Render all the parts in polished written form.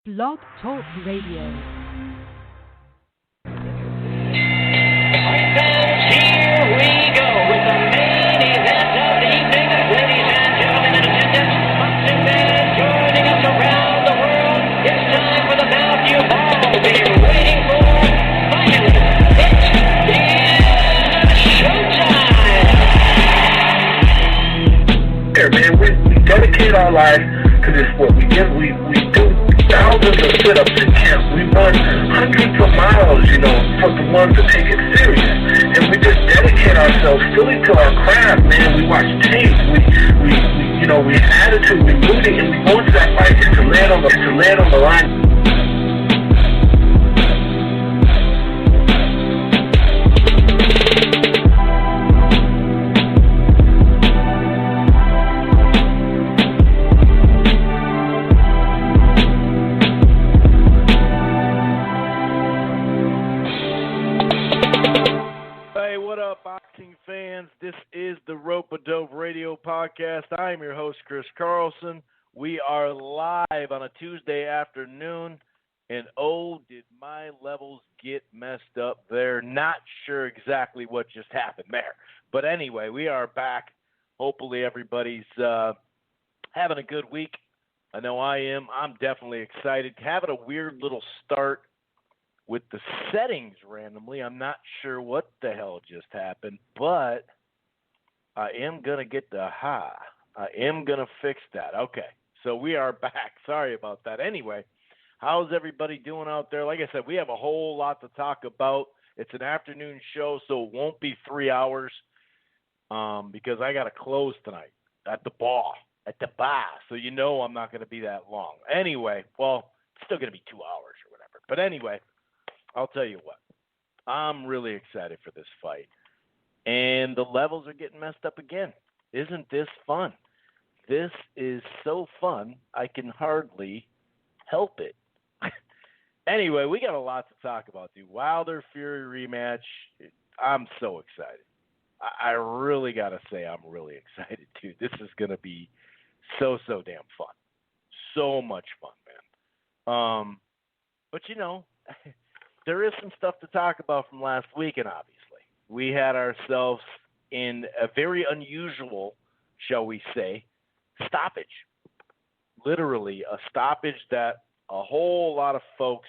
Blog Talk Radio. Here we go with the main event of the evening. Ladies and gentlemen in attendance, boxing fans joining us around the world. It's time for the bout you've all been waiting for. Finally, it is showtime. Here, man, we dedicate our life to this sport. We do thousands of sit-ups in camp. We run hundreds of miles, for the ones that take it serious. And we just dedicate ourselves fully to our craft, man. We watch tape. We have attitude. We moving, and we go into that fight just to land on the line. This is the Rope-A-Dope Radio Podcast. I am your host, Chris Carlson. We are live on a Tuesday afternoon, and oh, did my levels get messed up there. Not sure exactly what just happened there. But anyway, we are back. Hopefully everybody's having a good week. I know I am. I'm definitely excited. Having a weird little start with the settings randomly. I'm not sure what the hell just happened, but I am going to get I am going to fix that. Okay, so we are back. Sorry about that. Anyway, how's everybody doing out there? Like I said, we have a whole lot to talk about. It's an afternoon show, so it won't be 3 hours because I got to close tonight at the bar. So I'm not going to be that long. Anyway, well, it's still going to be 2 hours or whatever. But anyway, I'll tell you what. I'm really excited for this fight. And the levels are getting messed up again. Isn't this fun? This is so fun, I can hardly help it. Anyway, we got a lot to talk about, dude. Wilder Fury rematch. I'm so excited. I really got to say I'm really excited, too. This is going to be so damn fun. So much fun, man. But, there is some stuff to talk about from last weekend, obviously. We had ourselves in a very unusual, shall we say, stoppage. Literally a stoppage that a whole lot of folks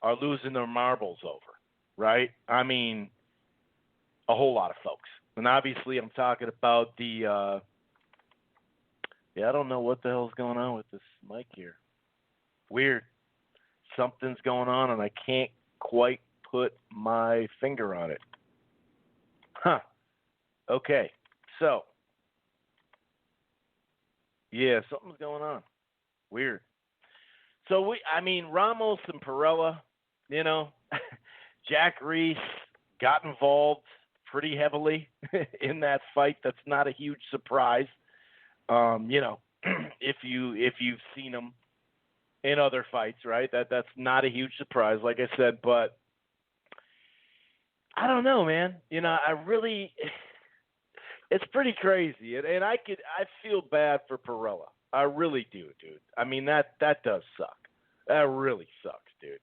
are losing their marbles over, right? I mean, a whole lot of folks. And obviously I'm talking about the, I don't know what the hell's going on with this mic here. Weird. Something's going on and I can't quite put my finger on it. Huh. Okay. So, yeah, something's going on. Weird. So, Ramos and Perrella, Jack Reese got involved pretty heavily in that fight. That's not a huge surprise. If you've seen him in other fights, right? That's not a huge surprise, like I said, but I don't know, man. It's pretty crazy, and I feel bad for Perrella. I really do, dude. I mean, that does suck. That really sucks, dude.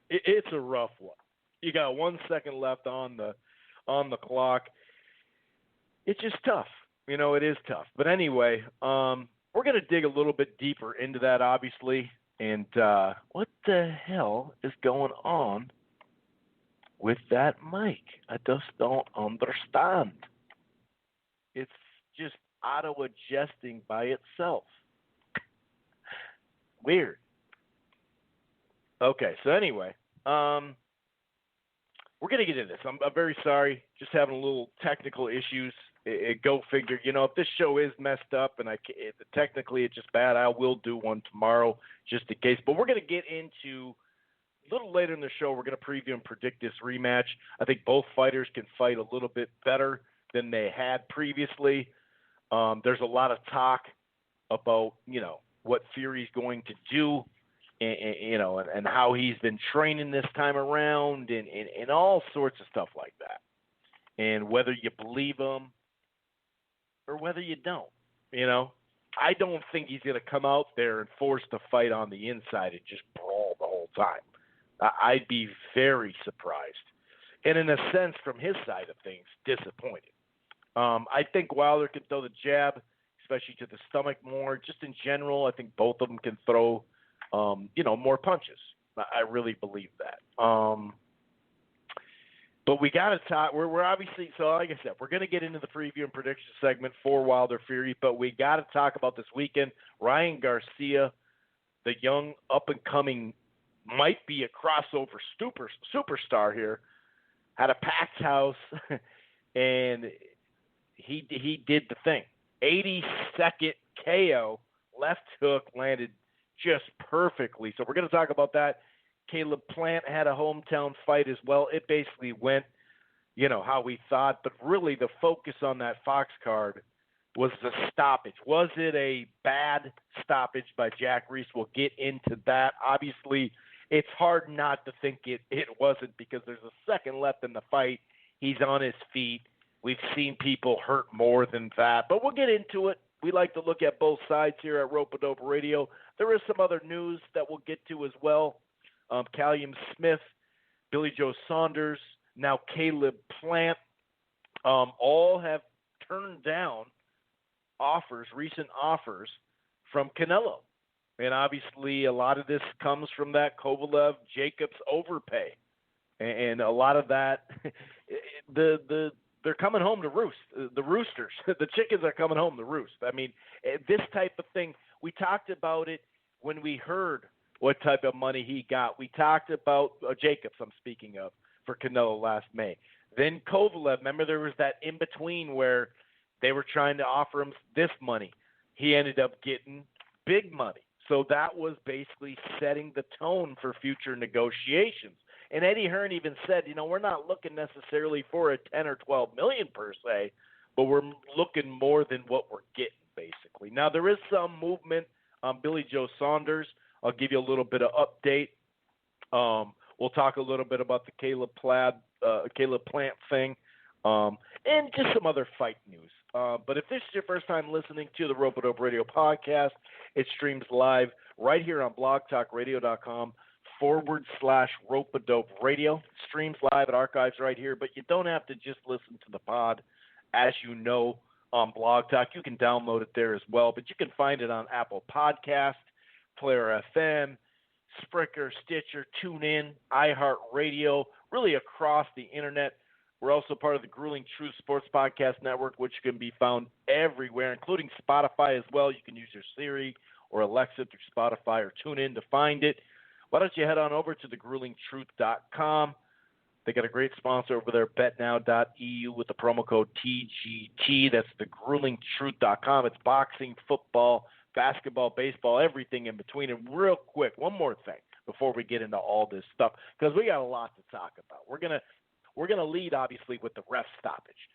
It's a rough one. You got 1 second left on the clock. It's just tough. It is tough. But anyway, we're going to dig a little bit deeper into that, obviously. And what the hell is going on with that mic? I just don't understand. It's just auto-adjusting by itself. Weird. Okay, so anyway, we're going to get into this. I'm very sorry. Just having a little technical issues. Go figure. If this show is messed up and technically it's just bad, I will do one tomorrow just in case. But we're going to get into a little later in the show. We're going to preview and predict this rematch. I think both fighters can fight a little bit better than they had previously. There's a lot of talk about what Fury's going to do, and how he's been training this time around, and all sorts of stuff like that. And whether you believe him or whether you don't, I don't think he's going to come out there and force the fight on the inside and just brawl the whole time. I'd be very surprised. And in a sense, from his side of things, disappointed. I think Wilder can throw the jab, especially to the stomach more. Just in general, I think both of them can throw, more punches. I really believe that. But we got to talk. We're obviously, so like I said, we're going to get into the preview and prediction segment for Wilder Fury, but we got to talk about this weekend. Ryan Garcia, the young up-and-coming, might be a crossover superstar here, had a packed house, and he did the thing. 82nd KO, left hook landed just perfectly. So we're going to talk about that. Caleb Plant had a hometown fight as well. It basically went, how we thought, but really the focus on that Fox card was the stoppage. Was it a bad stoppage by Jack Reese? We'll get into that. Obviously, it's hard not to think it wasn't, because there's a second left in the fight. He's on his feet. We've seen people hurt more than that, but we'll get into it. We like to look at both sides here at Rope-A-Dope Radio. There is some other news that we'll get to as well. Callum Smith, Billy Joe Saunders, now Caleb Plant, all have turned down recent offers from Canelo. And obviously a lot of this comes from that Kovalev Jacobs overpay. And a lot of that, they're coming home to roost. The roosters, the chickens are coming home to roost. I mean, this type of thing, we talked about it when we heard what type of money he got. We talked about Jacobs, I'm speaking of, for Canelo last May. Then Kovalev, remember there was that in-between where they were trying to offer him this money. He ended up getting big money. So that was basically setting the tone for future negotiations. And Eddie Hearn even said, we're not looking necessarily for a 10 or 12 million per se, but we're looking more than what we're getting, basically. Now, there is some movement on Billy Joe Saunders. I'll give you a little bit of update. We'll talk a little bit about the Caleb Plant thing, and just some other fight news. But if this is your first time listening to the Rope-A-Dope Radio podcast, it streams live right here on blogtalkradio.com/Rope-A-Dope Radio. Streams live at archives right here, but you don't have to just listen to the pod. As you know, on Blog Talk, you can download it there as well, but you can find it on Apple Podcast, Player FM, Spreaker, Stitcher, TuneIn, iHeartRadio, really across the internet. We're also part of the Grueling Truth Sports Podcast Network, which can be found everywhere, including Spotify as well. You can use your Siri or Alexa through Spotify or TuneIn to find it. Why don't you head on over to thegruelingtruth.com. They got a great sponsor over there, betnow.eu, with the promo code TGT. That's thegruelingtruth.com. It's boxing, football, basketball, baseball, everything in between. And real quick, one more thing before we get into all this stuff, because we got a lot to talk about. We're gonna lead, obviously, with the ref stoppage.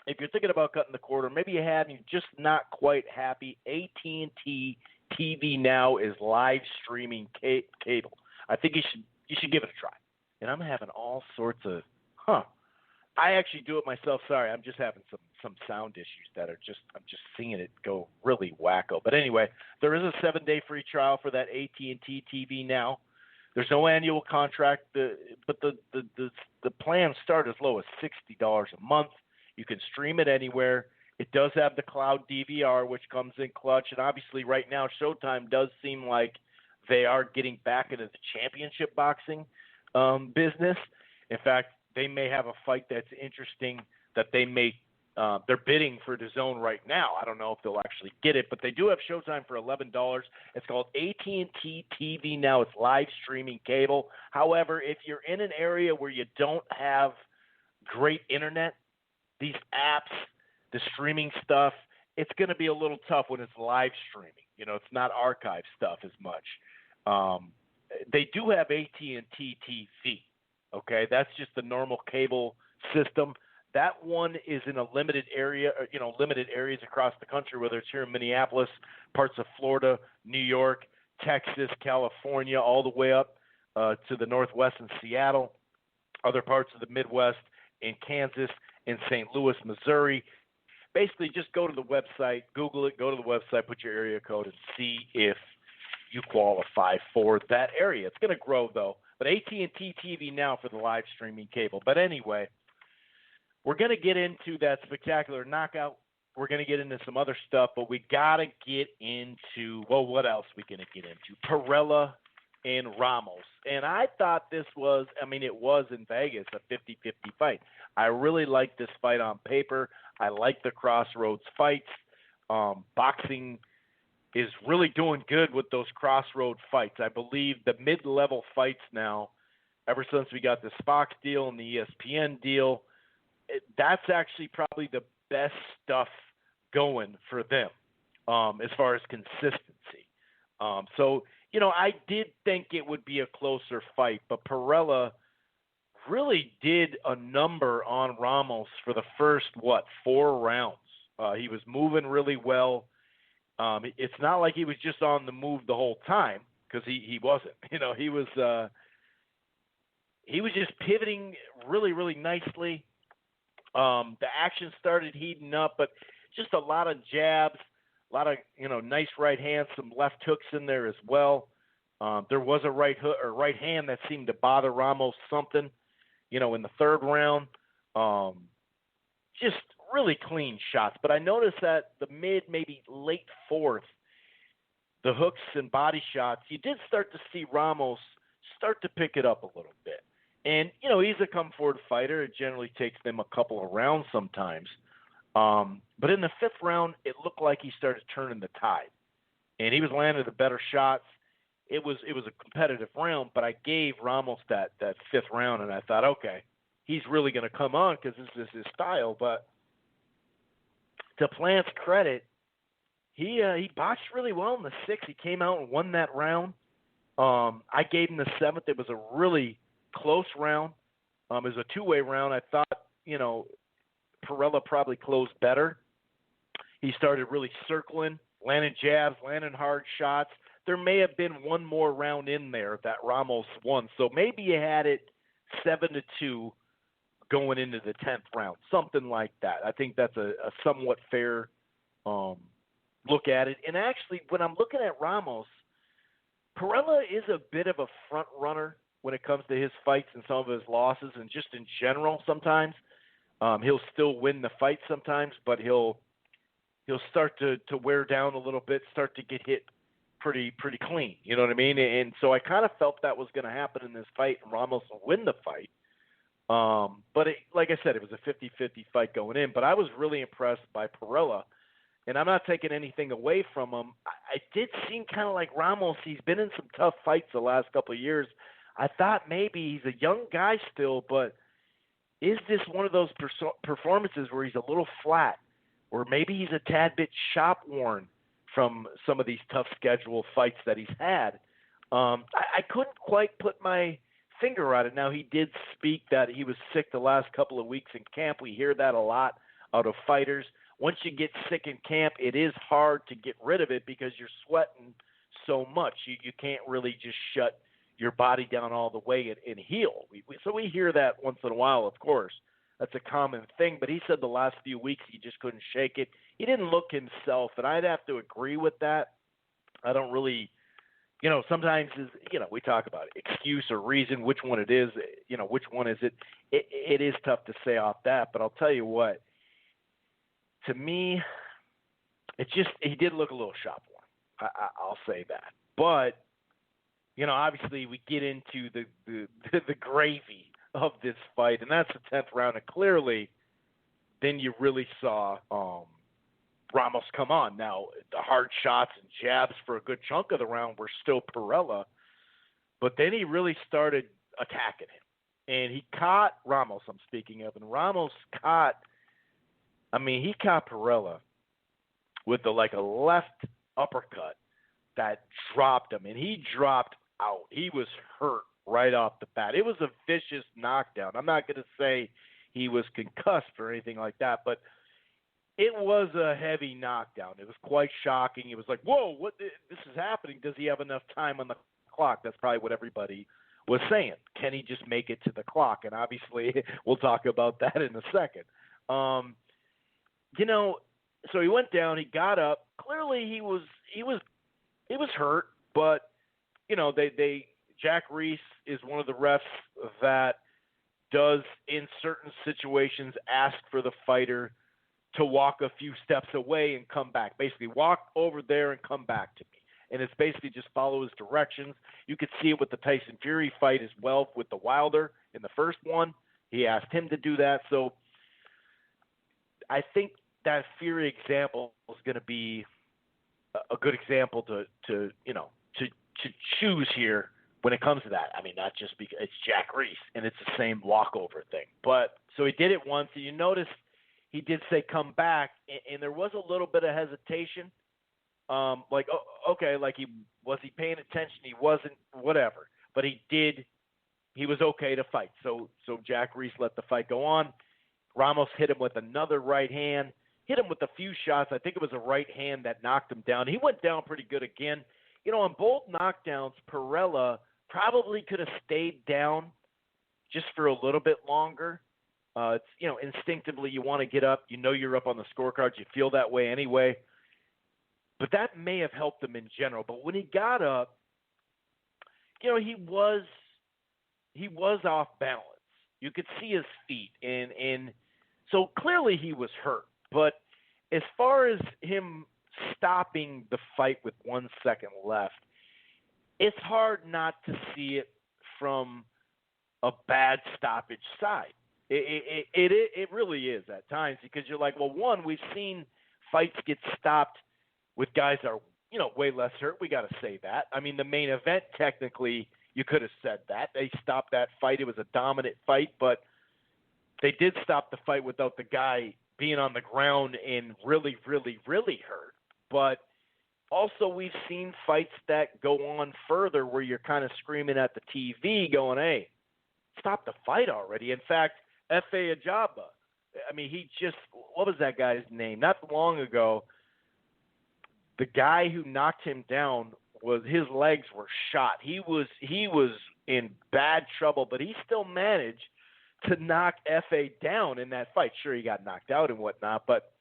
If you're thinking about cutting the cord, or maybe you have and you're just not quite happy, AT&T TV Now is live streaming cable. I think you should give it a try. And I'm having all sorts of, I actually do it myself. Sorry, I'm just having some sound issues that are I'm just seeing it go really wacko. But anyway, there is a 7-day free trial for that AT&T TV Now. There's no annual contract, but the plans start as low as $60 a month. You can stream it anywhere. It does have the cloud DVR, which comes in clutch. And obviously right now Showtime does seem like they are getting back into the championship boxing business. In fact, they may have a fight that's interesting that they're bidding for DAZN right now. I don't know if they'll actually get it, but they do have Showtime for $11. It's called AT&T TV Now. It's live streaming cable. However, if you're in an area where you don't have great internet, these apps, the streaming stuff, it's going to be a little tough when it's live streaming. It's not archive stuff as much. They do have AT&T TV. Okay, that's just the normal cable system. That one is in a limited area, limited areas across the country, whether it's here in Minneapolis, parts of Florida, New York, Texas, California, all the way up to the Northwest in Seattle, other parts of the Midwest in Kansas, in St. Louis, Missouri. basically just go to the website, Google it, go to the website, put your area code, and see if you qualify for that area. It's going to grow, though. But AT&T TV now for the live streaming cable. But anyway, we're going to get into that spectacular knockout. We're going to get into some other stuff, but we got to get into, well, what else are we going to get into? Perrella and Ramos. And I thought this was, it was in Vegas, a 50-50 fight. I really like this fight on paper. I like the crossroads fights. Boxing is really doing good with those crossroad fights. I believe the mid-level fights now, ever since we got the Fox deal and the ESPN deal, that's actually probably the best stuff going for them as far as consistency. So, I did think it would be a closer fight, but Perrella really did a number on Ramos for the first, 4 rounds. He was moving really well. It's not like he was just on the move the whole time, because he wasn't. He was just pivoting really, really nicely. The action started heating up, but just a lot of jabs, a lot of nice right hands, some left hooks in there as well. There was a right hook or right hand that seemed to bother Ramos something, in the third round. Just really clean shots. But I noticed that the mid, maybe late fourth, the hooks and body shots, you did start to see Ramos start to pick it up a little bit. And, he's a come-forward fighter. It generally takes them a couple of rounds sometimes. But in the fifth round, it looked like he started turning the tide. And he was landing the better shots. It was a competitive round, but I gave Ramos that fifth round, and I thought, okay, he's really going to come on because this is his style. But to Plant's credit, he boxed really well in the sixth. He came out and won that round. I gave him the seventh. It was a really close round. It was a two-way round. I thought, Perrella probably closed better. He started really circling, landing jabs, landing hard shots. There may have been one more round in there that Ramos won. So maybe you had it 7-2 going into the 10th round, something like that. I think that's a somewhat fair look at it. And actually, when I'm looking at Ramos, Perrella is a bit of a front runner when it comes to his fights and some of his losses, and just in general sometimes. He'll still win the fight sometimes, but he'll start to wear down a little bit, start to get hit pretty clean. You know what I mean? And so I kind of felt that was going to happen in this fight, and Ramos will win the fight. But like I said, it was a 50-50 fight going in. But I was really impressed by Perrella, and I'm not taking anything away from him. I did seem kind of like Ramos. He's been in some tough fights the last couple of years. I thought maybe he's a young guy still, but is this one of those performances where he's a little flat, or maybe he's a tad bit shop-worn from some of these tough schedule fights that he's had? I couldn't quite put my finger on it. Now, he did speak that he was sick the last couple of weeks in camp. We hear that a lot out of fighters. Once you get sick in camp, it is hard to get rid of it because you're sweating so much. You can't really just shut your body down all the way and heal. So we hear that once in a while, of course. That's a common thing. But he said the last few weeks he just couldn't shake it. He didn't look himself, and I'd have to agree with that. I don't really, sometimes we talk about excuse or reason, which one it is, which one is it. It is tough to say off that, but I'll tell you what. To me, he did look a little shop-worn. I'll say that. But obviously we get into the gravy of this fight, and that's the 10th round. And clearly, then you really saw Ramos come on. Now, the hard shots and jabs for a good chunk of the round were still Perrella, but then he really started attacking him. And he caught Ramos, I'm speaking of, and Ramos caught Perrella with a left uppercut that dropped him, and he dropped out. He was hurt right off the bat. It was a vicious knockdown. I'm not going to say he was concussed or anything like that, but it was a heavy knockdown. It was quite shocking. It was like, whoa, what? This is happening. Does he have enough time on the clock? That's probably what everybody was saying. Can he just make it to the clock? And obviously, we'll talk about that in a second. So he went down, he got up. Clearly he was hurt, but Jack Reese is one of the refs that does in certain situations ask for the fighter to walk a few steps away and come back. Basically, walk over there and come back to me. And it's basically just follow his directions. You could see it with the Tyson Fury fight as well with the Wilder in the first one. He asked him to do that. So I think that Fury example is going to be a good example to choose here when it comes to that. I mean, not just because it's Jack Reese and it's the same walkover thing. But so he did it once, and you notice he did say come back, and there was a little bit of hesitation. Like, okay, like was he paying attention? He wasn't, whatever. But he was okay to fight. So Jack Reese let the fight go on. Ramos hit him with another right hand, hit him with a few shots. I think it was a right hand that knocked him down. He went down pretty good again. On both knockdowns, Perrella probably could have stayed down just for a little bit longer. It's, instinctively you want to get up. You're up on the scorecards. You feel that way anyway. But that may have helped him in general. But when he got up, he was off balance. You could see his feet. And so clearly he was hurt. But as far as him stopping the fight with 1 second left, it's hard not to see it from a bad stoppage side. It really is at times, because you're like, well, one, we've seen fights get stopped with guys that are, way less hurt. We got to say that. I mean, the main event, technically, you could have said that. They stopped that fight. It was a dominant fight, but they did stop the fight without the guy being on the ground and really, really, really hurt. But also we've seen fights that go on further where you're kind of screaming at the TV going, hey, stop the fight already. In fact, F.A. Ajaba, I mean, what was that guy's name? Not long ago, the guy who knocked him down his legs were shot. He was in bad trouble, but he still managed to knock F.A. down in that fight. Sure, he got knocked out and whatnot, but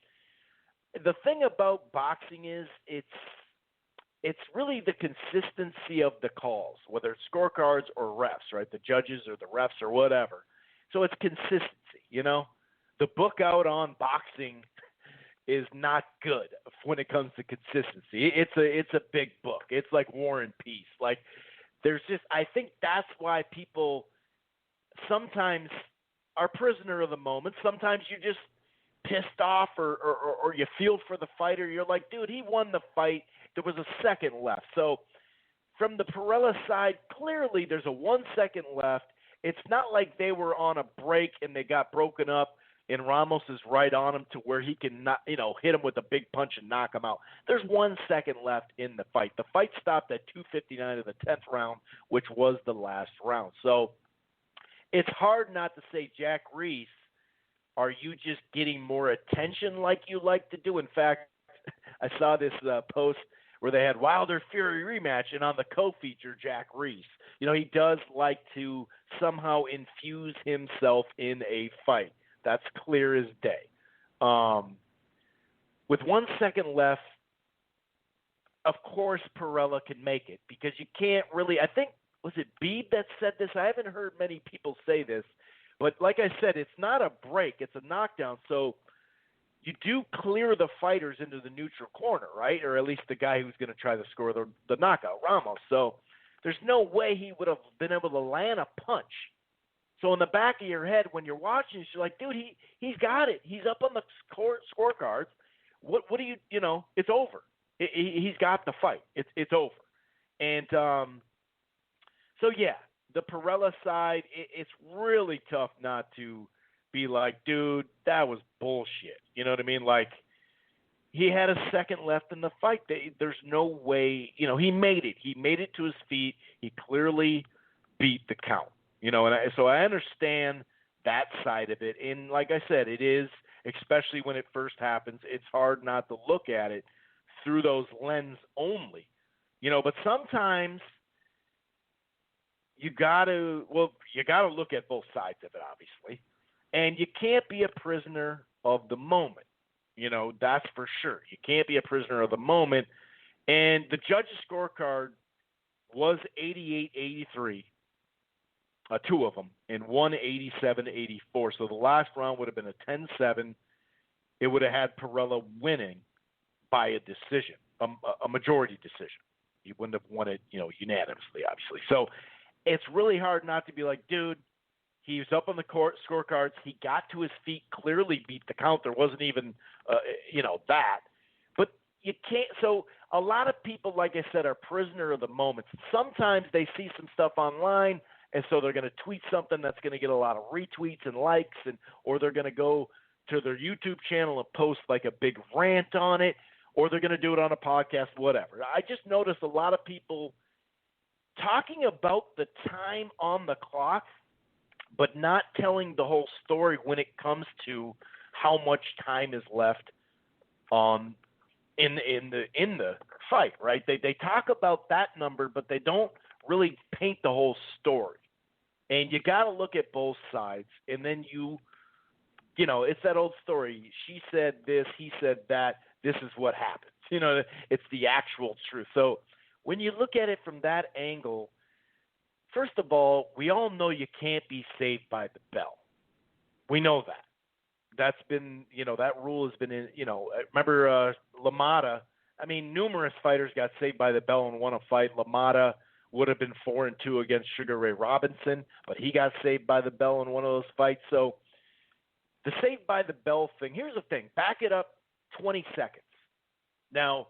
the thing about boxing is it's really the consistency of the calls, whether it's scorecards or refs, right? The judges or the refs or whatever. So it's consistency, The book out on boxing is not good when it comes to consistency. It's a big book. It's like War and Peace. Like I think that's why people sometimes are prisoner of the moment. Sometimes you just pissed off or you feel for the fighter. You're like, dude, he won the fight. There was a second left. So from the Perrella side, clearly there's a 1 second left. It's not like they were on a break and they got broken up and Ramos is right on him to where he can not, hit him with a big punch and knock him out. There's 1 second left in the fight. The fight stopped at 2:59 of the 10th round, which was the last round. So it's hard not to say, Jack Reese, are you just getting more attention like you like to do? In fact, I saw this post where they had Wilder Fury Rematch, and on the co-feature, Jack Reese. He does like to somehow infuse himself in a fight. That's clear as day. With 1 second left, of course Perrella can make it, because you can't really – I think, was it Beeb that said this? I haven't heard many people say this. But like I said, it's not a break. It's a knockdown. So you do clear the fighters into the neutral corner, right? Or at least the guy who's going to try to score the knockout, Ramos. So there's no way he would have been able to land a punch. So in the back of your head, when you're watching, you're like, dude, he's got it. He's up on the scorecards. What do you it's over. He's got the fight. It's over. And so, yeah. The Perrella side, it's really tough not to be like, dude, that was bullshit. You know what I mean? Like, he had a second left in the fight. There's no way, he made it. He made it to his feet. He clearly beat the count, so I understand that side of it. And like I said, it is, especially when it first happens, it's hard not to look at it through those lens only, but sometimes you got to look at both sides of it, obviously. And you can't be a prisoner of the moment. That's for sure. You can't be a prisoner of the moment. And the judge's scorecard was 88-83, two of them, and one 87-84. So the last round would have been a 10-7. It would have had Perrella winning by a decision, a majority decision. He wouldn't have won it, unanimously, obviously. So it's really hard not to be like, dude, he was up on the scorecards. He got to his feet, clearly beat the count. There wasn't even, that. But you can't. So a lot of people, like I said, are prisoner of the moment. Sometimes they see some stuff online, and so they're going to tweet something that's going to get a lot of retweets and likes, or they're going to go to their YouTube channel and post like a big rant on it, or they're going to do it on a podcast, whatever. I just noticed a lot of people talking about the time on the clock, but not telling the whole story when it comes to how much time is left in the fight, right? They talk about that number, but they don't really paint the whole story. And you got to look at both sides, and then it's that old story. She said this, he said that. This is what happens. It's the actual truth. So when you look at it from that angle, first of all, we all know you can't be saved by the bell. We know that. That's been, that rule has been in, remember LaMotta. I mean, numerous fighters got saved by the bell and won a fight. LaMotta would have been 4-2 against Sugar Ray Robinson, but he got saved by the bell in one of those fights. So the saved by the bell thing, here's the thing. Back it up 20 seconds. Now,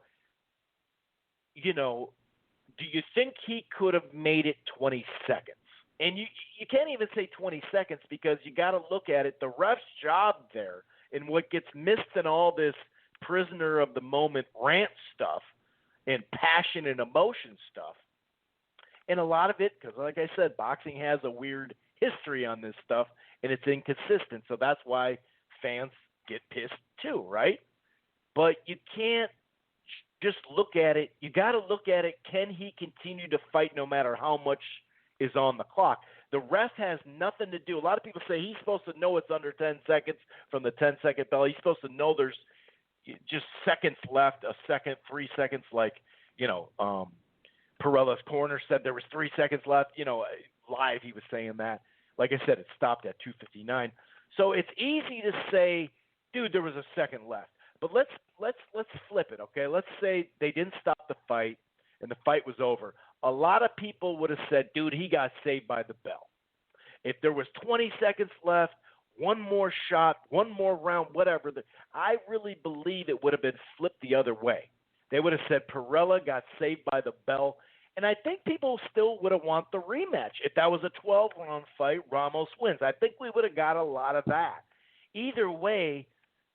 do you think he could have made it 20 seconds? And you can't even say 20 seconds because you got to look at it. The ref's job there, and what gets missed in all this prisoner of the moment rant stuff and passion and emotion stuff, and a lot of it, because like I said, boxing has a weird history on this stuff, and it's inconsistent. So that's why fans get pissed too, right? But you can't just look at it. You got to look at it. Can he continue to fight no matter how much is on the clock? The ref has nothing to do. A lot of people say he's supposed to know it's under 10 seconds from the 10-second bell. He's supposed to know there's just seconds left, a second, 3 seconds, like, Perrella's corner said there was 3 seconds left. Live he was saying that. Like I said, it stopped at 2:59. So it's easy to say, dude, there was a second left. But let's flip it, okay? Let's say they didn't stop the fight and the fight was over. A lot of people would have said, dude, he got saved by the bell. If there was 20 seconds left, one more shot, one more round, whatever, I really believe it would have been flipped the other way. They would have said Perrella got saved by the bell. And I think people still would have want the rematch. If that was a 12-round fight, Ramos wins. I think we would have got a lot of that. Either way,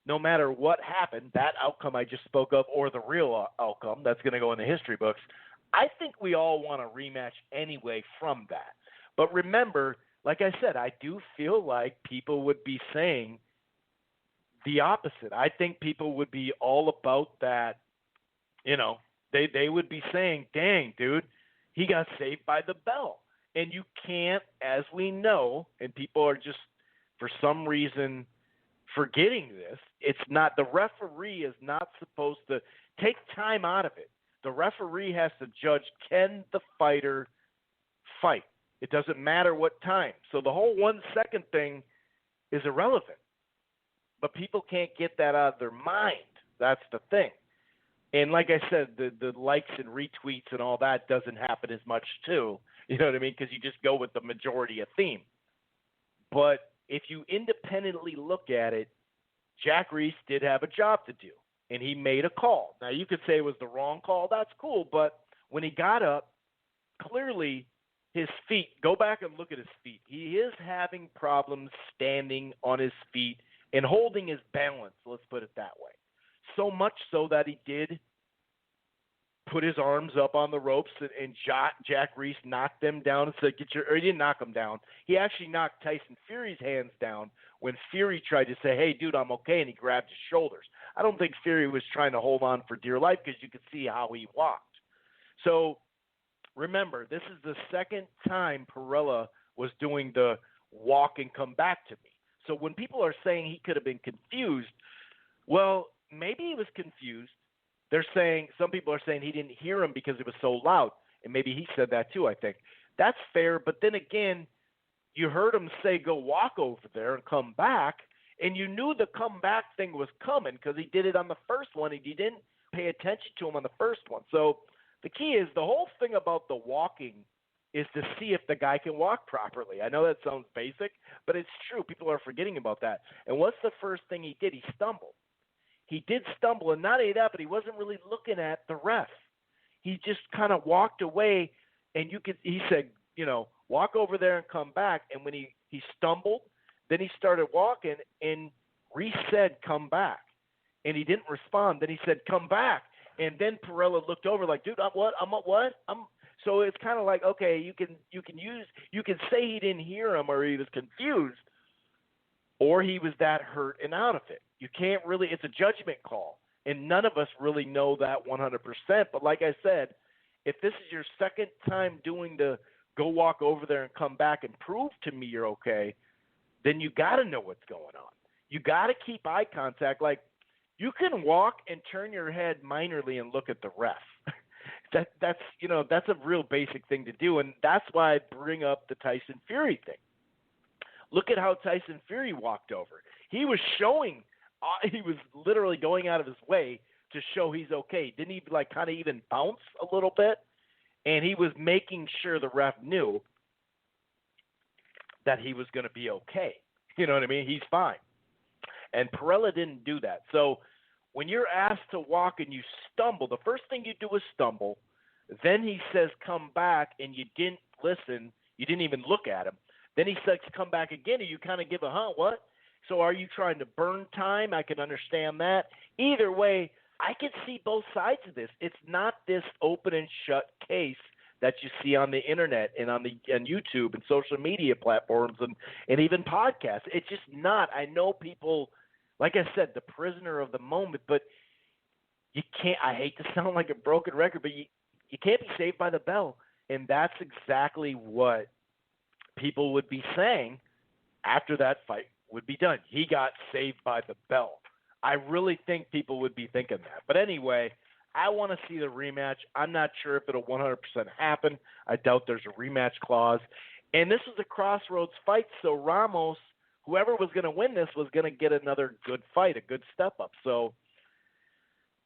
no matter what happened, that outcome I just spoke of or the real outcome that's going to go in the history books, I think we all want a rematch anyway from that. But remember, like I said, I do feel like people would be saying the opposite. I think people would be all about that, they would be saying, dang, dude, he got saved by the bell. And you can't, as we know, and people are just, for some reason, forgetting this, it's not, the referee is not supposed to take time out of it. The referee has to judge, can the fighter fight? It doesn't matter what time. So the whole 1 second thing is irrelevant. But people can't get that out of their mind. That's the thing. And like I said, the likes and retweets and all that doesn't happen as much too. You know what I mean? Because you just go with the majority of theme. But if you independently look at it, Jack Reese did have a job to do, and he made a call. Now, you could say it was the wrong call. That's cool. But when he got up, clearly his feet, go back and look at his feet. He is having problems standing on his feet and holding his balance, let's put it that way. So much so that he did put his arms up on the ropes, and Jack Reese knocked them down and said, or he didn't knock them down. He actually knocked Tyson Fury's hands down when Fury tried to say, hey, dude, I'm okay, and he grabbed his shoulders. I don't think Fury was trying to hold on for dear life because you could see how he walked. So remember, this is the second time Perrella was doing the walk and come back to me. So when people are saying he could have been confused, well, maybe he was confused. Some people are saying he didn't hear him because it was so loud, and maybe he said that too, I think. That's fair, but then again, you heard him say go walk over there and come back, and you knew the comeback thing was coming because he did it on the first one, and you didn't pay attention to him on the first one. So the key is the whole thing about the walking is to see if the guy can walk properly. I know that sounds basic, but it's true. People are forgetting about that. And what's the first thing he did? He stumbled. He did stumble, and not only that, but he wasn't really looking at the ref. He just kind of walked away, and he said, walk over there and come back. And when he stumbled, then he started walking, and Reese said, come back. And he didn't respond. Then he said, come back. And then Perrella looked over like, dude, I'm what? So it's kind of like, okay, you can say he didn't hear him or he was confused, or he was that hurt and out of it. You can't really, it's a judgment call, and none of us really know that 100%. But like I said, if this is your second time doing the go walk over there and come back and prove to me you're okay, then you got to know what's going on. You got to keep eye contact. Like, you can walk and turn your head minorly and look at the ref. That's a real basic thing to do, and that's why I bring up the Tyson Fury thing. Look at how Tyson Fury walked over. He was literally going out of his way to show he's okay. Didn't he kind of even bounce a little bit? And he was making sure the ref knew that he was going to be okay. You know what I mean? He's fine. And Perrella didn't do that. So when you're asked to walk and you stumble, the first thing you do is stumble. Then he says, come back, and you didn't listen. You didn't even look at him. Then he says, come back again, and you kind of give a, what? So are you trying to burn time? I can understand that. Either way, I can see both sides of this. It's not this open and shut case that you see on the internet and on YouTube and social media platforms and even podcasts. It's just not. I know people, like I said, the prisoner of the moment, but you can't. I hate to sound like a broken record, but you can't be saved by the bell. And that's exactly what people would be saying after that fight would be done. He got saved by the bell. I really think people would be thinking that. But anyway, I want to see the rematch. I'm not sure if it'll 100% happen. I doubt there's a rematch clause. And this was a crossroads fight, so Ramos, whoever was going to win this, was going to get another good fight, a good step up. So,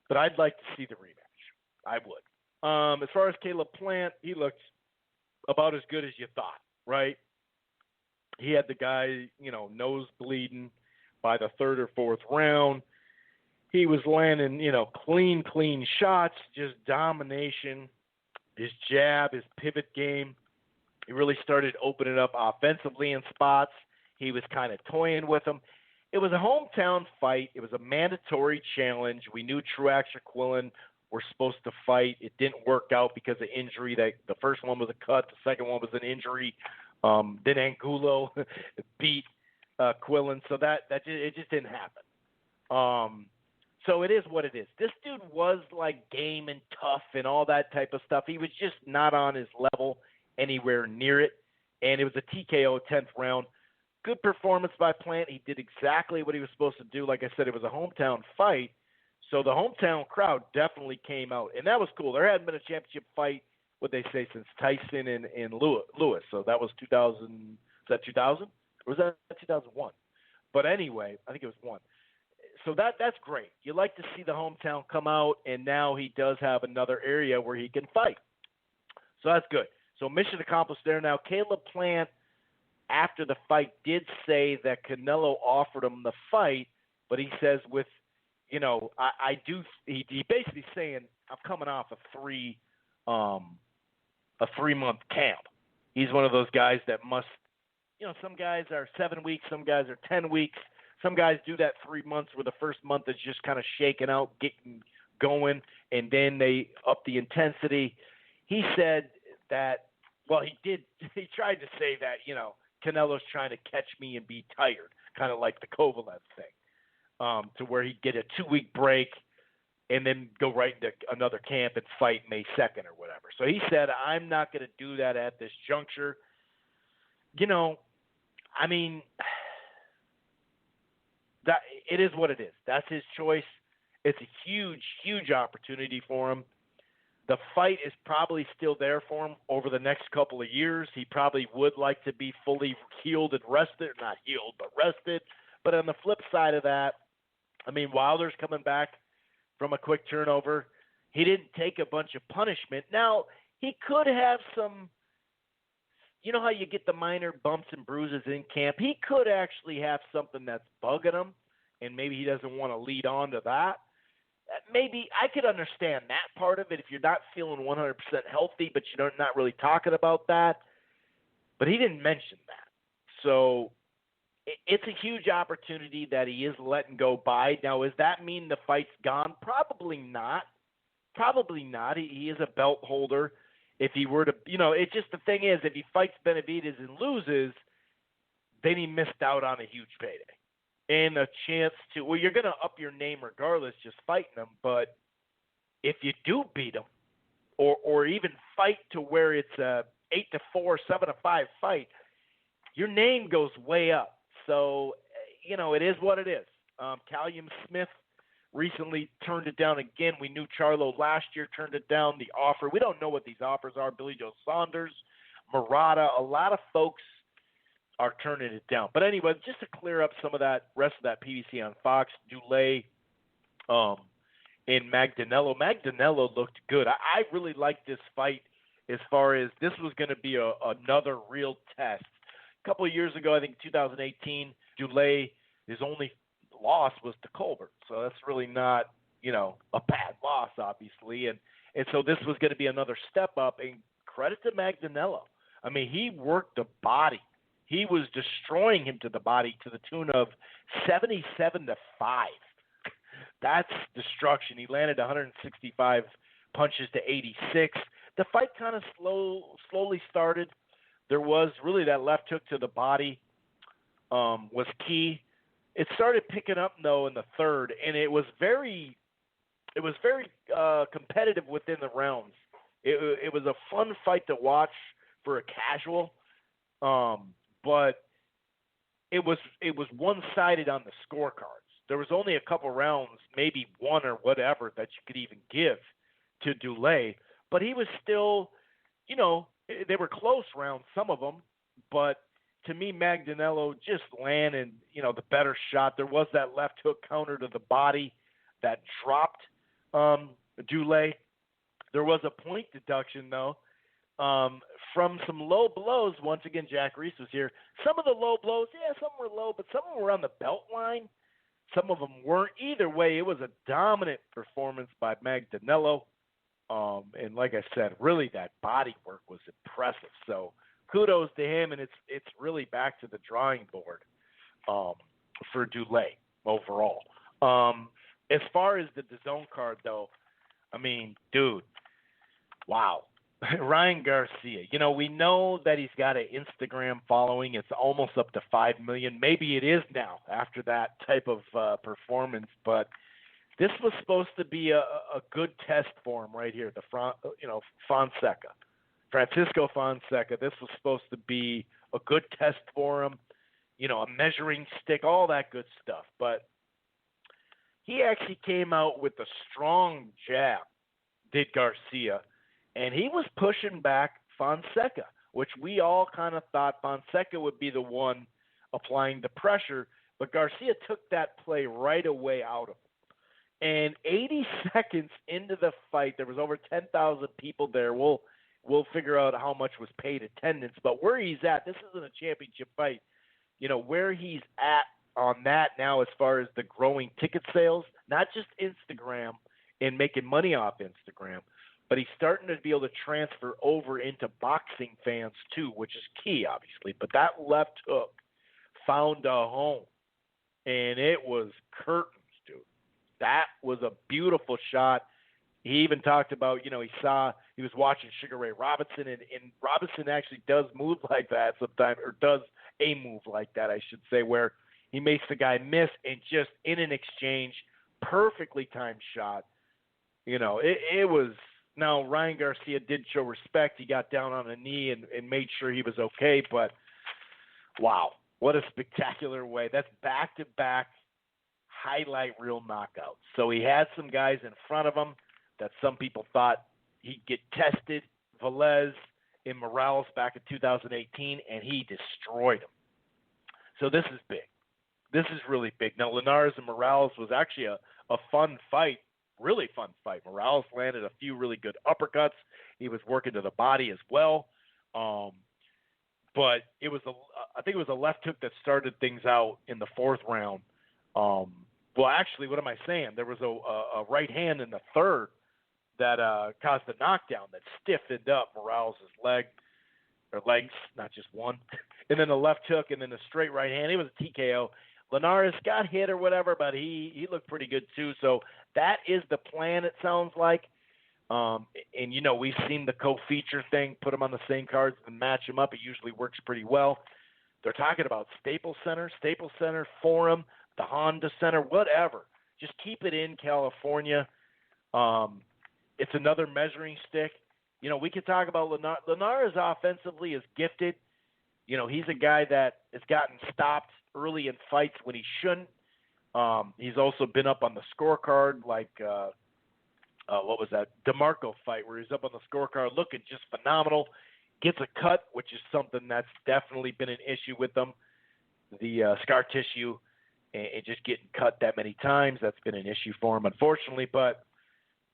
but I'd like to see the rematch. I would. As far as Caleb Plant, he looked about as good as you thought, right? He had the guy, nose bleeding by the third or fourth round. He was landing, clean shots, just domination. His jab, his pivot game, he really started opening up offensively in spots. He was kind of toying with them. It was a hometown fight. It was a mandatory challenge. We knew Truax or Quillen were supposed to fight. It didn't work out because of injury. The first one was a cut. The second one was an injury. Then Angulo beat Quillen, so it just didn't happen. So it is what it is. This dude was like game and tough and all that type of stuff. He was just not on his level anywhere near it, and it was a TKO 10th round. Good performance by Plant. He did exactly what he was supposed to do. Like I said, it was a hometown fight, so the hometown crowd definitely came out, and that was cool. There hadn't been a championship fight, what they say, since Tyson and Lewis. So that was 2000. Is that 2000? Or was that 2001? But anyway, I think it was 1. So that's great. You like to see the hometown come out, and now he does have another area where he can fight. So that's good. So mission accomplished there. Now, Caleb Plant, after the fight, did say that Canelo offered him the fight, but he says with, he basically saying, I'm coming off a 3-month camp. He's one of those guys that must, some guys are 7 weeks, some guys are 10 weeks. Some guys do that 3 months where the first month is just kind of shaking out, getting going, and then they up the intensity. He said that, he tried to say that, Canelo's trying to catch me and be tired, kind of like the Kovalev thing, to where he'd get a 2-week break and then go right into another camp and fight May 2nd or whatever. So he said, I'm not going to do that at this juncture. That it is what it is. That's his choice. It's a huge, huge opportunity for him. The fight is probably still there for him over the next couple of years. He probably would like to be fully healed and rested. Not healed, but rested. But on the flip side of that, I mean, Wilder's coming back from a quick turnover. He didn't take a bunch of punishment. Now, he could have some, you know how you get the minor bumps and bruises in camp? He could actually have something that's bugging him, and maybe he doesn't want to lead on to that. Maybe I could understand that part of it if you're not feeling 100% healthy, but you're not really talking about that. But he didn't mention that. So it's a huge opportunity that he is letting go by. Now, does that mean the fight's gone? Probably not. Probably not. He is a belt holder. If he were to, it's just the thing is, if he fights Benavidez and loses, then he missed out on a huge payday. And a chance to, well, you're going to up your name regardless just fighting him, but if you do beat him or even fight to where it's a 8-4, 7-5 fight, your name goes way up. So, it is what it is. Callum Smith recently turned it down again. We knew Charlo last year turned it down, the offer. We don't know what these offers are. Billy Joe Saunders, Murata, a lot of folks are turning it down. But anyway, just to clear up some of that rest of that PVC on Fox, Dulé and Magdanello. Magdanello looked good. I really liked this fight as far as this was going to be another real test. A couple of years ago, I think 2018, Dulé, his only loss was to Colbert. So that's really not, a bad loss, obviously. And so this was going to be another step up. And credit to Magdanello. I mean, he worked the body. He was destroying him to the body to the tune of 77-5. That's destruction. He landed 165 punches to 86. The fight kind of slowly started. There was really that left hook to the body was key. It started picking up though in the third, and it was very competitive within the rounds. It was a fun fight to watch for a casual. But it was one-sided on the scorecards. There was only a couple rounds, maybe one or whatever, that you could even give to Dulé. But he was still, they were close rounds, some of them. But to me, Magdanello just landed, the better shot. There was that left hook counter to the body that dropped Dulé. There was a point deduction, though. From some low blows. Once again, Jack Reese was here. Some of the low blows, some were low, but some of them were on the belt line. Some of them weren't. Either way, it was a dominant performance by Magdanello. And like I said, really that body work was impressive. So kudos to him, and it's really back to the drawing board for Dulé overall. As far as the DAZN card, though, I mean, dude, wow. Ryan Garcia, we know that he's got an Instagram following. It's almost up to 5 million. Maybe it is now after that type of performance. But this was supposed to be a good test for him right here. Fonseca, Francisco Fonseca. This was supposed to be a good test for him. A measuring stick, all that good stuff. But he actually came out with a strong jab, did Garcia. And he was pushing back Fonseca, which we all kind of thought Fonseca would be the one applying the pressure. But Garcia took that play right away out of him. And 80 seconds into the fight, there was over 10,000 people there. We'll figure out how much was paid attendance. But where he's at, this isn't a championship fight. Where he's at on that now as far as the growing ticket sales, not just Instagram and making money off Instagram, but he's starting to be able to transfer over into boxing fans too, which is key, obviously. But that left hook found a home, and it was curtains, dude. That was a beautiful shot. He even talked about, he was watching Sugar Ray Robinson, and Robinson actually does move like that sometimes, or does a move like that, I should say, where he makes the guy miss and just in an exchange, perfectly timed shot. It was. Now, Ryan Garcia did show respect. He got down on a knee and made sure he was okay. But, wow, what a spectacular way. That's back-to-back highlight reel knockouts. So he had some guys in front of him that some people thought he'd get tested, Velez and Morales back in 2018, and he destroyed them. So this is big. This is really big. Now, Linares and Morales was actually a fun fight, really fun fight. Morales landed a few really good uppercuts. He was working to the body as well. But it was I think it was a left hook that started things out in the fourth round. Well, actually, what am I saying? There was a right hand in the third that caused a knockdown that stiffened up Morales' legs, not just one. And then a left hook and then a straight right hand. It was a TKO. Linares got hit or whatever, but he looked pretty good too. So that is the plan, it sounds like. And, you know, we've seen the co-feature thing, put them on the same cards and match them up. It usually works pretty well. They're talking about Staples Center, Forum, the Honda Center, whatever. Just keep it in California. It's another measuring stick. You know, we could talk about Linares. Linares offensively is gifted. You know, he's a guy that has gotten stopped early in fights when he shouldn't. He's also been up on the scorecard like what was that DeMarco fight where he's up on the scorecard looking just phenomenal. Gets a cut, which is something that's definitely been an issue with him. The scar tissue and just getting cut that many times, that's been an issue for him, unfortunately. But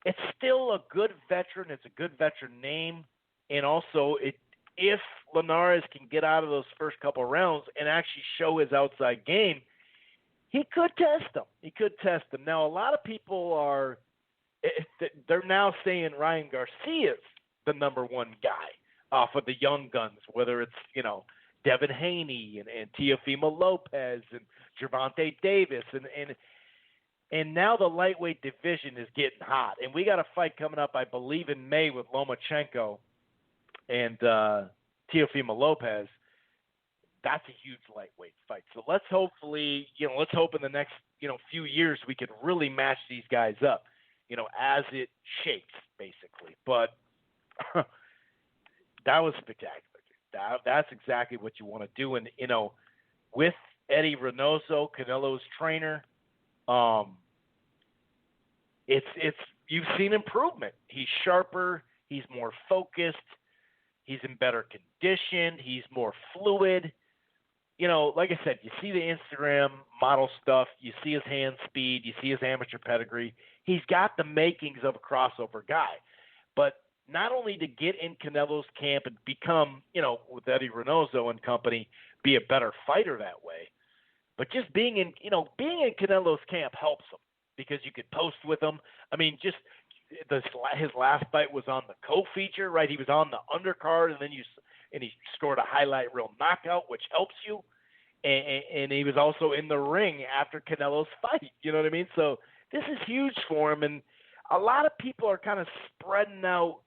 it's still a good veteran. It's a good veteran name. And also, if Linares can get out of those first couple of rounds and actually show his outside game, he could test them. Now, a lot of people they're now saying Ryan Garcia's the number one guy off of the young guns, whether it's, you know, Devin Haney and Teofimo Lopez and Gervonta Davis. And now the lightweight division is getting hot. And we got a fight coming up, I believe, in May with Lomachenko and Teofimo Lopez. That's a huge lightweight fight. So let's hope in the next, few years we could really match these guys up, as it shapes, basically. But that was spectacular. That's exactly what you want to do. And, with Eddie Reynoso, Canelo's trainer, you've seen improvement. He's sharper. He's more focused. He's in better condition. He's more fluid. Like I said, you see the Instagram model stuff. You see his hand speed. You see his amateur pedigree. He's got the makings of a crossover guy. But not only to get in Canelo's camp and become, with Eddie Reynoso and company, be a better fighter that way, but just being in Canelo's camp helps him because you could post with him. I mean, just his last fight was on the co-feature, right? He was on the undercard, and then he scored a highlight reel knockout, which helps you. And he was also in the ring after Canelo's fight. You know what I mean? So this is huge for him. And a lot of people are kind of spreading out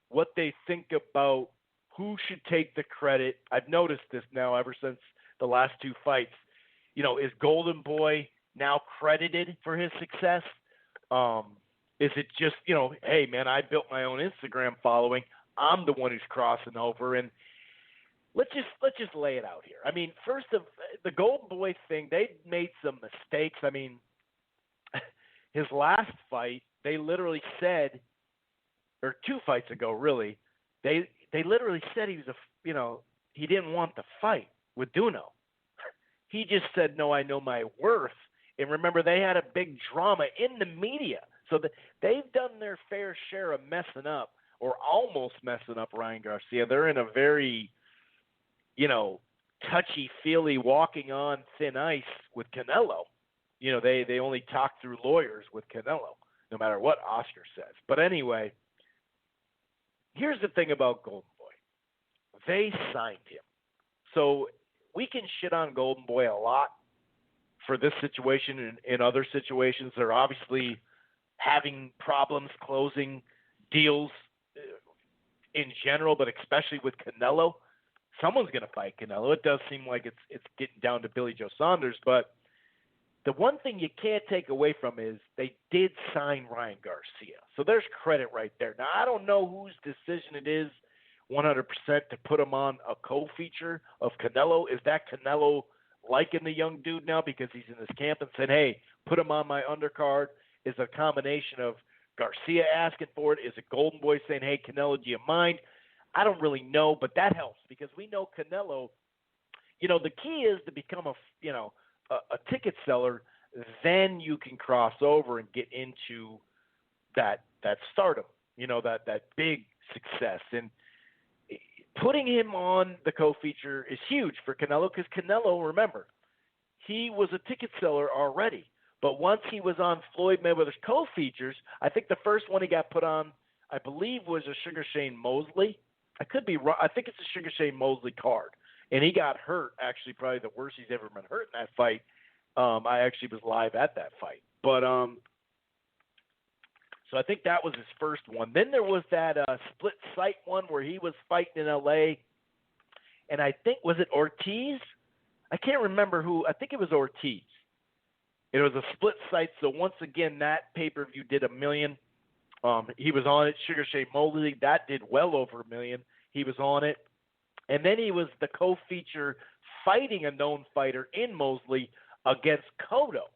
what they think about who should take the credit. I've noticed this now ever since the last two fights. Is Golden Boy now credited for his success? Is it just, hey, man, I built my own Instagram following. I'm the one who's crossing over. And let's just lay it out here. I mean, first of the Golden Boy thing, they made some mistakes. I mean, his last fight, they literally said, or 2 fights ago, really, they literally said he was he didn't want the fight with Duno. He just said, no, I know my worth. And remember, they had a big drama in the media. So they've done their fair share of messing up or almost messing up Ryan Garcia. They're in a very, touchy-feely walking on thin ice with Canelo. They only talk through lawyers with Canelo, no matter what Oscar says. But anyway, here's the thing about Golden Boy. They signed him. So we can shit on Golden Boy a lot for this situation and in other situations. They're obviously having problems closing deals in general, but especially with Canelo. Someone's going to fight Canelo. It does seem like it's getting down to Billy Joe Saunders, but the one thing you can't take away from is they did sign Ryan Garcia. So there's credit right there. Now, I don't know whose decision it is 100% to put him on a co-feature of Canelo. Is that Canelo liking the young dude now because he's in this camp and said, hey, put him on my undercard? Is a combination of Garcia asking for it? Is it Golden Boy saying, hey, Canelo, do you mind? I don't really know, but that helps because we know Canelo, the key is to become a ticket seller. Then you can cross over and get into that stardom, that big success. And putting him on the co-feature is huge for Canelo because Canelo, remember, he was a ticket seller already. But once he was on Floyd Mayweather's co-features, I think the first one he got put on, I believe, was a Sugar Shane Mosley. I could be wrong. I think it's a Sugar Shane Mosley card. And he got hurt, actually, probably the worst he's ever been hurt in that fight. I actually was live at that fight. But so I think that was his first one. Then there was that split site one where he was fighting in L.A. And I think, was it Ortiz? I can't remember who. I think it was Ortiz. It was a split site, so once again, that pay-per-view did $1 million. He was on it. Sugar Shane Mosley, that did well over $1 million. He was on it. And then he was the co-feature fighting a known fighter in Mosley against Cotto.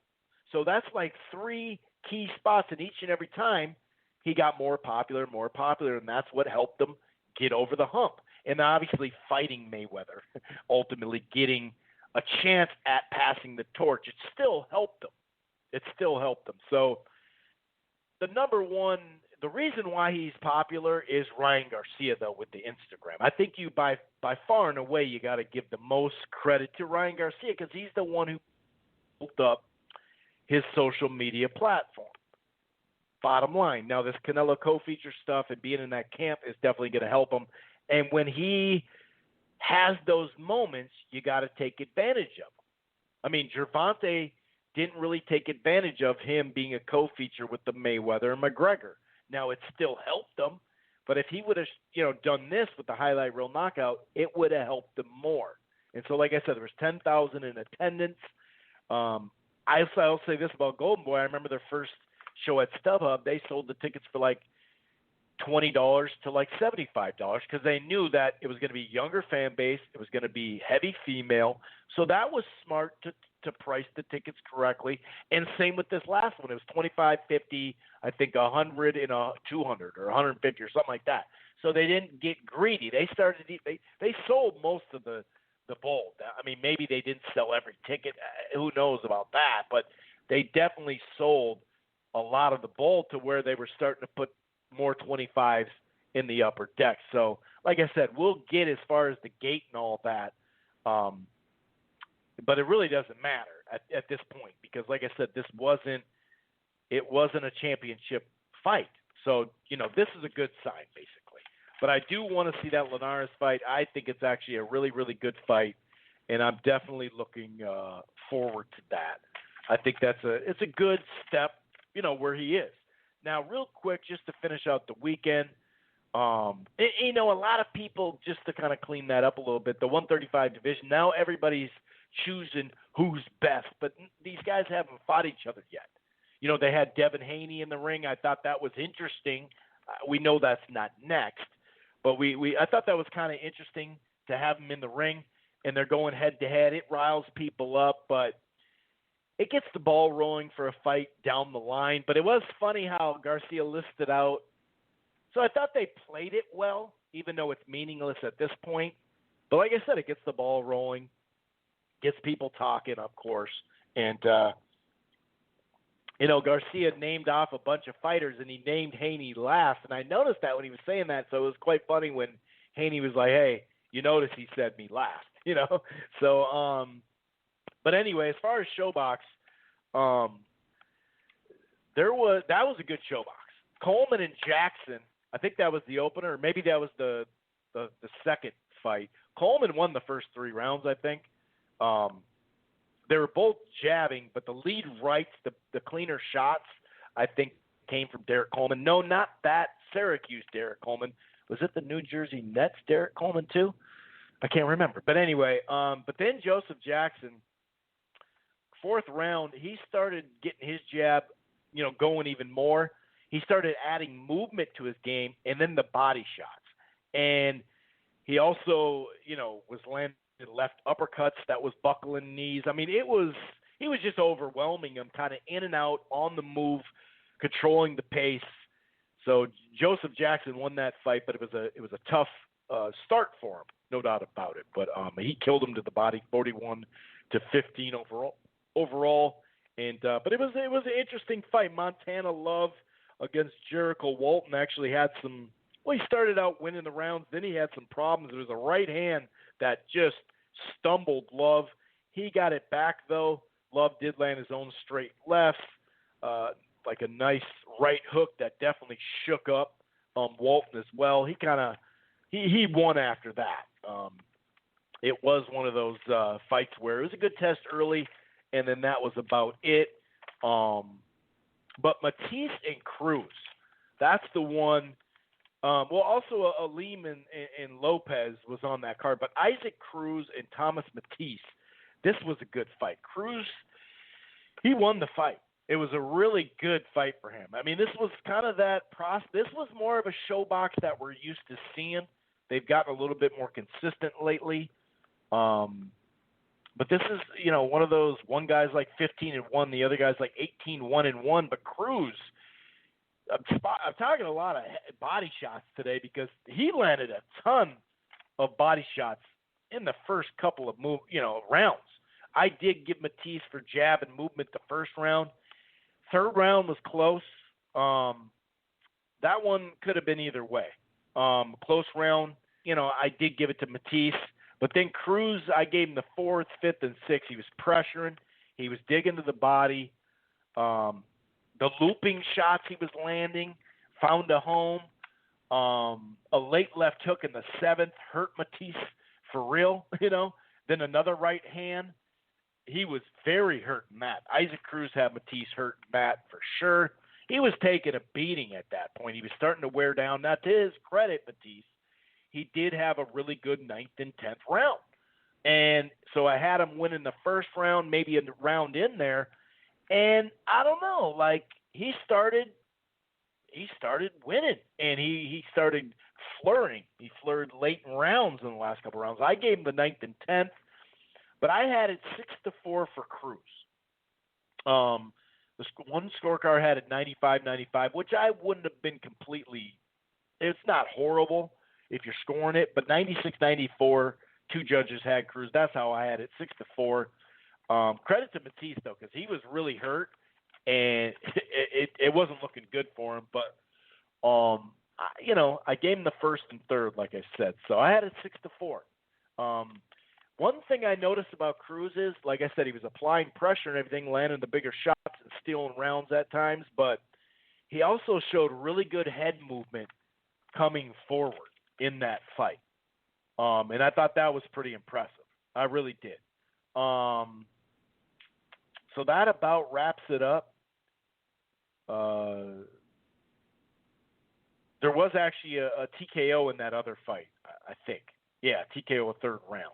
So that's like 3 key spots, and each and every time he got more popular, and that's what helped him get over the hump. And obviously fighting Mayweather, ultimately getting a chance at passing the torch. It still helped them. So the number one, the reason why he's popular is Ryan Garcia, though, with the Instagram. I think you by far and away you got to give the most credit to Ryan Garcia because he's the one who built up his social media platform. Bottom line. Now, this Canelo co-feature stuff and being in that camp is definitely going to help him. And when he has those moments, you got to take advantage of them. I mean, Gervonta didn't really take advantage of him being a co-feature with the Mayweather and McGregor. Now, it still helped him, but if he would have, done this with the highlight reel knockout, it would have helped him more. And so, like I said, there was 10,000 in attendance. I'll say this about Golden Boy. I remember their first show at StubHub. They sold the tickets for like $20 to like $75 because they knew that it was going to be a younger fan base. It was going to be heavy female. So that was smart to price the tickets correctly. And same with this last one. It was $25, $50, I think 100 and a 200 or 150 or something like that. So they didn't get greedy. They sold most of the bowl. I mean, maybe they didn't sell every ticket. Who knows about that? But they definitely sold a lot of the bowl to where they were starting to put more 25s in the upper deck. So, like I said, we'll get as far as the gate and all that. But it really doesn't matter at this point because, like I said, it wasn't a championship fight. So, this is a good sign, basically. But I do want to see that Linares fight. I think it's actually a really, really good fight, and I'm definitely looking forward to that. I think it's a good step, where he is. Now, real quick, just to finish out the weekend, a lot of people, just to kind of clean that up a little bit, the 135 division, now everybody's choosing who's best, but these guys haven't fought each other yet. They had Devin Haney in the ring. I thought that was interesting. We know that's not next, but I thought that was kind of interesting to have them in the ring, and they're going head-to-head. It riles people up, but it gets the ball rolling for a fight down the line. But it was funny how Garcia listed out. So I thought they played it well, even though it's meaningless at this point. But like I said, it gets the ball rolling, gets people talking, of course. And, Garcia named off a bunch of fighters, and he named Haney last. And I noticed that when he was saying that, so it was quite funny when Haney was like, hey, you notice he said me last, So, but anyway, as far as ShoBox, that was a good ShoBox. Coleman and Jackson, I think that was the opener, or maybe that was the second fight. Coleman won the first 3 rounds, I think. They were both jabbing, but the lead rights, the cleaner shots, I think, came from Derek Coleman. No, not that Syracuse Derek Coleman. Was it the New Jersey Nets Derek Coleman too? I can't remember. But anyway, but then Joseph Jackson, 4th round, he started getting his jab, going even more. He started adding movement to his game and then the body shots. And He also, was landing left uppercuts that was buckling knees. I mean, he was just overwhelming him, kind of in and out, on the move, controlling the pace. So Joseph Jackson won that fight, but it was a tough start for him, no doubt about it. But he killed him to the body, 41-15 overall. And but it was an interesting fight. Montana Love against Jericho Walton actually had some. Well, he started out winning the rounds, then he had some problems. There was a right hand that just stumbled Love. He got it back though. Love did land his own straight left, like a nice right hook that definitely shook up Walton as well. He won after that. It was one of those fights where it was a good test early, and then that was about it. But Matisse and Cruz, that's the one. Also Aleem and Lopez was on that card, but Isaac Cruz and Thomas Matisse, this was a good fight. Cruz, he won the fight. It was a really good fight for him. I mean, this was kind of this was more of a ShoBox that we're used to seeing. They've gotten a little bit more consistent lately. But this is, one of those, one guy's like 15-1, the other guy's like 18-1-1. But Cruz, I'm talking a lot of body shots today because he landed a ton of body shots in the first couple of rounds. I did give Matisse for jab and movement the first round. Third round was close. That one could have been either way. Close round, I did give it to Matisse. But then Cruz, I gave him the 4th, 5th, and 6th. He was pressuring. He was digging to the body. The looping shots he was landing found a home. A late left hook in the 7th hurt Matisse for real, Then another right hand. He was very hurt in that. Isaac Cruz had Matisse hurt in that for sure. He was taking a beating at that point. He was starting to wear down. Now, to his credit, Matisse, he did have a really good 9th and 10th round. And so I had him winning the first round, maybe a round in there. And I don't know, like he started winning, and he started flirting. He flirted late in rounds in the last couple rounds. I gave him the 9th and 10th, but I had it 6-4 for Cruz. The one scorecard had it 95-95, which I wouldn't have been completely. It's not horrible if you're scoring it, but 96-94, two judges had Cruz. That's how I had it, 6-4. Credit to Matisse, though, because he was really hurt, and it wasn't looking good for him. But, I gave him the 1st and 3rd, like I said. So I had it 6-4. One thing I noticed about Cruz is, like I said, he was applying pressure and everything, landing the bigger shots and stealing rounds at times. But he also showed really good head movement coming forward in that fight. And I thought that was pretty impressive. I really did. So that about wraps it up. There was actually a TKO in that other fight, I think. Yeah, TKO, a 3rd round.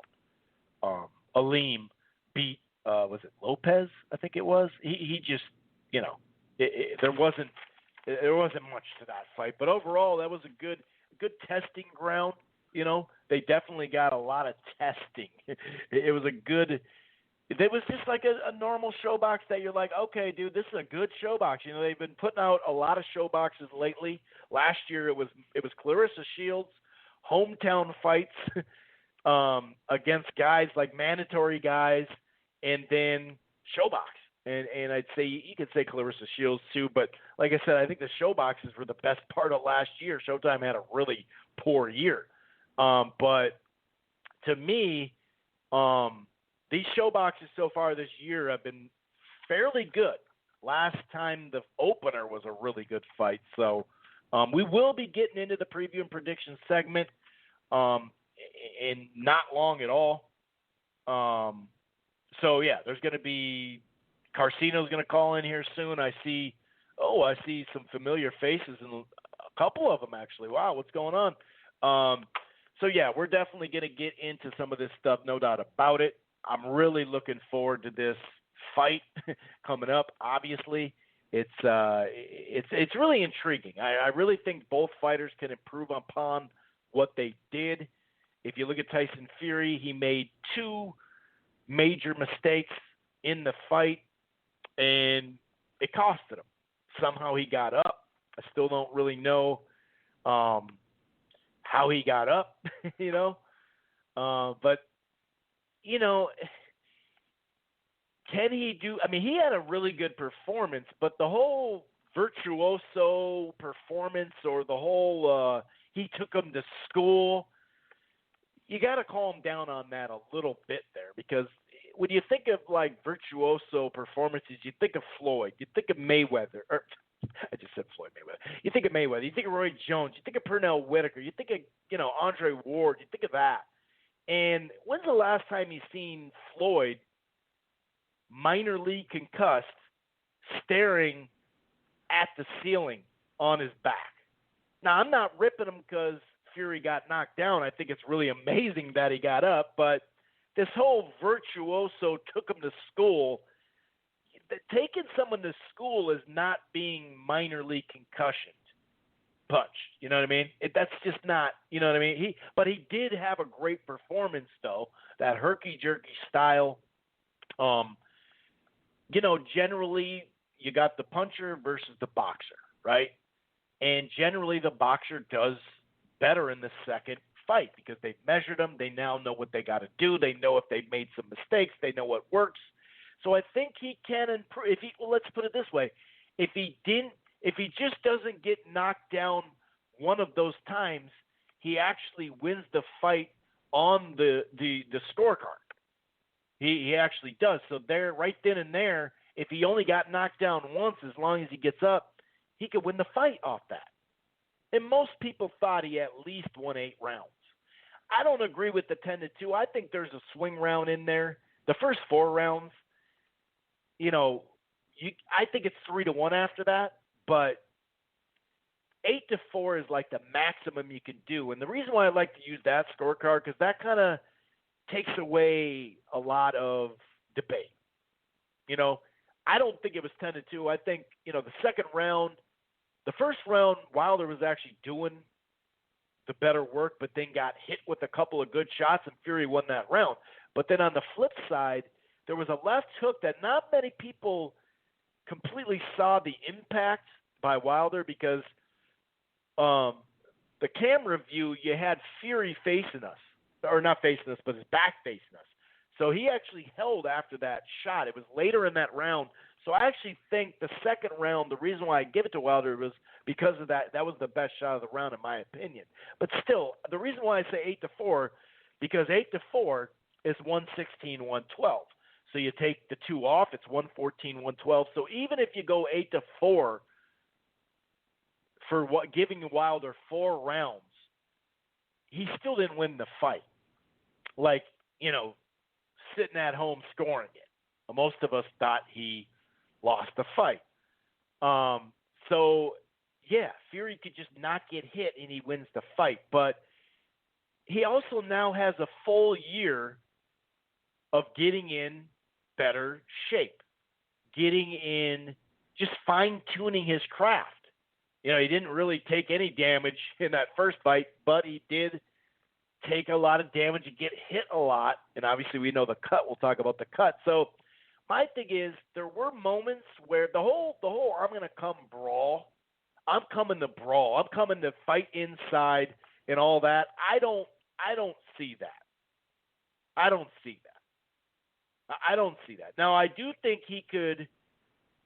Aleem beat, was it Lopez? I think it was. He just, there wasn't much to that fight. But overall, that was a good testing ground. They definitely got a lot of testing. It was just like a normal ShoBox that you're like, okay, dude, this is a good ShoBox. They've been putting out a lot of ShoBoxes lately. Last year it was Clarissa Shields, hometown fights against guys like mandatory guys, and then ShoBox. And I'd say you could say Clarissa Shields too, but like I said, I think the ShoBoxes were the best part of last year. Showtime had a really poor year. But to me, these ShoBoxes so far this year have been fairly good. Last time the opener was a really good fight. So we will be getting into the preview and prediction segment in not long at all. So, yeah, there's going to be – Carcino's going to call in here soon. I see some familiar faces, and a couple of them actually. Wow, what's going on? So, yeah, we're definitely going to get into some of this stuff, no doubt about it. I'm really looking forward to this fight coming up. Obviously, it's really intriguing. I really think both fighters can improve upon what they did, If you look at Tyson Fury, he made 2 major mistakes in the fight, and it costed him. Somehow he got up. I still don't really know how he got up, but, can he do – I mean, he had a really good performance, but the whole virtuoso performance or the whole he took him to school, you got to calm down on that a little bit there, because when you think of, like, virtuoso performances, you think of Floyd, you think of Mayweather – or I just said Floyd Mayweather. You think of Mayweather, you think of Roy Jones, you think of Pernell Whitaker, you think of, Andre Ward, you think of that. And when's the last time you seen Floyd minor league concussed staring at the ceiling on his back? Now, I'm not ripping him because Fury got knocked down. I think it's really amazing that he got up, but this whole virtuoso took him to school. Taking someone to school is not being minor league concussioned punched. You know what I mean? That's just not, you know what I mean? But he did have a great performance, though, that herky-jerky style. Generally you got the puncher versus the boxer, right? And generally the boxer does better in the second fight because they've measured them. They now know what they got to do. They know if they've made some mistakes. They know what works. So I think he can improve. Let's put it this way: if he just doesn't get knocked down one of those times, he actually wins the fight on the scorecard. He actually does. So there, right then and there, if he only got knocked down once, as long as he gets up, he could win the fight off that. And most people thought he at least won 8 rounds. I don't agree with the 10-2. I think there's a swing round in there. The first 4 rounds, I think it's 3-1 after that, but 8-4 is like the maximum you can do. And the reason why I like to use that scorecard, because that kind of takes away a lot of debate. I don't think it was 10-2. I think, the second round, the first round, Wilder was actually doing the better work, but then got hit with a couple of good shots, and Fury won that round. But then on the flip side, there was a left hook that not many people completely saw the impact by Wilder, because the camera view, you had Fury facing us. Or not facing us, but his back facing us. So he actually held after that shot. It was later in that round. So I actually think the second round, the reason why I give it to Wilder was because of that. That was the best shot of the round, in my opinion. But still, the reason why I say 8-4, because 8-4 is 116, 112. So you take the 2 off, it's 114, 112. So even if you go 8-4 for giving Wilder 4 rounds, he still didn't win the fight. Like, sitting at home scoring it. Most of us thought he lost the fight. Fury could just not get hit and he wins the fight. But he also now has a full year of getting in better shape, getting in, just fine-tuning his craft. He didn't really take any damage in that first fight, but he did take a lot of damage and get hit a lot. And obviously we know the cut. We'll talk about the cut. So my thing is, there were moments where the whole I'm going to come brawl. I'm coming to brawl. I'm coming to fight inside and all that. I don't see that. I don't see that. Now, I do think he could,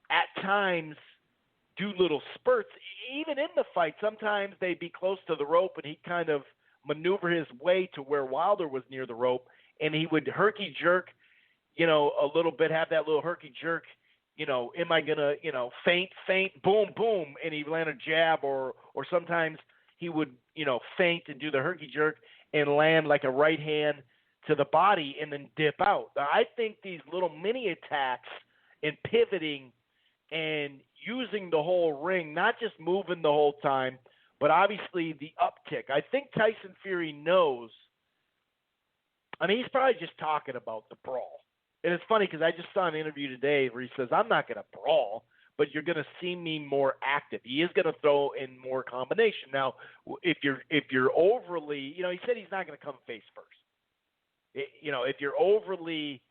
at times, do little spurts. Even in the fight, sometimes they'd be close to the rope and he'd kind of maneuver his way to where Wilder was near the rope, and he would herky jerk, a little bit, have that little herky jerk, am I going to, feint, boom, boom, and he'd land a jab, or sometimes he would, feint and do the herky jerk and land like a right hand to the body and then dip out. I think these little mini attacks and pivoting and using the whole ring, not just moving the whole time, but obviously the uptick. I think Tyson Fury knows. He's probably just talking about the brawl. And it's funny because I just saw an interview today where he says, I'm not going to brawl. but you're going to see me more active. He is going to throw in more combination. Now, if you're overly, he said he's not going to come face first. If you're overly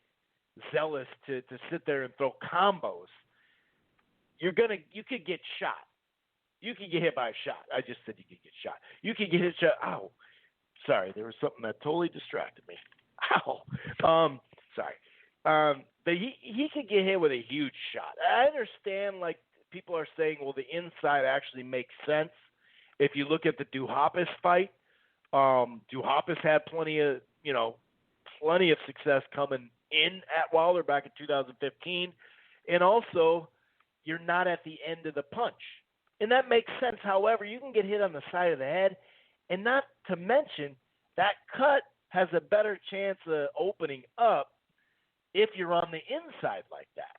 zealous to sit there and throw combos, you could get shot. You could get hit by a shot. I just said you could get shot. You could get hit shot. Ow. Sorry, there was something that totally distracted me. Ow. Sorry. But he could get hit with a huge shot. I understand, like, people are saying, well, the inside actually makes sense. If you look at the Duhaupas fight, Duhaupas had plenty of success coming in at Wilder back in 2015. And also, you're not at the end of the punch. And that makes sense. However, you can get hit on the side of the head. And not to mention, that cut has a better chance of opening up if you're on the inside like that,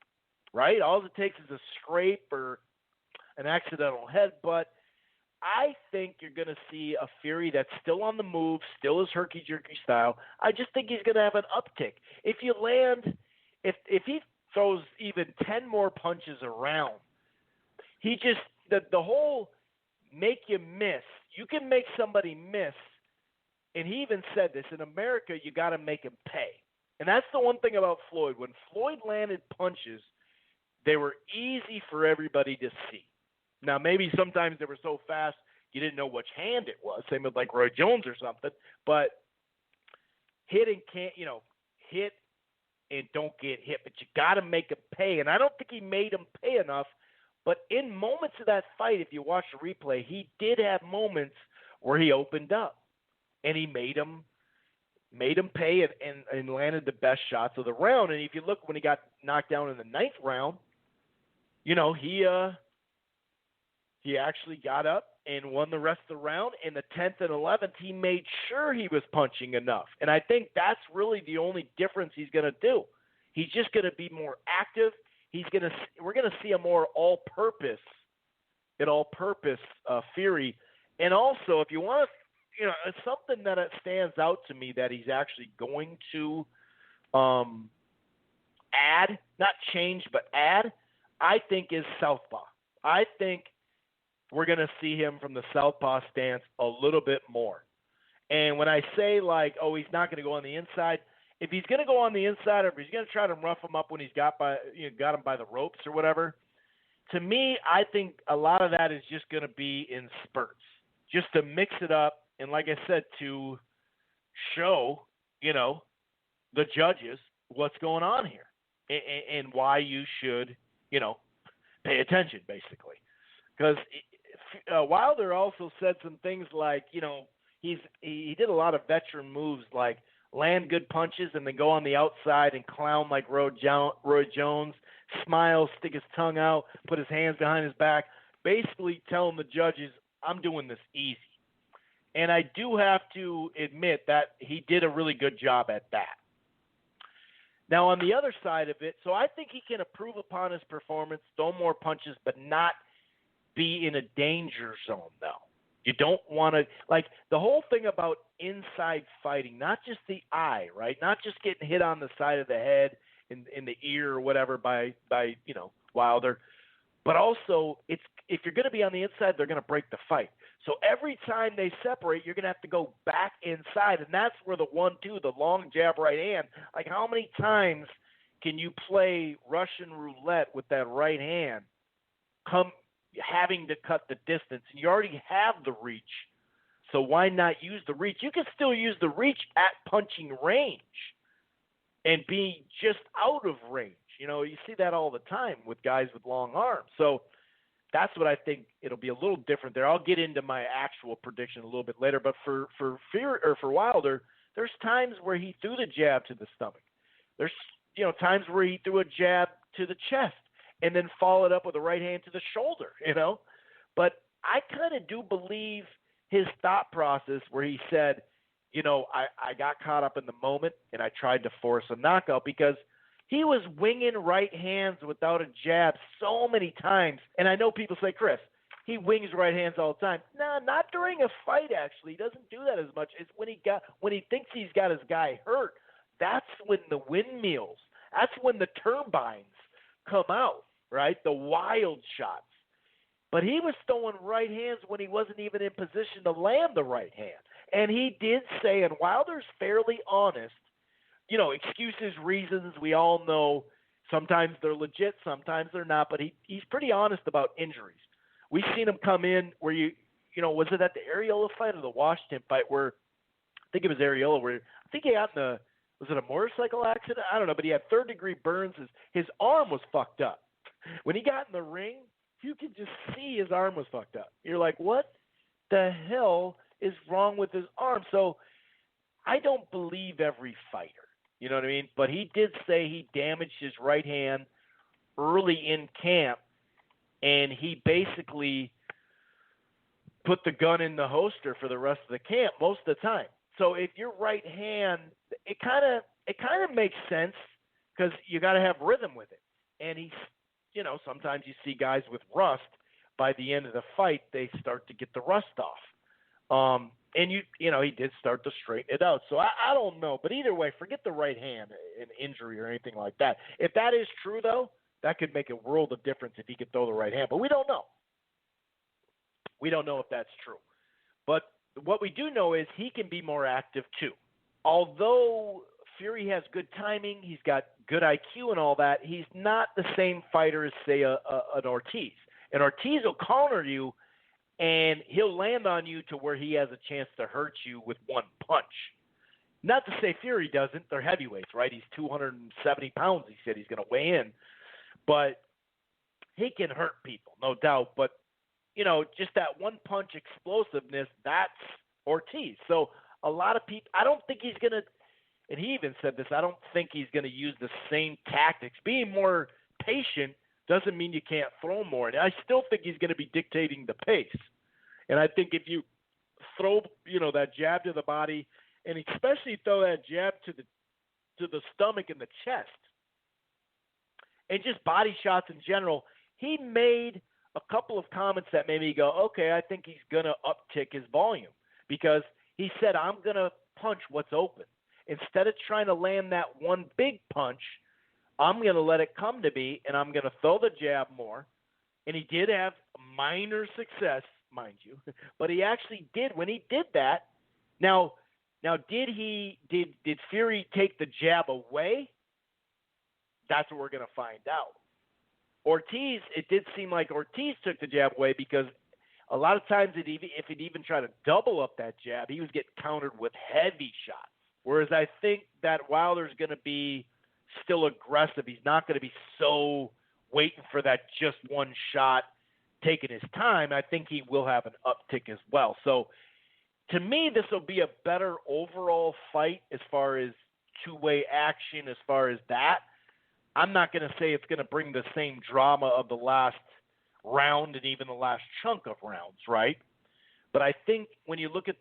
right? All it takes is a scrape or an accidental headbutt. I think you're going to see a Fury that's still on the move, still is herky-jerky style. I just think he's going to have an uptick. If you land, if he throws even 10 more punches around, he just, the whole make you miss, you can make somebody miss, and he even said this, in America, you got to make him pay. And that's the one thing about Floyd. When Floyd landed punches, they were easy for everybody to see. Now, maybe sometimes they were so fast you didn't know which hand it was, same with like Roy Jones or something. But hit and don't get hit. But you got to make him pay. And I don't think he made him pay enough. But in moments of that fight, if you watch the replay, he did have moments where he opened up. And he made him pay and landed the best shots of the round. And if you look when he got knocked down in the 9th round, he actually got up and won the rest of the round. In the 10th and 11th, he made sure he was punching enough. And I think that's really the only difference he's going to do. He's just going to be more active. We're going to see a more all-purpose Fury. And also, if you want to, it's something that stands out to me that he's actually going to add, not change, but add, I think is southpaw. I think we're going to see him from the southpaw stance a little bit more. And when I say, like, oh, he's not going to go on the inside, if he's going to go on the inside or if he's going to try to rough him up when he's got him by the ropes or whatever, to me, I think a lot of that is just going to be in spurts, just to mix it up. And like I said, to show, the judges what's going on here and why you should, pay attention, basically. Because Wilder also said some things like, he did a lot of veteran moves like land good punches and then go on the outside and clown like Roy Jones, smile, stick his tongue out, put his hands behind his back, basically telling the judges, I'm doing this easy. And I do have to admit that he did a really good job at that. Now, on the other side of it, so I think he can improve upon his performance, throw more punches, but not be in a danger zone, though. You don't want to, like, the whole thing about inside fighting, not just the eye, right? Not just getting hit on the side of the head, in the ear or whatever by Wilder, but also if you're going to be on the inside, they're going to break the fight. So every time they separate, you're going to have to go back inside, and that's where the 1-2, the long jab right hand, like how many times can you play Russian roulette with that right hand, having to cut the distance, and you already have the reach, so why not use the reach? You can still use the reach at punching range and be just out of range. You see that all the time with guys with long arms. So that's what I think it'll be a little different there. I'll get into my actual prediction a little bit later, but for Wilder, there's times where he threw the jab to the stomach. There's times where he threw a jab to the chest and then followed up with a right hand to the shoulder, But I kind of do believe his thought process where he said, I got caught up in the moment and I tried to force a knockout because he was winging right hands without a jab so many times. And I know people say, Chris, he wings right hands all the time. No, not during a fight, actually. He doesn't do that as much. It's when he thinks he's got his guy hurt. That's when the windmills, that's when the turbines come out. right? The wild shots. But he was throwing right hands when he wasn't even in position to land the right hand. And he did say, and Wilder's fairly honest, excuses, reasons, we all know sometimes they're legit, sometimes they're not, but he's pretty honest about injuries. We've seen him come in where was it at the Areola fight or the Washington fight where, I think it was Areola, where I think he got was it a motorcycle accident? I don't know, but he had third-degree burns. His arm was fucked up. When he got in the ring, you could just see his arm was fucked up. You're like, what the hell is wrong with his arm? So I don't believe every fighter. You know what I mean? But he did say he damaged his right hand early in camp, and he basically put the gun in the holster for the rest of the camp most of the time. So if your right hand, it kind of makes sense because you got to have rhythm with it. And he's, sometimes you see guys with rust. By the end of the fight, they start to get the rust off. And he did start to straighten it out. So I don't know. But either way, forget the right hand and injury or anything like that. If that is true, though, that could make a world of difference if he could throw the right hand. But we don't know. We don't know if that's true. But what we do know is he can be more active, too. Although Fury has good timing, he's got good IQ and all that, he's not the same fighter as, say, an Ortiz. And Ortiz will counter you, and he'll land on you to where he has a chance to hurt you with one punch. Not to say Fury doesn't. They're heavyweights, right? He's 270 pounds, he said he's going to weigh in. But he can hurt people, no doubt. But, just that one punch explosiveness, that's Ortiz. So a lot of people, I don't think he's going to, and he even said this, I don't think he's going to use the same tactics. Being more patient doesn't mean you can't throw more. And I still think he's going to be dictating the pace. And I think if you throw, that jab to the body, and especially throw that jab to the stomach and the chest, and just body shots in general, he made a couple of comments that made me go, okay, I think he's going to uptick his volume. Because he said, I'm going to punch what's open. Instead of trying to land that one big punch, I'm going to let it come to me, and I'm going to throw the jab more. And he did have minor success, mind you. But he actually did. When he did that, now did Fury take the jab away? That's what we're going to find out. Ortiz, it did seem like Ortiz took the jab away because a lot of times if he'd even try to double up that jab, he was getting countered with heavy shots. Whereas I think that Wilder's going to be still aggressive. He's not going to be so waiting for that just one shot, taking his time. I think he will have an uptick as well. So to me, this will be a better overall fight as far as two-way action, as far as that. I'm not going to say it's going to bring the same drama of the last round and even the last chunk of rounds, right? But I think when you look at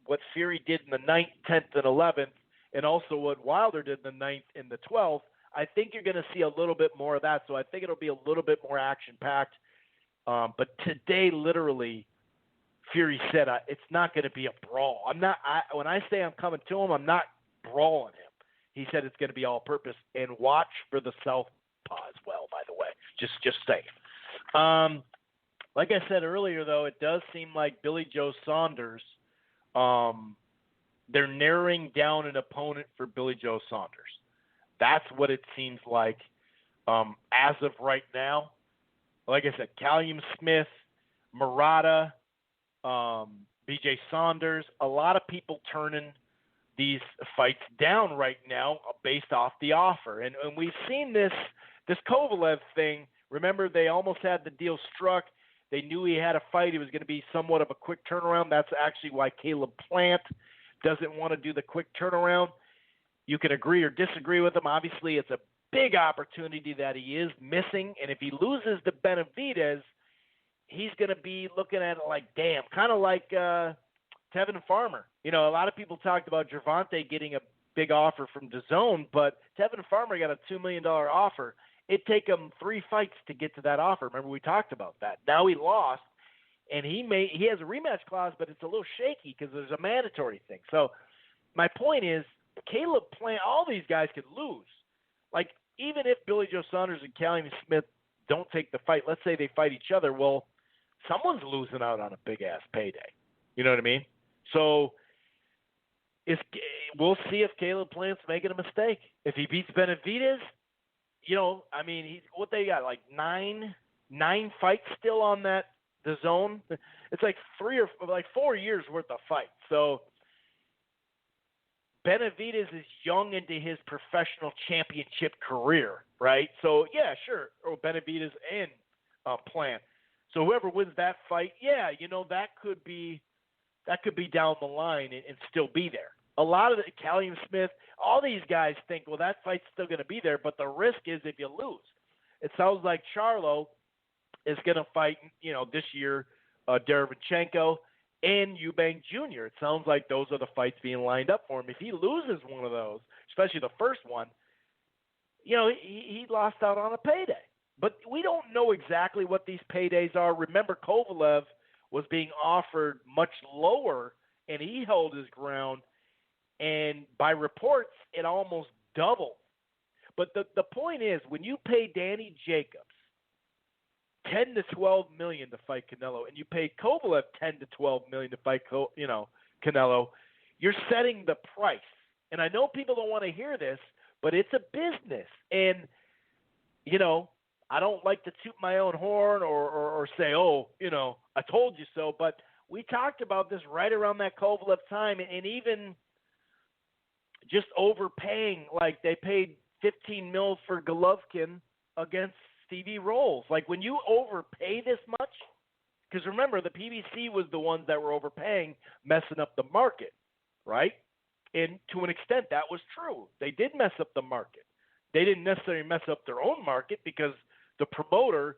what Fury did in the 9th, 10th, and 11th, and also what Wilder did in the 9th and the 12th, I think you're going to see a little bit more of that. So I think it'll be a little bit more action-packed. But today, literally, Fury said it's not going to be a brawl. When I say I'm coming to him, I'm not brawling him. He said it's going to be all-purpose, and watch for the southpaw as well, by the way. Just saying. Like I said earlier, though, it does seem like Billy Joe Saunders, they're narrowing down an opponent for Billy Joe Saunders. That's what it seems like as of right now. Like I said, Callum Smith, Murata, BJ Saunders, a lot of people turning these fights down right now based off the offer. And we've seen this Kovalev thing. Remember, they almost had the deal struck. They knew he had a fight. It was going to be somewhat of a quick turnaround. That's actually why Caleb Plant doesn't want to do the quick turnaround. You can agree or disagree with him. Obviously, it's a big opportunity that he is missing. And if he loses to Benavidez, he's going to be looking at it like, damn, kind of like Tevin Farmer. A lot of people talked about Gervonta getting a big offer from DAZN, but Tevin Farmer got a $2 million offer. It'd take him 3 fights to get to that offer. Remember, we talked about that. Now he lost, and he has a rematch clause, but it's a little shaky because there's a mandatory thing. So my point is, Caleb Plant, all these guys could lose. Like, even if Billy Joe Saunders and Callum Smith don't take the fight, let's say they fight each other, well, someone's losing out on a big-ass payday. You know what I mean? So we'll see if Caleb Plant's making a mistake. If he beats Benavidez, I mean, what they got, like nine fights still on the zone. It's like 4 years worth of fights. So Benavidez is young into his professional championship career, right? So yeah, sure. Or Benavidez and Plant. So whoever wins that fight, yeah, that could be down the line and still be there. A lot of Callum Smith, all these guys think, well, that fight's still going to be there, but the risk is if you lose. It sounds like Charlo is going to fight, this year, Derevchenko and Eubank Jr. It sounds like those are the fights being lined up for him. If he loses one of those, especially the first one, he lost out on a payday. But we don't know exactly what these paydays are. Remember, Kovalev was being offered much lower, and he held his ground. And by reports, it almost doubled. But the point is, when you pay Danny Jacobs $10 to $12 million to fight Canelo, and you pay Kovalev $10 to $12 million to fight Canelo, you're setting the price. And I know people don't want to hear this, but it's a business. And I don't like to toot my own horn or say, I told you so. But we talked about this right around that Kovalev time, and even just overpaying. Like they paid $15 million for Golovkin against Stevie Rolls. Like when you overpay this much, because remember the PBC was the ones that were overpaying, messing up the market, right? And to an extent that was true. They did mess up the market. They didn't necessarily mess up their own market because the promoter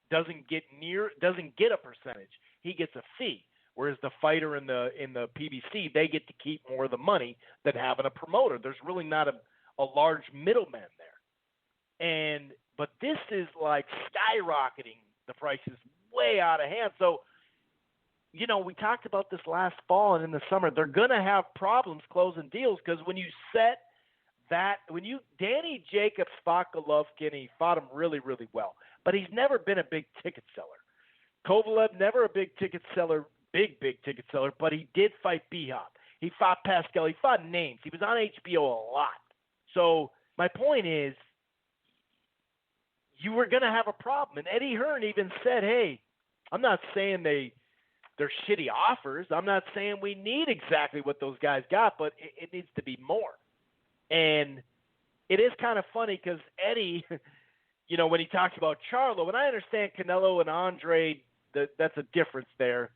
doesn't get a percentage. He gets a fee. Whereas the fighter in the PBC, they get to keep more of the money than having a promoter. There's really not a large middleman there. But this is like skyrocketing. The price is way out of hand. So, we talked about this last fall and in the summer. They're going to have problems closing deals because when you set that, Danny Jacobs fought Golovkin, he fought him really, really well. But he's never been a big ticket seller. Kovalev, never a big ticket seller, big ticket seller, but he did fight B-Hop. He fought Pascal. He fought names. He was on HBO a lot. So my point is, you were going to have a problem. And Eddie Hearn even said, hey, I'm not saying they're shitty offers. I'm not saying we need exactly what those guys got, but it needs to be more. And it is kind of funny because Eddie, when he talks about Charlo, and I understand Canelo and Andre, that's a difference there.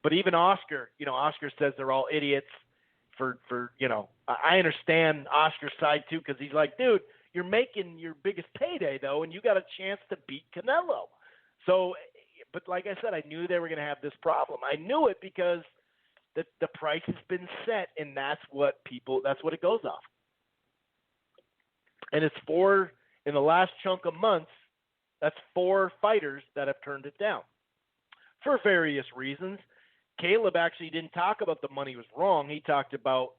But even Oscar, Oscar says they're all idiots for I understand Oscar's side too because he's like, dude, you're making your biggest payday, though, and you got a chance to beat Canelo. So, but like I said, I knew they were going to have this problem. I knew it because the price has been set, and that's what it goes off. And it's in the last chunk of months, that's 4 fighters that have turned it down for various reasons. Caleb actually didn't talk about the money was wrong. He talked about,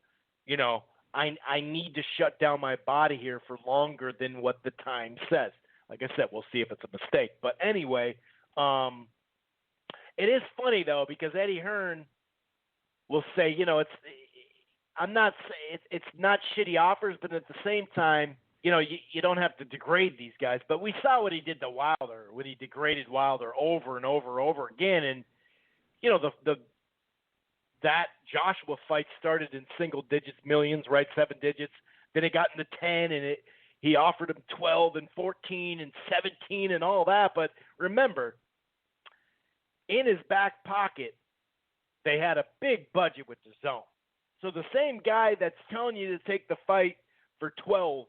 I need to shut down my body here for longer than what the time says. Like I said, we'll see if it's a mistake. But anyway, it is funny though because Eddie Hearn will say, it's not shitty offers, but at the same time, you don't have to degrade these guys. But we saw what he did to Wilder when he degraded Wilder over and over and over again, and that Joshua fight started in single digits, millions, right? 7 digits. Then it got into 10, and he offered him 12 and 14 and 17 and all that. But remember, in his back pocket, they had a big budget with DAZN. So the same guy that's telling you to take the fight for 12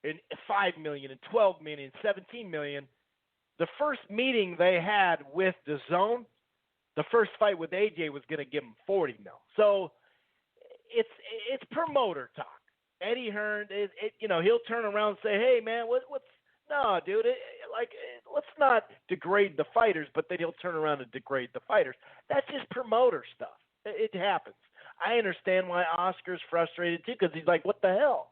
and 5 million and 12 million and 17 million, the first meeting they had with DAZN, the first fight with AJ was going to give him 40 mil. So it's promoter talk. Eddie Hearn, he'll turn around and say, hey, man, no, dude, let's not degrade the fighters, but then he'll turn around and degrade the fighters. That's just promoter stuff. It happens. I understand why Oscar's frustrated, too, because he's like, what the hell?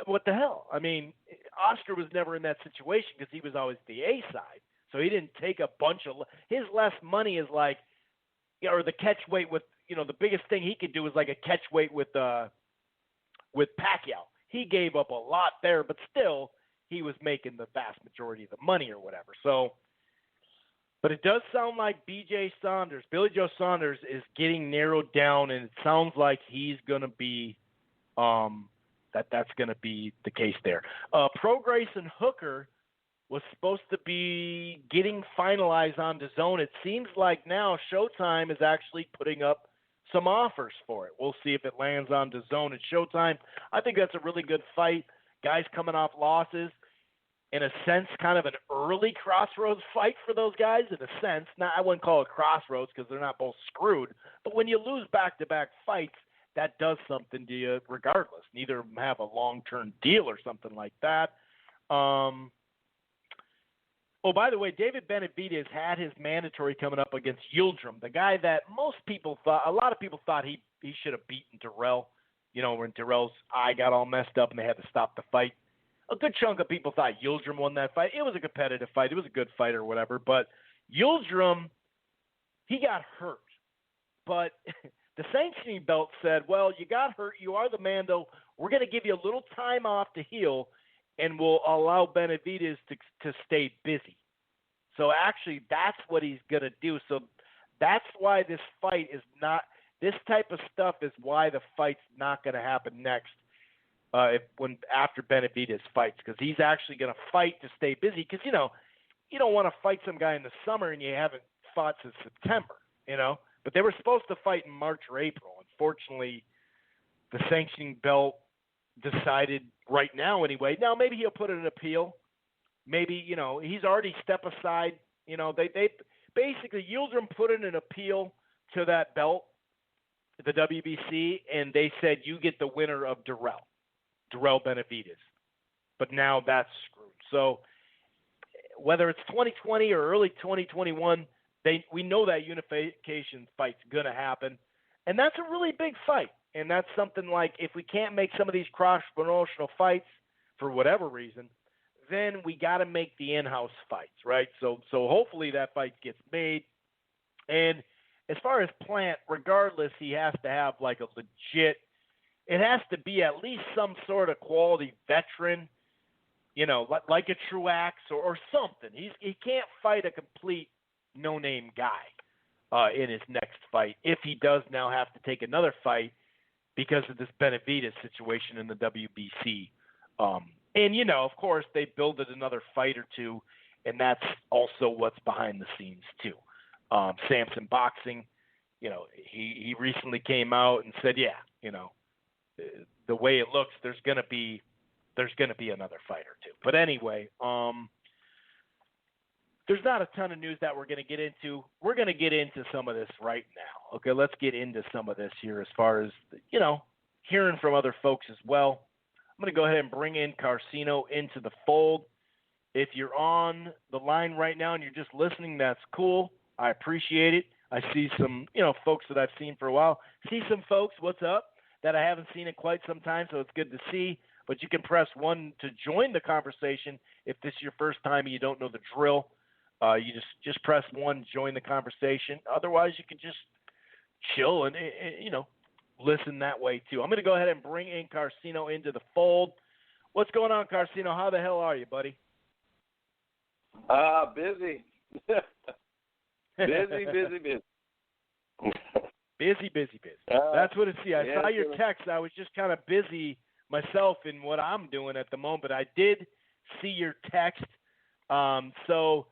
What the hell? I mean, Oscar was never in that situation because he was always the A side. So he didn't take a bunch of – his less money is like – or the catch weight with – the biggest thing he could do is like a catch weight with Pacquiao. He gave up a lot there, but still he was making the vast majority of the money or whatever. So – but it does sound like Billy Joe Saunders is getting narrowed down, and it sounds like he's going to be that's going to be the case there. Prograis and Hooker was supposed to be getting finalized on DAZN. It seems like now Showtime is actually putting up some offers for it. We'll see if it lands on DAZN and Showtime. I think that's a really good fight. Guys coming off losses. In a sense, kind of an early crossroads fight for those guys, in a sense. Now, I wouldn't call it crossroads because they're not both screwed. But when you lose back-to-back fights, that does something to you regardless. Neither of them have a long-term deal or something like that. Oh, by the way, David Benavidez had his mandatory coming up against Yildirim, the guy that a lot of people thought he should have beaten Dirrell, when Dirrell's eye got all messed up and they had to stop the fight. A good chunk of people thought Yildirim won that fight. It was a competitive fight. It was a good fight or whatever. But Yildirim, he got hurt. But the sanctioning belt said, well, you got hurt. You are the man, though. We're going to give you a little time off to heal, and we'll allow Benavidez to stay busy. So actually, that's what he's going to do. So that's why this fight is not – this type of stuff is why the fight's not going to happen next. After Benavidez fights, because he's actually going to fight to stay busy. Because you don't want to fight some guy in the summer and you haven't fought since September. But they were supposed to fight in March or April. Unfortunately, the sanctioning belt decided right now anyway. Now maybe he'll put in an appeal. Maybe he's already stepped aside. They basically Yildirim put in an appeal to that belt, the WBC, and they said you get the winner of Dirrell Benavidez. But now that's screwed. So whether it's 2020 or early 2021, we know that unification fight's going to happen. And that's a really big fight. And that's something like if we can't make some of these cross-promotional fights for whatever reason, then we got to make the in-house fights, right? So hopefully that fight gets made. And as far as Plant, regardless, he has to have like a legit – it has to be at least some sort of quality veteran, like a Truax or something. He can't fight a complete no-name guy in his next fight if he does now have to take another fight because of this Benavidez situation in the WBC. And, of course, they builded another fight or two, and that's also what's behind the scenes too. Samson Boxing, he recently came out and said, the way it looks, there's going to be another fight or two. But anyway, there's not a ton of news that we're going to get into. We're going to get into some of this right now. Okay, let's get into some of this here as far as, hearing from other folks as well. I'm going to go ahead and bring in Carcino into the fold. If you're on the line right now and you're just listening, that's cool. I appreciate it. I see some, folks that I've seen for a while. See some folks, what's up, that I haven't seen in quite some time, so it's good to see. But you can press 1 to join the conversation if this is your first time and you don't know the drill. You just press 1, join the conversation. Otherwise, you can just chill and listen that way too. I'm going to go ahead and bring in Carcino into the fold. What's going on, Carcino? How the hell are you, buddy? Busy. busy. Busy. That's what it's. I saw your text. I was just kind of busy myself in what I'm doing at the moment. I did see your text. So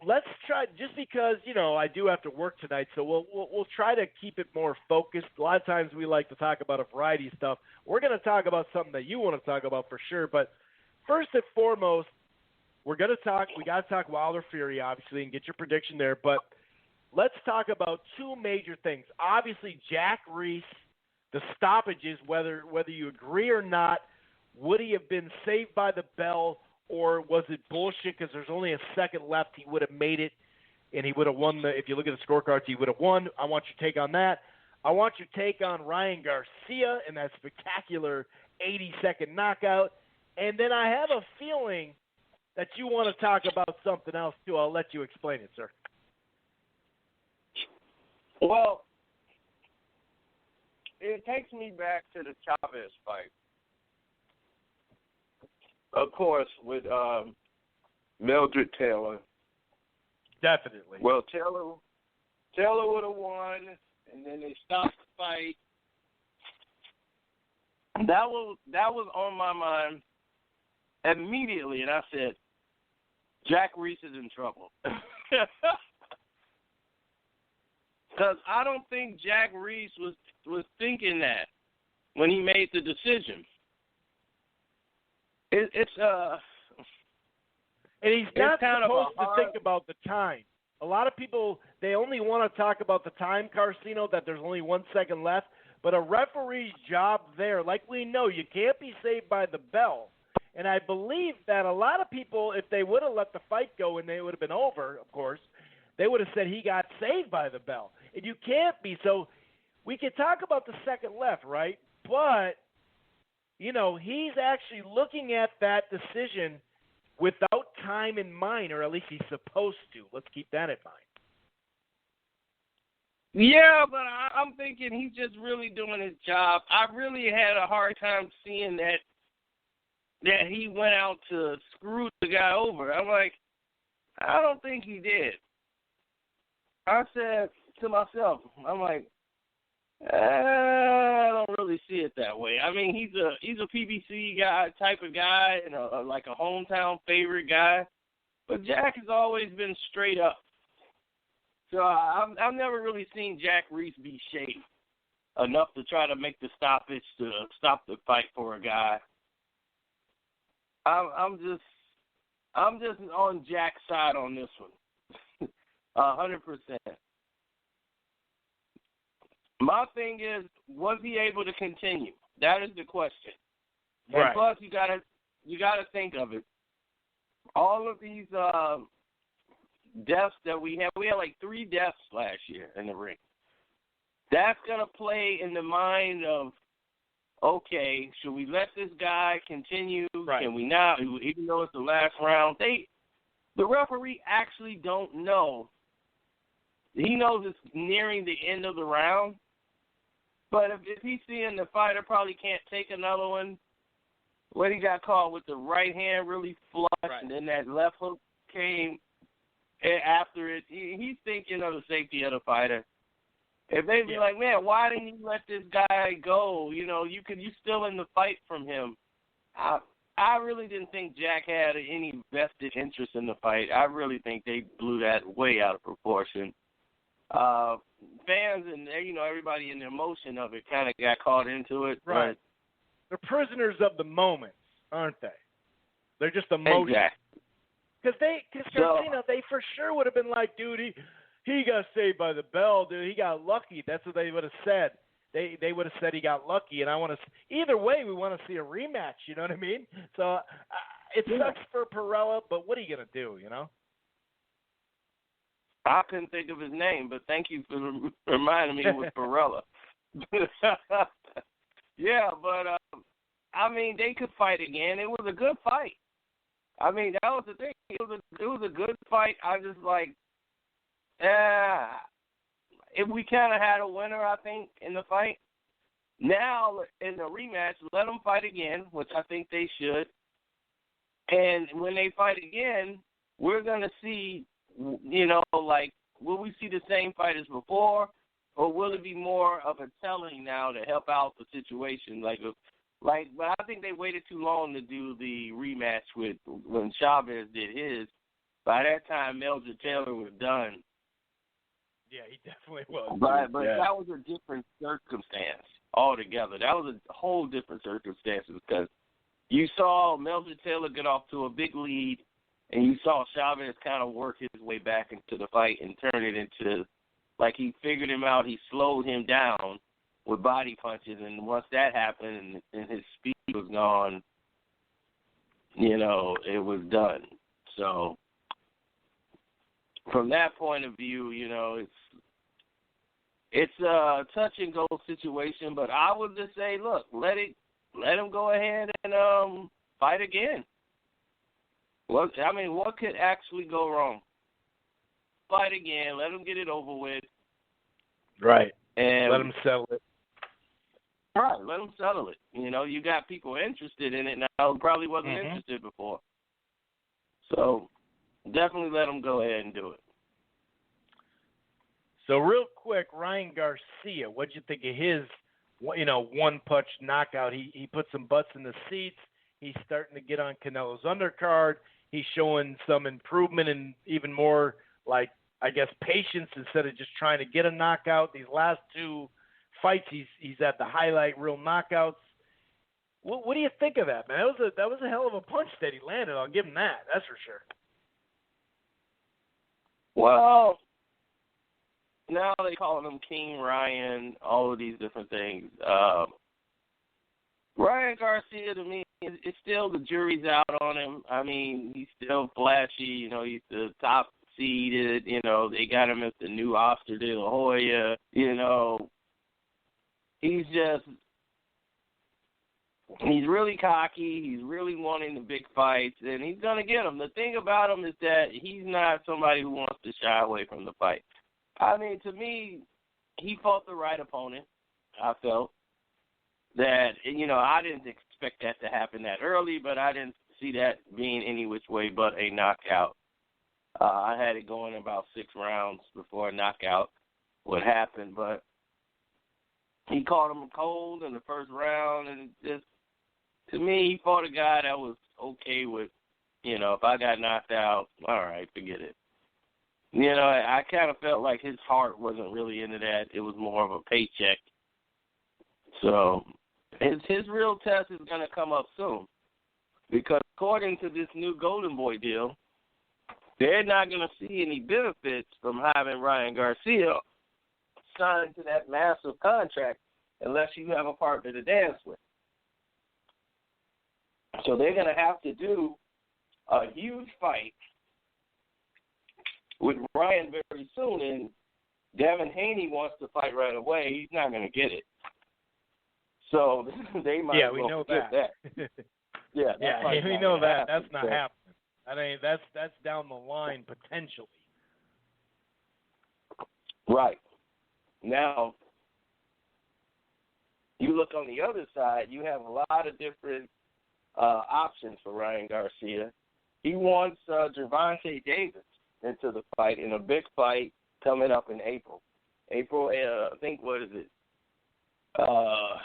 let's try, just because, I do have to work tonight, so we'll try to keep it more focused. A lot of times we like to talk about a variety of stuff. We're going to talk about something that you want to talk about for sure. But first and foremost, we got to talk Wilder Fury, obviously, and get your prediction there. But let's talk about two major things. Obviously, Jack Reese, the stoppages, whether you agree or not, would he have been saved by the bell, or was it bullshit because there's only a second left? He would have made it, and he would have won if you look at the scorecards, he would have won. I want your take on that. I want your take on Ryan Garcia and that spectacular 80-second knockout. And then I have a feeling that you want to talk about something else, too. I'll let you explain it, sir. Well, it takes me back to the Chavez fight. Of course, with Mildred Taylor. Definitely. Well, Taylor would have won, and then they stopped the fight. That was on my mind immediately, and I said, Jack Reese is in trouble. Because I don't think Jack Reese was thinking that when he made the decision. And he's not supposed to think hard... about the time. A lot of people, they only want to talk about the time, Carcino, that there's only 1 second left. But a referee's job there, like we know, you can't be saved by the bell. And I believe that a lot of people, if they would have let the fight go and they would have been over, of course, they would have said he got saved by the bell. And you can't be. So we can talk about the second left, right? But, you know, he's actually looking at that decision without time in mind, or at least he's supposed to. Let's keep that in mind. Yeah, but I'm thinking he's just really doing his job. I really had a hard time seeing that he went out to screw the guy over. I'm like, I don't think he did. I said to myself, I'm like, I don't really see it that way. I mean, he's a PBC guy type of guy, and like a hometown favorite guy. But Jack has always been straight up. So I've never really seen Jack Reese be shady enough to try to make the stoppage to stop the fight for a guy. I'm just on Jack's side on this one, 100%. My thing is, was he able to continue? That is the question. Right. And plus, you gotta think of it. All of these deaths that we had like 3 deaths last year in the ring. That's gonna play in the mind of, okay, should we let this guy continue? Right. Can we not? Even though it's the last round, the referee actually don't know. He knows it's nearing the end of the round, but if he's seeing the fighter probably can't take another one, when he got caught with the right hand really flush, right, and then that left hook came after it, he's thinking of the safety of the fighter. If they be like, man, why didn't you let this guy go? You know, you still in the fight from him. I really didn't think Jack had any vested interest in the fight. I really think they blew that way out of proportion. Fans and, you know, everybody in the emotion of it kind of got caught into it. Right. They're prisoners of the moment, aren't they? They're just emotional. Exactly. Because they for sure would have been like, dude, he got saved by the bell, dude. He got lucky. That's what they would have said. They would have said he got lucky, and either way, we want to see a rematch. You know what I mean? So it sucks for Perrella, but what are you gonna do? You know? I couldn't think of his name, but thank you for reminding me it was Perrella. Yeah, but I mean, they could fight again. It was a good fight. I mean, that was the thing. It was a good fight. I just like, if we kind of had a winner, I think, in the fight. Now, in the rematch, let them fight again, which I think they should. And when they fight again, we're going to see, you know, like, will we see the same fight as before, or will it be more of a telling now to help out the situation? But I think they waited too long to do the rematch when Chavez did his. By that time, Mildred Taylor was done. Yeah, he definitely was. But that was a different circumstance altogether. That was a whole different circumstance because you saw Mildred Taylor get off to a big lead, and you saw Chavez kind of work his way back into the fight and turn it into, like, he figured him out. He slowed him down with body punches, and once that happened and his speed was gone, you know, it was done. So from that point of view, you know, it's a touch and go situation. But I would just say, look, let him go ahead and fight again. What could actually go wrong? Fight again. Let him get it over with. Right. And let him settle it. Right. Let him settle it. You got people interested in it now who probably wasn't interested before. So definitely let him go ahead and do it. So real quick, Ryan Garcia, what'd you think of his, one-punch knockout? He put some butts in the seats. He's starting to get on Canelo's undercard. He's showing some improvement and even more, patience instead of just trying to get a knockout. These last two fights, he's at the highlight reel knockouts. What do you think of that, man? That was a hell of a punch that he landed. I'll give him that. That's for sure. Well, now they call him King Ryan, all of these different things. Ryan Garcia, to me, it's still the jury's out on him. I mean, he's still flashy. He's the top seeded. They got him as the new Oscar de la Hoya. He's really cocky. He's really wanting the big fights, and he's going to get them. The thing about him is that he's not somebody who wants to shy away from the fight. I mean, to me, he fought the right opponent, I felt. That, I didn't expect that to happen that early, but I didn't see that being any which way but a knockout. I had it going about 6 rounds before a knockout would happen, but he caught him cold in the first round, and to me, he fought a guy that was okay with, if I got knocked out, all right, forget it. I kind of felt like his heart wasn't really into that. It was more of a paycheck. So his real test is going to come up soon, because according to this new Golden Boy deal, they're not going to see any benefits from having Ryan Garcia signed to that massive contract unless you have a partner to dance with. So they're going to have to do a huge fight with Ryan very soon, and Devin Haney wants to fight right away. He's not going to get it. So they might we know get that. We know that. That's not happening. I mean, that's down the line potentially. Right. Now, you look on the other side, you have a lot of different options for Ryan Garcia. He wants Gervonta Davis into the fight in a big fight coming up in April. I think, what is it? I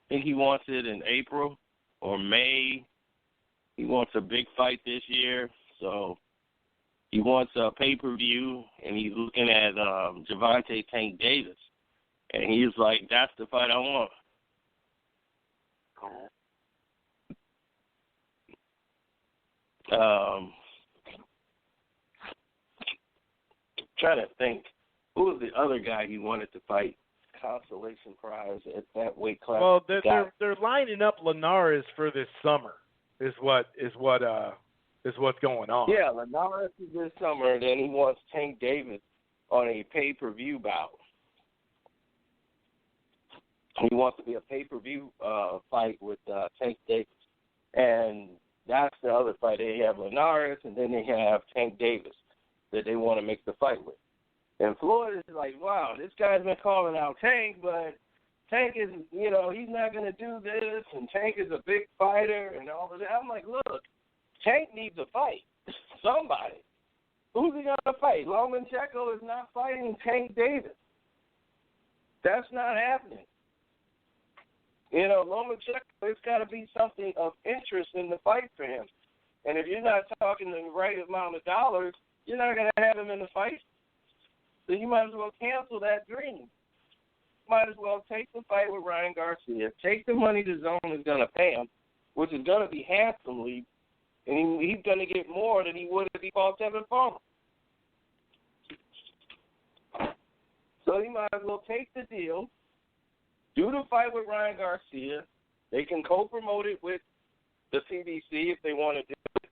think he wants it in April or May. He wants a big fight this year, so he wants a pay-per-view, and he's looking at Gervonta Tank Davis. And he's like, that's the fight I want. Trying to think, who was the other guy he wanted to fight? Consolation prize at that weight class. Well, they're lining up Linares for this summer. Is what's going on. Yeah, Linares is this summer, and then he wants Tank Davis on a pay-per-view bout. He wants to be a pay-per-view fight with Tank Davis. And that's the other fight. They have Linares, and then they have Tank Davis that they want to make the fight with. And Floyd is like, wow, this guy's been calling out Tank, but Tank is, he's not going to do this, and Tank is a big fighter and all of that. I'm like, look, Tank needs a fight. Somebody. Who's he going to fight? Lomachenko is not fighting Tank Davis. That's not happening. Lomachenko, it's got to be something of interest in the fight for him. And if you're not talking the right amount of dollars, you're not going to have him in the fight. So you might as well cancel that dream. Might as well take the fight with Ryan Garcia, take the money the zone is going to pay him, which is going to be handsomely, and he's going to get more than he would if he fought Tevin Farmer. So he might as well take the deal, do the fight with Ryan Garcia. They can co-promote it with the CBC if they want to do it.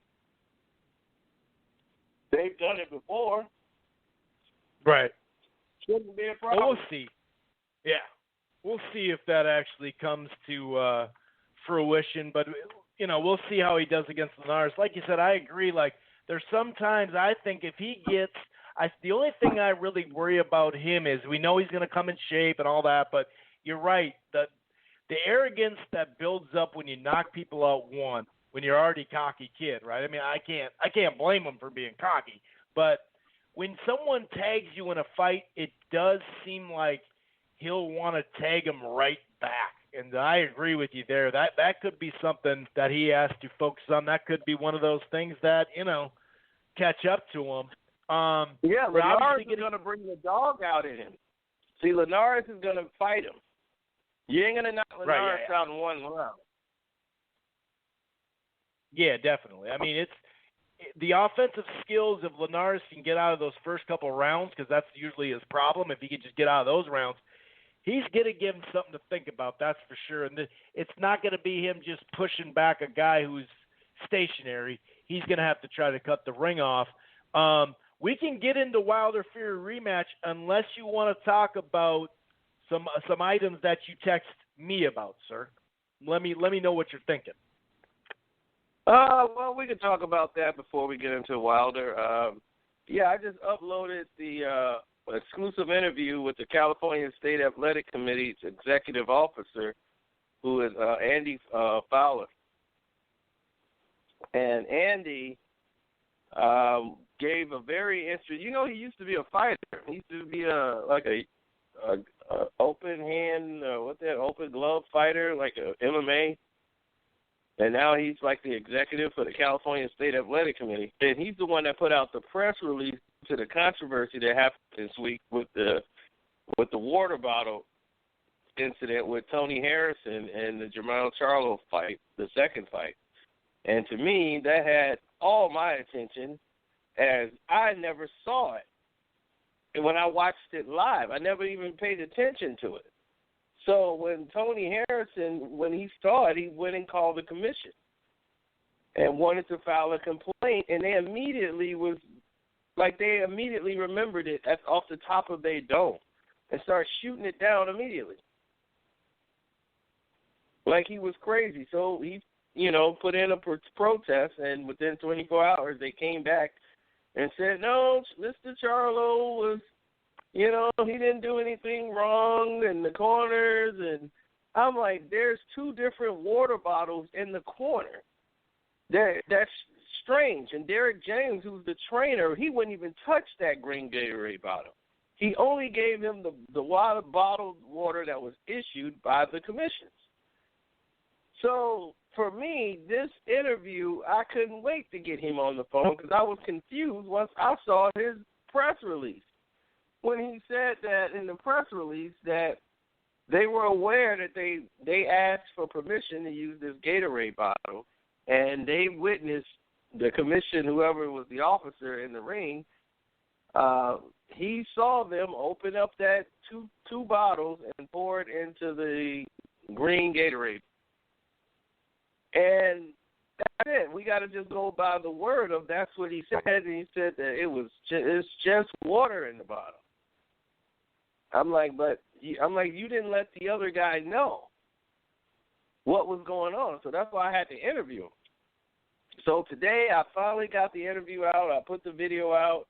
They've done it before. Right. Shouldn't be a problem. Well, we'll see. Yeah. We'll see if that actually comes to fruition. But we'll see how he does against Linares. Like you said, I agree. Like, there's sometimes I think if he gets the only thing I really worry about him is we know he's going to come in shape and all that, but you're right. The arrogance that builds up when you knock people out when you're already a cocky kid, right? I mean, I can't blame him for being cocky, but when someone tags you in a fight, it does seem like he'll want to tag him right back. And I agree with you there. That could be something that he has to focus on. That could be one of those things that, catch up to him. Linares is going to bring the dog out in him. See, Linares is going to fight him. You ain't going to knock Linares out in one round. Yeah, definitely. I mean, it's the offensive skills of Linares can get out of those first couple rounds, because that's usually his problem. If he can just get out of those rounds, he's going to give him something to think about, that's for sure. And it's not going to be him just pushing back a guy who's stationary. He's going to have to try to cut the ring off. We can get into Wilder Fury rematch unless you want to talk about some items that you text me about, sir. Let me know what you're thinking. Well, we can talk about that before we get into Wilder. I just uploaded the exclusive interview with the California State Athletic Committee's executive officer, who is Andy Fowler. And Andy gave a very interesting. He used to be a fighter. He used to be a open hand, open glove fighter, like a MMA. And now he's like the executive for the California State Athletic Committee. And he's the one that put out the press release to the controversy that happened this week with the water bottle incident with Tony Harrison and the Jermall Charlo fight, the second fight. And to me, that had all my attention, as I never saw it. And when I watched it live, I never even paid attention to it. So when Tony Harrison, when he saw it, he went and called the commission and wanted to file a complaint, and they immediately remembered it off the top of their dome and started shooting it down immediately. Like he was crazy. So he, put in a protest, and within 24 hours they came back and said, no, Mr. Charlo was, he didn't do anything wrong in the corners. And I'm like, there's two different water bottles in the corner. That's strange. And Derek James, who's the trainer, he wouldn't even touch that green Gatorade bottle. He only gave him the bottled water that was issued by the commissions. So for me, this interview, I couldn't wait to get him on the phone because I was confused once I saw his press release. When he said that in the press release that they were aware that they asked for permission to use this Gatorade bottle, and they witnessed the commission, whoever was the officer in the ring, he saw them open up that two bottles and pour it into the green Gatorade. And that's it. We got to just go by the word of that's what he said, and he said that it's just water in the bottle. I'm like, you didn't let the other guy know what was going on, so that's why I had to interview him. So today I finally got the interview out. I put the video out.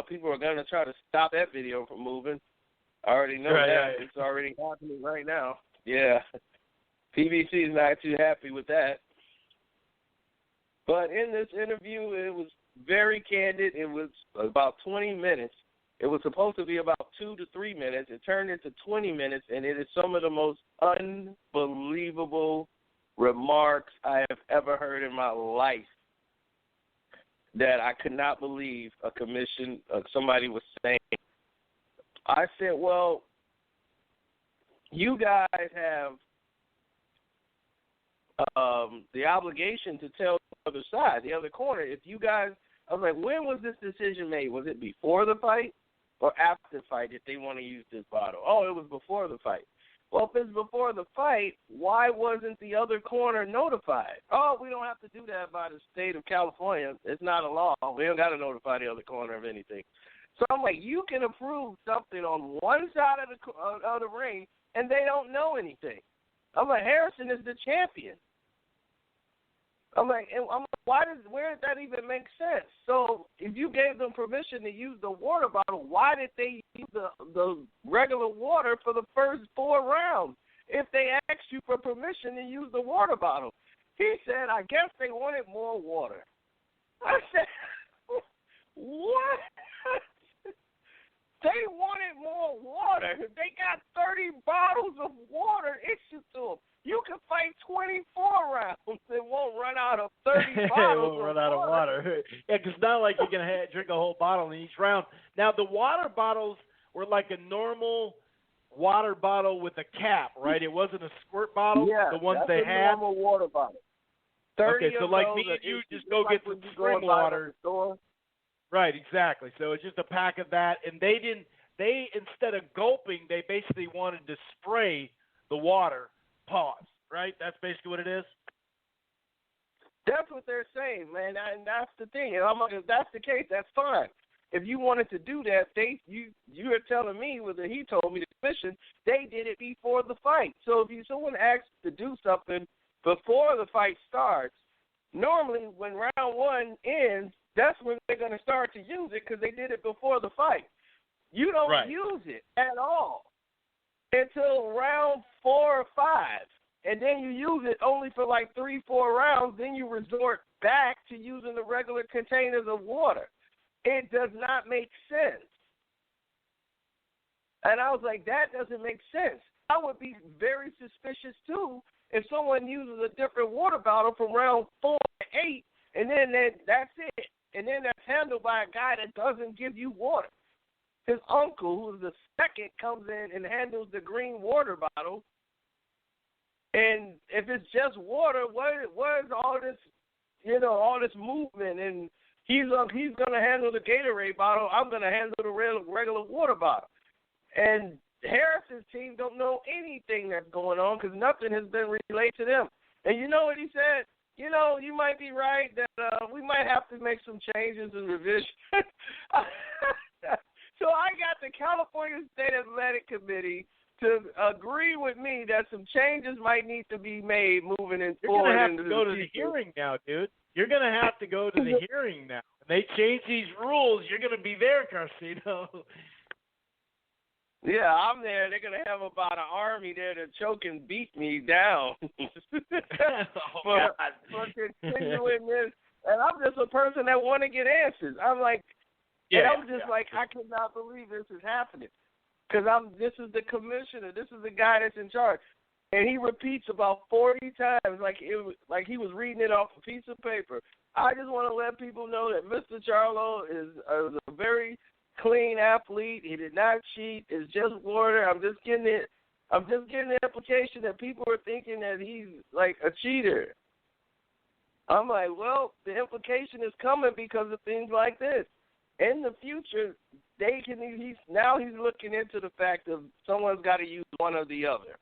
People are going to try to stop that video from moving. I already know that. It's already happening right now. Yeah. PBC is not too happy with that. But in this interview, it was very candid. It was about 20 minutes. It was supposed to be about 2 to 3 minutes. It turned into 20 minutes, and it is some of the most unbelievable remarks I have ever heard in my life that I could not believe somebody was saying. I said, well, you guys have the obligation to tell the other side, the other corner. If you guys, I was like, when was this decision made? Was it before the fight or after the fight if they want to use this bottle? Oh, it was before the fight. Well, if it's before the fight, why wasn't the other corner notified? Oh, we don't have to do that by the state of California. It's not a law. We don't got to notify the other corner of anything. So I'm like, you can approve something on one side of the ring, and they don't know anything. I'm like, Harrison is the champion. where did that even make sense? So if you gave them permission to use the water bottle, why did they use the regular water for the first 4 rounds if they asked you for permission to use the water bottle? He said, I guess they wanted more water. I said, what? They wanted more water. They got 30 bottles of water issued to them. You can fight 24 rounds and won't run out of 30 bottles. Won't run out of water. Yeah, because it's not like you can drink a whole bottle in each round. Now, the water bottles were like a normal water bottle with a cap, right? It wasn't a squirt bottle, the ones they had. Yeah, normal water bottle. Okay, so like me and you just go get some spring water. Right, exactly. So it's just a pack of that, and they instead of gulping, they basically wanted to spray the water. Pause. Right? That's basically what it is. That's what they're saying, man, and that's the thing. And I'm like, if that's the case, that's fine. If you wanted to do that, you are telling me, he told me the commission, they did it before the fight. So if someone asks to do something before the fight starts, normally when round 1 ends, that's when they're going to start to use it because they did it before the fight. You don't use it at all until round 4 or 5. And then you use it only for like 3-4 rounds. Then you resort back to using the regular containers of water. It does not make sense. And I was like, that doesn't make sense. I would be very suspicious, too, if someone uses a different water bottle from round 4 to 8, and then that's it. And then that's handled by a guy that doesn't give you water. His uncle, who's the second, comes in and handles the green water bottle. And if it's just water, what is all this, all this movement? And he's going to handle the Gatorade bottle. I'm going to handle the regular water bottle. And Harris's team don't know anything that's going on because nothing has been relayed to them. And you know what he said? You might be right that we might have to make some changes and revision. So I got the California State Athletic Committee to agree with me that some changes might need to be made moving forward. You're going to have to go to the hearing now, dude. You're going to have to go to the hearing now. When they change these rules, you're going to be there, Garcia. Yeah, I'm there. They're going to have about an army there to choke and beat me down for continuing this. And I'm just a person that want to get answers. I'm like, I could not believe this is happening. Because this is the commissioner. This is the guy that's in charge. And he repeats about 40 times like he was reading it off a piece of paper. I just want to let people know that Mr. Charlo is a very clean athlete. He did not cheat. It's just water. I'm just getting the implication that people are thinking that he's like a cheater. I'm like, well, the implication is coming because of things like this. In the future, he's looking into the fact of someone's got to use one or the other.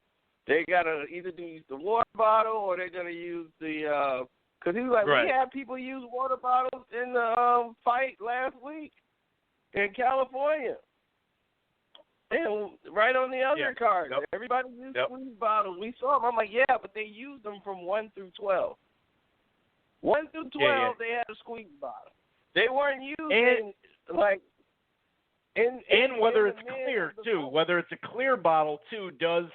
They got to either use the water bottle or they're going to use the because he was like, we had people use water bottles in the fight last week in California. And right on the other card, everybody used squeeze bottles. We saw them. I'm like, but they used them from 1 through 12. 1 through 12, they had a squeeze bottle. They weren't using and whether it's clear too, whether it's a clear bottle too, does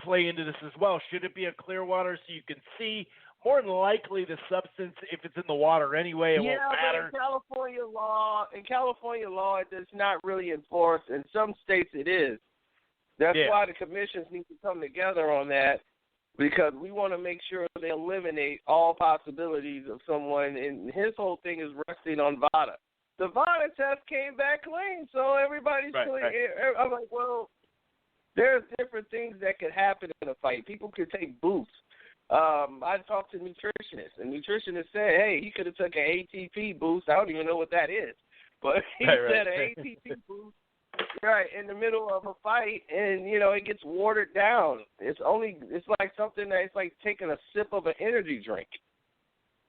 play into this as well. Should it be a clear water so you can see? More than likely, the substance, if it's in the water anyway, it won't matter. But in California law, it's not really enforced. In some states, it is. That's why the commissions need to come together on that, because we want to make sure they eliminate all possibilities of someone. And his whole thing is resting on VADA. The VADA test came back clean, so everybody's clean. Right. I'm like, well, there's different things that could happen in a fight. People could take boosts. I talked to nutritionists, and nutritionists said, hey, he could have took an ATP boost. I don't even know what that is. But he said an ATP boost in the middle of a fight, and, it gets watered down. It's like something that it's like taking a sip of an energy drink.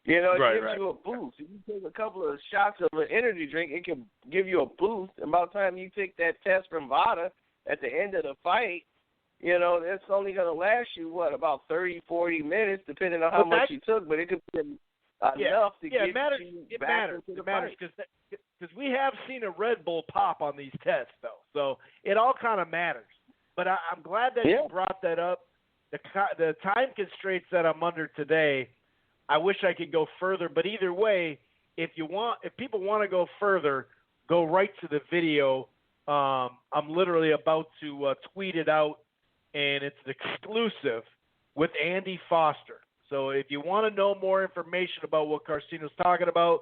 It gives you a boost. If you take a couple of shots of an energy drink, it can give you a boost. And by the time you take that test from VADA at the end of the fight, it's only going to last you, about 30, 40 minutes, depending on how much you took. But it could be enough to get it matters. you It back matters. into the It matters fight. because we have seen a Red Bull pop on these tests, though. So it all kind of matters. But I'm glad that you brought that up. The time constraints that I'm under today, I wish I could go further. But either way, if people want to go further, go right to the video. I'm literally about to tweet it out, and it's an exclusive with Andy Foster. So if you want to know more information about what Carcino's talking about,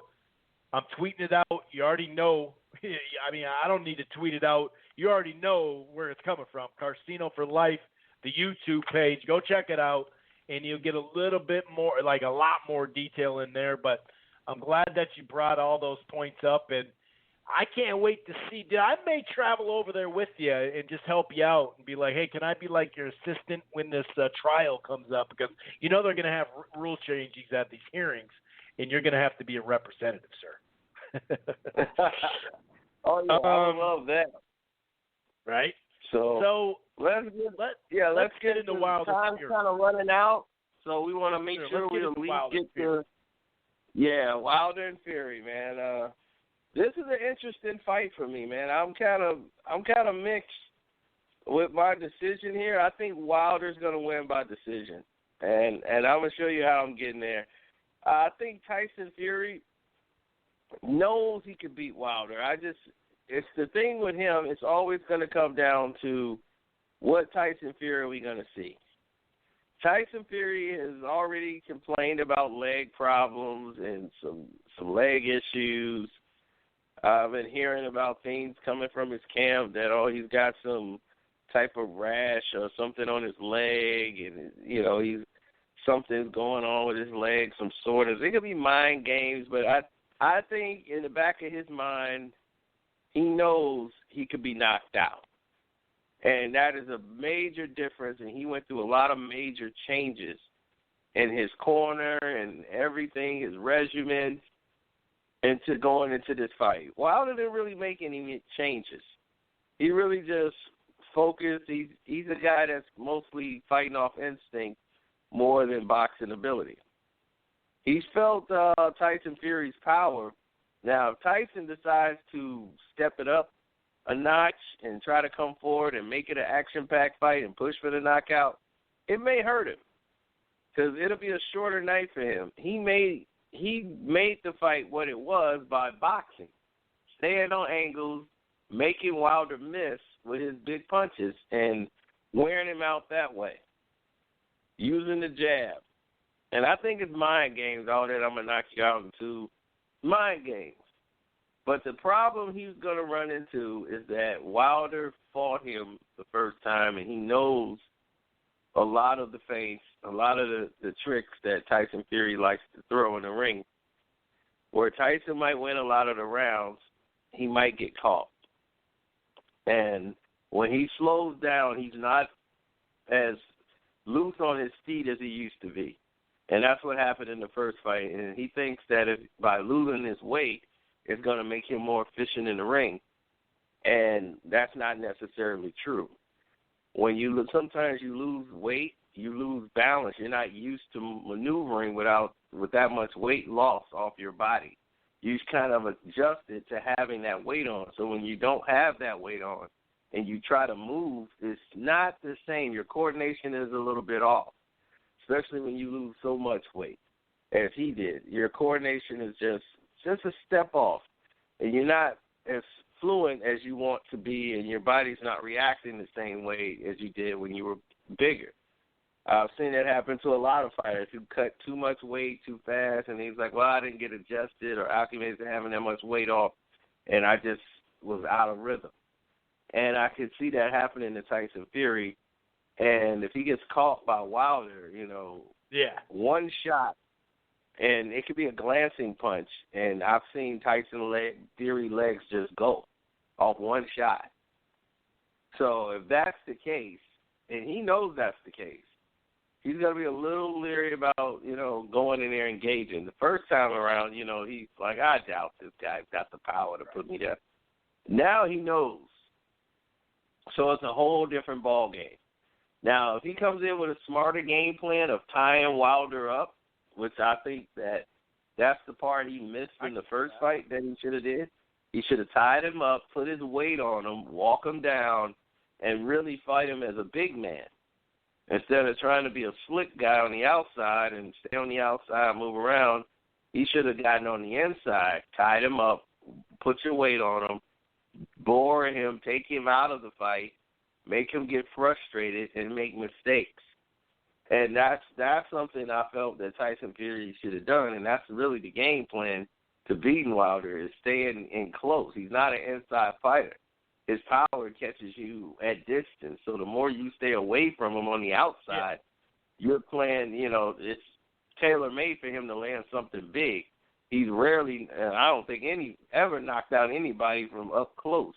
I'm tweeting it out. You already know. I mean, I don't need to tweet it out. You already know where it's coming from. Carcino for Life, the YouTube page. Go check it out, and you'll get a little bit more, like a lot more detail in there. But I'm glad that you brought all those points up, and I can't wait to see. I may travel over there with you and just help you out and be like, hey, can I be like your assistant when this trial comes up? Because you know they're going to have rule changes at these hearings, and you're going to have to be a representative, sir. Oh, yeah, I would love that. Right? So let's get into Wilder. Time's kind of running out, so we want to make sure we at least get to Wilder and Fury, man. This is an interesting fight for me, man. I'm kind of mixed with my decision here. I think Wilder's going to win by decision, and I'm going to show you how I'm getting there. I think Tyson Fury knows he could beat Wilder. It's the thing with him. It's always going to come down to what Tyson Fury are we going to see. Tyson Fury has already complained about leg problems and some leg issues. I've been hearing about things coming from his camp that, he's got some type of rash or something on his leg, and, something's going on with his leg, some soreness. It could be mind games, but I think in the back of his mind, he knows he could be knocked out. And that is a major difference, and he went through a lot of major changes in his corner and everything, his regimen, into going into this fight. Wilder didn't really make any changes. He really just focused. He's a guy that's mostly fighting off instinct more than boxing ability. He's felt Tyson Fury's power. Now, if Tyson decides to step it up a notch and try to come forward and make it an action-packed fight and push for the knockout, it may hurt him because it'll be a shorter night for him. He made the fight what it was by boxing, staying on angles, making Wilder miss with his big punches and wearing him out that way, using the jab. And I think it's mind games, all that I'm going to knock you out into mind games. But the problem he's going to run into is that Wilder fought him the first time, and he knows a lot of the feints, a lot of the tricks that Tyson Fury likes to throw in the ring. Where Tyson might win a lot of the rounds, he might get caught. And when he slows down, he's not as loose on his feet as he used to be. And that's what happened in the first fight. And he thinks that by losing his weight, it's going to make him more efficient in the ring. And that's not necessarily true. Sometimes you lose weight, you lose balance. You're not used to maneuvering with that much weight loss off your body. You kind of adjusted to having that weight on. So when you don't have that weight on and you try to move, it's not the same. Your coordination is a little bit off, especially when you lose so much weight as he did. Your coordination is just a step off, and you're not as fluent as you want to be, and your body's not reacting the same way as you did when you were bigger. I've seen that happen to a lot of fighters who cut too much weight too fast, and he's like, well, I didn't get adjusted or acclimated to having that much weight off, and I just was out of rhythm. And I could see that happening to Tyson Fury, and if he gets caught by Wilder, one shot, and it could be a glancing punch, and I've seen Tyson Fury legs just go off one shot. So if that's the case, and he knows that's the case, he's going to be a little leery about, going in there engaging. The first time around, he's like, I doubt this guy's got the power to put me there. Now he knows. So it's a whole different ball game. Now, if he comes in with a smarter game plan of tying Wilder up, which I think that That's the part he missed in the first fight that he should have did. He should have tied him up, put his weight on him, walk him down, and really fight him as a big man. Instead of trying to be a slick guy on the outside and stay on the outside and move around, he should have gotten on the inside, tied him up, put your weight on him, bore him, take him out of the fight, make him get frustrated and make mistakes. And that's something I felt that Tyson Fury should have done, and that's really the game plan to beating Wilder is staying in close. He's not an inside fighter. His power catches you at distance, so the more you stay away from him on the outside, you're playing, it's tailor-made for him to land something big. He's rarely, I don't think ever knocked out anybody from up close.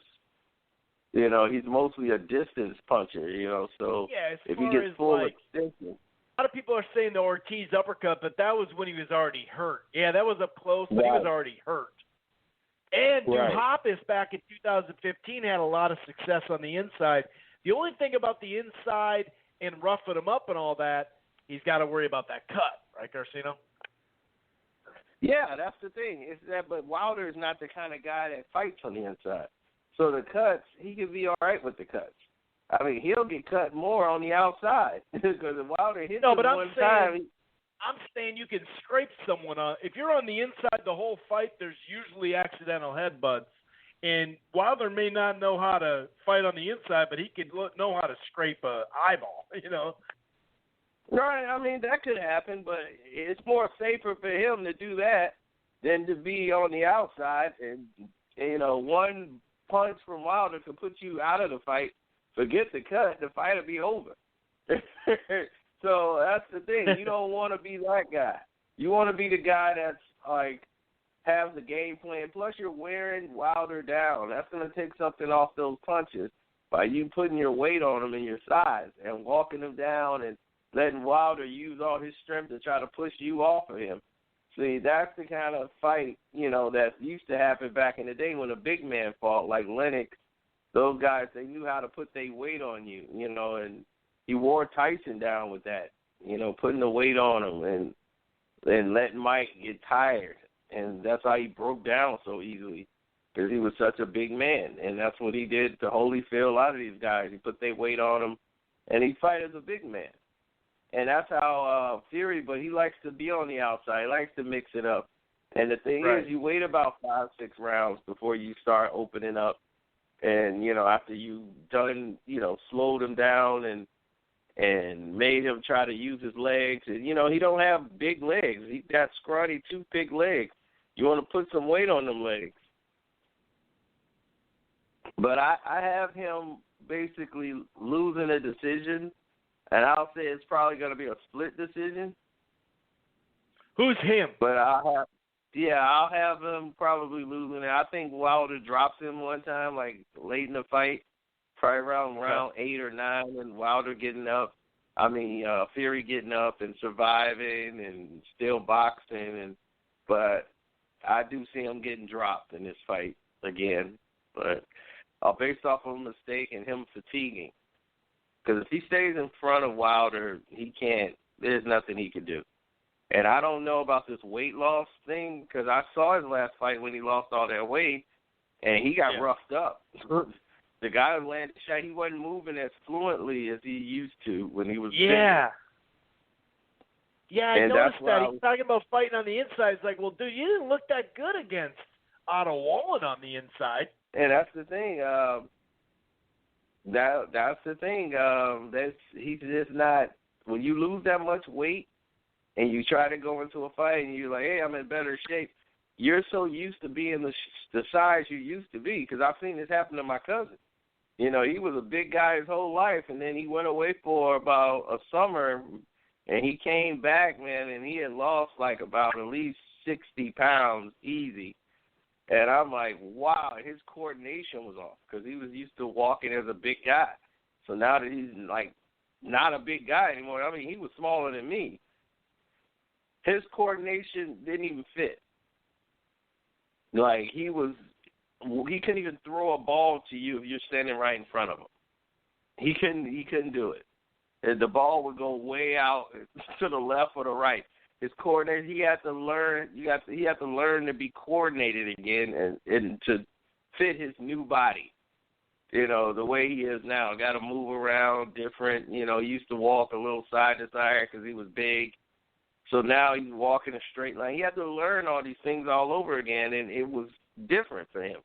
He's mostly a distance puncher, so if he gets full extension. A lot of people are saying the Ortiz uppercut, but that was when he was already hurt. Yeah, that was up close, but he was already hurt. And Duhopis back in 2015 had a lot of success on the inside. The only thing about the inside and roughing him up and all that, he's got to worry about that cut, right, Garcia? Yeah, that's the thing. But Wilder is not the kind of guy that fights on the inside. So the cuts, he could be all right with the cuts. I mean, he'll get cut more on the outside because if Wilder hits him one time. I'm saying you can scrape someone on. If you're on the inside the whole fight, there's usually accidental headbutts. And Wilder may not know how to fight on the inside, but he could know how to scrape a eyeball, Right, I mean, that could happen, but it's more safer for him to do that than to be on the outside. And, one punch from Wilder could put you out of the fight. Forget the cut, the fight will be over. So that's the thing. You don't want to be that guy. You want to be the guy that's like has the game plan. Plus, you're wearing Wilder down. That's going to take something off those punches by you putting your weight on him and your size and walking him down and letting Wilder use all his strength to try to push you off of him. See, that's the kind of fight, that used to happen back in the day when a big man fought, like Lennox. Those guys, they knew how to put their weight on you, and he wore Tyson down with that, putting the weight on him and letting Mike get tired. And that's how he broke down so easily because he was such a big man. And that's what he did to Holyfield, a lot of these guys. He put their weight on him, and he fight as a big man. And that's how Fury, but he likes to be on the outside. He likes to mix it up. And the thing is, you wait about 5-6 rounds before you start opening up. And, after you've done, slowed him down and made him try to use his legs. And, he don't have big legs. He got scrawny, too big legs. You want to put some weight on them legs. But I have him basically losing a decision, and I'll say it's probably going to be a split decision. Who's him? But I'll have him probably losing it. I think Wilder drops him one time, like late in the fight, probably around round 8 or 9, and Wilder getting up. Fury getting up and surviving and still boxing. But I do see him getting dropped in this fight again. But based off of a mistake and him fatiguing. Because if he stays in front of Wilder, there's nothing he can do. And I don't know about this weight loss thing because I saw his last fight when he lost all that weight, and he got roughed up. The guy who landed shot, he wasn't moving as fluently as he used to when he was bigger. Yeah, I noticed that. He's talking about fighting on the inside. It's like, well, dude, you didn't look that good against Otto Wallen on the inside. And that's the thing. That's the thing. He's just not. When you lose that much weight and you try to go into a fight and you're like, hey, I'm in better shape, you're so used to being the size you used to be. Because I've seen this happen to my cousin. He was a big guy his whole life, and then he went away for about a summer, and he came back, man, and he had lost like about at least 60 pounds easy. And I'm like, wow, his coordination was off because he was used to walking as a big guy. So now that he's like not a big guy anymore, he was smaller than me. His coordination didn't even fit. Like he couldn't even throw a ball to you if you're standing right in front of him. He couldn't do it. And the ball would go way out to the left or the right. his coordinator. He had to learn. He had to learn to be coordinated again and to fit his new body. You know, the way he is now. Got to move around different. You know, he used to walk a little side to side because he was big. So now he's walking a straight line. He had to learn all these things all over again, and it was different for him.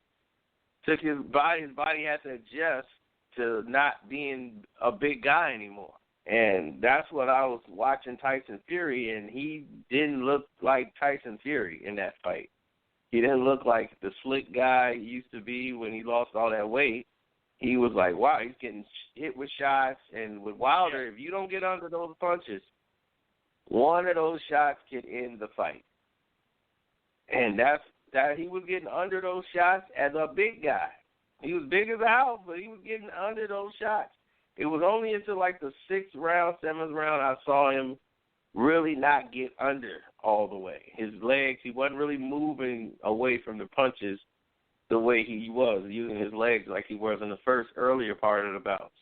Took his body had to adjust to not being a big guy anymore. And that's what I was watching Tyson Fury, and he didn't look like Tyson Fury in that fight. He didn't look like the slick guy he used to be when he lost all that weight. He was like, wow, he's getting hit with shots. And with Wilder, if you don't get under those punches, one of those shots could end the fight. And that he was getting under those shots as a big guy. He was big as a house, but he was getting under those shots. It was only until like the 6th round, 7th round, I saw him really not get under all the way. His legs, he wasn't really moving away from the punches the way he was, using his legs like he was in the earlier part of the bouts.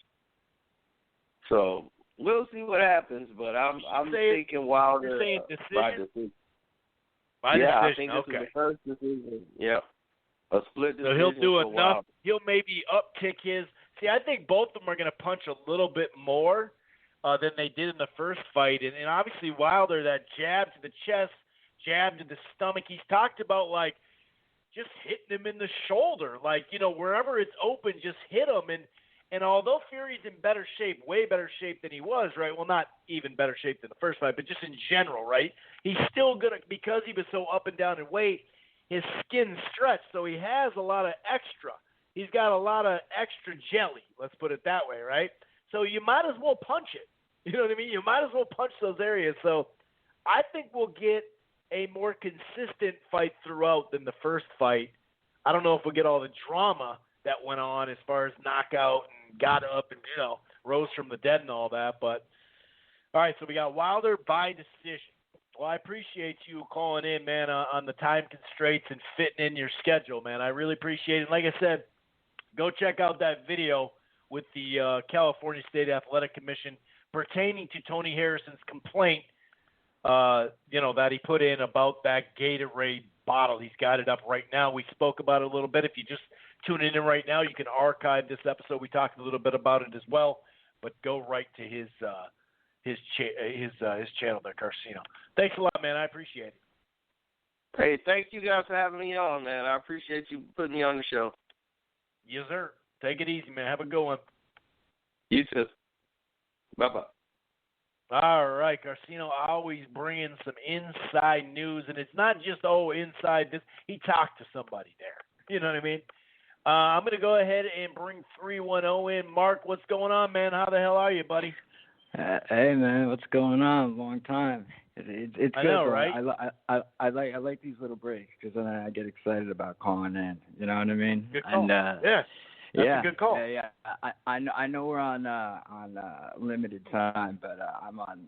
So we'll see what happens, but I'm thinking Wilder. You're saying decision? By decision. By decision. I think okay. this is the first decision. Yeah. A split decision. So he'll do enough. Wilder. He'll maybe uptick his. See, I think both of them are going to punch a little bit more than they did in the first fight. And obviously Wilder, that jab to the chest, jab to the stomach, he's talked about, like, just hitting him in the shoulder. Like, you know, wherever it's open, just hit him. And although Fury's in better shape, way better shape than he was, right? Well, not even better shape than the first fight, but just in general, right? He's still going to, because he was so up and down in weight, his skin's stretched, so he has a lot of extra. He's got a lot of extra jelly, let's put it that way, right? So you might as well punch it. You know what I mean? You might as well punch those areas. So I think we'll get a more consistent fight throughout than the first fight. I don't know if we'll get all the drama that went on as far as knockout and got up and, you know, rose from the dead and all that. But, all right, so we got Wilder by decision. Well, I appreciate you calling in, man, on the time constraints and fitting in your schedule, man. I really appreciate it. Like I said, go check out that video with the California State Athletic Commission pertaining to Tony Harrison's complaint, that he put in about that Gatorade bottle. He's got it up right now. We spoke about it a little bit. If you just tune in right now, you can archive this episode. We talked a little bit about it as well, but go right to his channel there, Garcia. Thanks a lot, man. I appreciate it. Hey, thank you guys for having me on, man. I appreciate you putting me on the show. Yes, sir. Take it easy, man. Have a good one. You too. Bye-bye. All right, Garcia always bringing some inside news, and it's not just, inside this. He talked to somebody there. You know what I mean? I'm going to go ahead and bring 310 in. Mark, what's going on, man? How the hell are you, buddy? Hey, man, what's going on? Long time. It's good. I know, right? I like these little breaks because then I get excited about calling in. You know what I mean? Good call. And, That's a good call. Yeah. I know we're on limited time, but I'm on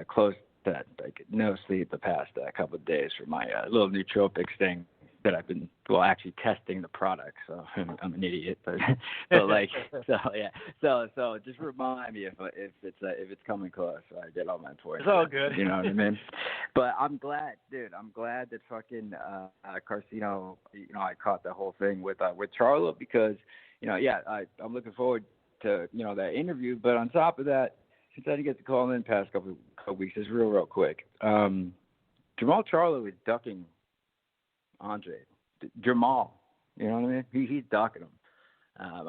close to no sleep the past couple of days for my little nootropics thing that I've been actually testing the product. So I'm an idiot, but so just remind me if it's coming close, so I get all my points. It's all good. You know what I mean? But I'm glad, dude. I'm glad that fucking Carcino, I caught the whole thing with Charlo because, I'm looking forward to, that interview. But on top of that, since I didn't get to call in the past couple weeks, just real quick. Jamal Charlo is ducking Andre. Jamal, you know what I mean? He's ducking him.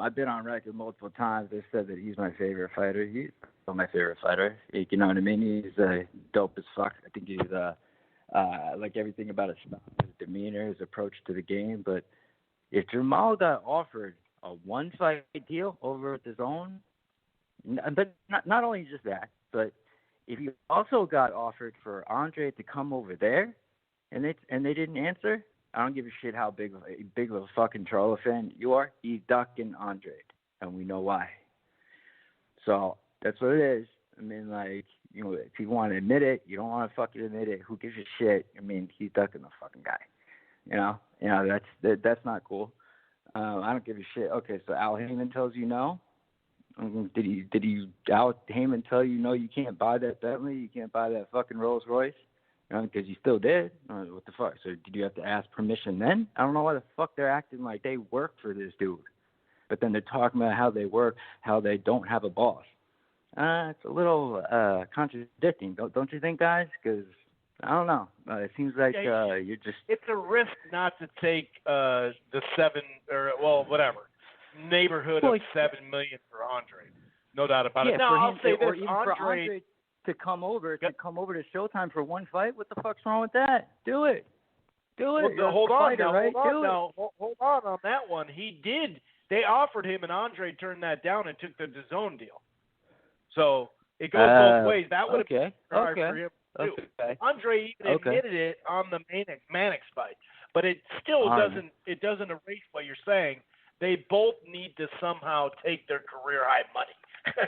I've been on record multiple times. They said that he's my favorite fighter. He's my favorite fighter. You know what I mean? He's dope as fuck. I think he's like everything about his style, his demeanor, his approach to the game. But if Jamal got offered a one-fight deal over at DAZN, but not only just that, but if he also got offered for Andre to come over there, and they didn't answer, I don't give a shit how big of a fucking Charlo fan you are. He's ducking Andre, and we know why. So that's what it is. I mean, if you want to admit it, you don't want to fucking admit it. Who gives a shit? I mean, he's ducking the fucking guy. That's not cool. I don't give a shit. Okay, so Al Heyman tells you no. Did he Al Heyman tell you no? You can't buy that Bentley. You can't buy that fucking Rolls Royce. because you still did. What the fuck? So did you have to ask permission then? I don't know why the fuck they're acting like they work for this dude. But then they're talking about how they work, how they don't have a boss. It's a little contradicting, don't you think, guys? Because, I don't know. It seems like you're just... It's a risk not to take the neighborhood of $7 million for Andre. No doubt about it. Now, I'll say this, or even for Andre to come over to Showtime for one fight. What the fuck's wrong with that? Do it. Well, hold on on that one. He did. They offered him, and Andre turned that down and took the DAZN deal. So it goes both ways. That would have been hard for him too. Andre even admitted it on the Mannix fight, but it still doesn't. It doesn't erase what you're saying. They both need to somehow take their career high money.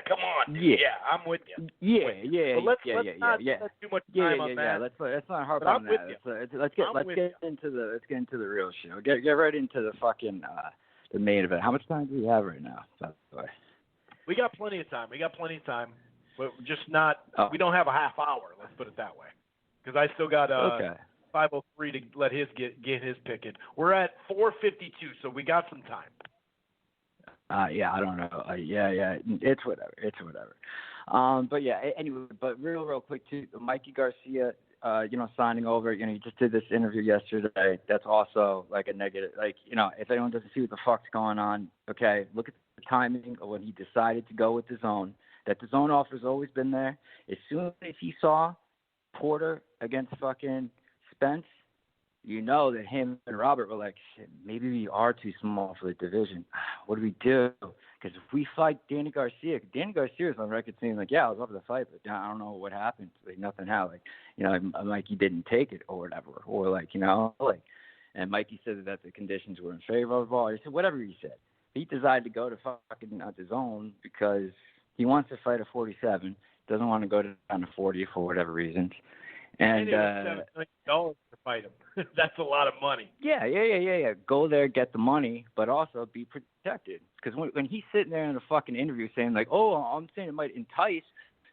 Come on. Yeah, I'm with you. Yeah. But let's not spend too much time on that. Let's not harp on that. Let's get into the real show. Get right into the fucking the main event. How much time do we have right now? By the way? We got plenty of time. But just not. We don't have a half hour. Let's put it that way. Because I still got 5:03 to let his get his pick in. We're at 4:52, so we got some time. Yeah, I don't know. It's whatever. But yeah, anyway. But real quick too, Mikey Garcia. Signing over. He just did this interview yesterday. That's also like a negative. Like, if anyone doesn't see what the fuck's going on, okay, look at the timing of when he decided to go with DAZN. That DAZN offer's always been there. As soon as he saw Porter against fucking Spence, that him and Robert were like, shit, maybe we are too small for the division. What do we do? Because if we fight Danny Garcia is on record saying, like, yeah, I was up for the fight, but I don't know what happened. Like, nothing happened. Mikey didn't take it or whatever. Or, and Mikey said that the conditions were in favor of all. He said, whatever he said. He decided to go to fucking DAZN because he wants to fight at 47, doesn't want to go down to 40 for whatever reasons. And $7 million to fight him. That's a lot of money. Yeah. Go there, get the money, but also be protected. Because when he's sitting there in a fucking interview saying, like, oh, I'm saying it might entice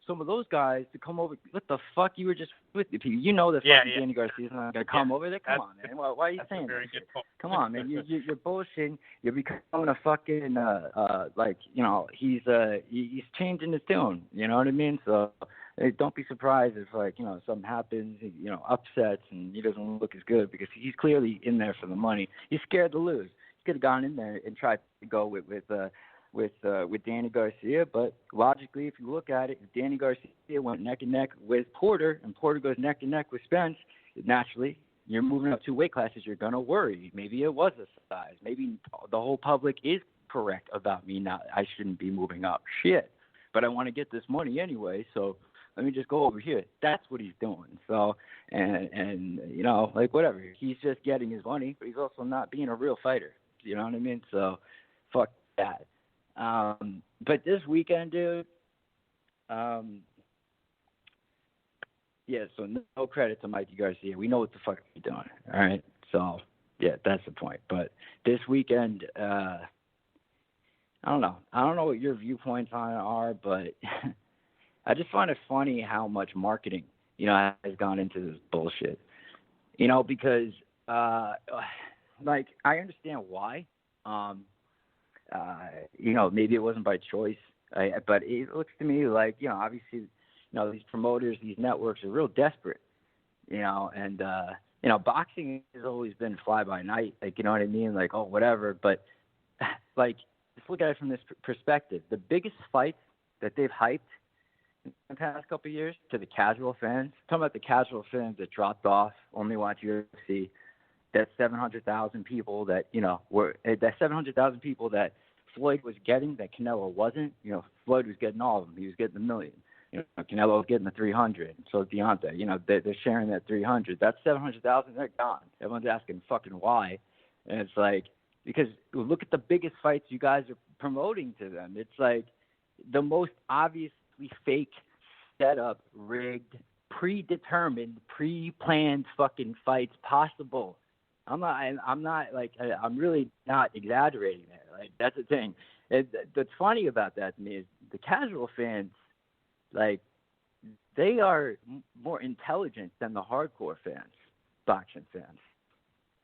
some of those guys to come over. What the fuck? You were just with the people. That fucking Danny Garcia's not going to come over there? Come on, man. Why are you saying that? Come on, man. You're bullshitting. You're becoming a fucking, he's changing his tune. You know what I mean? So don't be surprised if, something happens, upsets, and he doesn't look as good because he's clearly in there for the money. He's scared to lose. He could have gone in there and tried to go with Danny Garcia, but logically, if you look at it, if Danny Garcia went neck and neck with Porter, and Porter goes neck and neck with Spence, naturally, you're moving up 2 weight classes, you're going to worry. Maybe it was a size. Maybe the whole public is correct about me now. I shouldn't be moving up. Shit. But I want to get this money anyway, so let me just go over here. That's what he's doing. So, and whatever. He's just getting his money, but he's also not being a real fighter. You know what I mean? So, fuck that. But this weekend, dude, so no credit to Mikey Garcia. We know what the fuck we're doing, all right? So, yeah, that's the point. But this weekend, I don't know. I don't know what your viewpoints on it are, but I just find it funny how much marketing, has gone into this bullshit. Because, I understand why. Maybe it wasn't by choice, but it looks to me like, obviously, these promoters, these networks are real desperate, and, boxing has always been fly by night, like, you know what I mean? Like, oh, whatever. But, just look at it from this perspective. The biggest fights that they've hyped in the past couple of years to the casual fans, talking about the casual fans that dropped off, only watch UFC, that 700,000 people that, that 700,000 people that Floyd was getting that Canelo wasn't. Floyd was getting all of them. He was getting $1 million. Canelo was getting the 300. So Deontay, they're sharing that 300. That's 700,000. They're gone. Everyone's asking fucking why. And it's like, because look at the biggest fights you guys are promoting to them. It's like the most obviously fake, set up, rigged, predetermined, pre-planned fucking fights possible. I'm really not exaggerating there. Like, that's the thing. That's funny about that to me is the casual fans, like, they are more intelligent than the hardcore fans, boxing fans.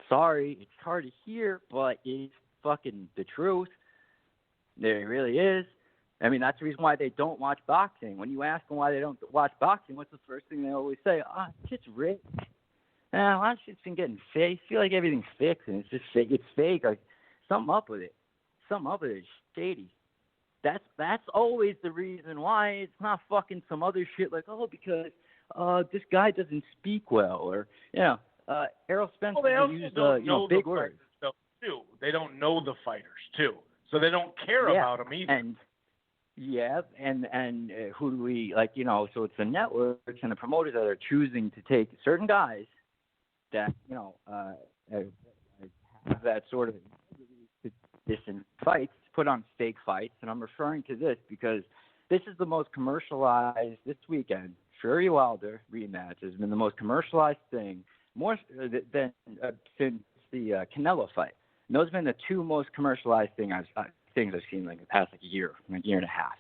Sorry, it's hard to hear, but it's fucking the truth. There really is. I mean, that's the reason why they don't watch boxing. When you ask them why they don't watch boxing, what's the first thing they always say? Shit's rigged. A lot of shit's been getting fake. I feel like everything's fixed, and it's just fake. It's fake. Like, something up with it. Something up with it. It's shady. That's always the reason why. It's not fucking some other shit like, because this guy doesn't speak well, or, Errol Spence used big words. Too. They don't know the fighters, too. So they don't care about them either. And who do we, so it's the networks and the promoters that are choosing to take certain guys that, have that sort of distant fights, put on fake fights. And I'm referring to this because this is the most commercialized this weekend. Fury Wilder rematch has been the most commercialized thing, more than since the Canelo fight. And those have been the two most commercialized things I've seen the past year and a half.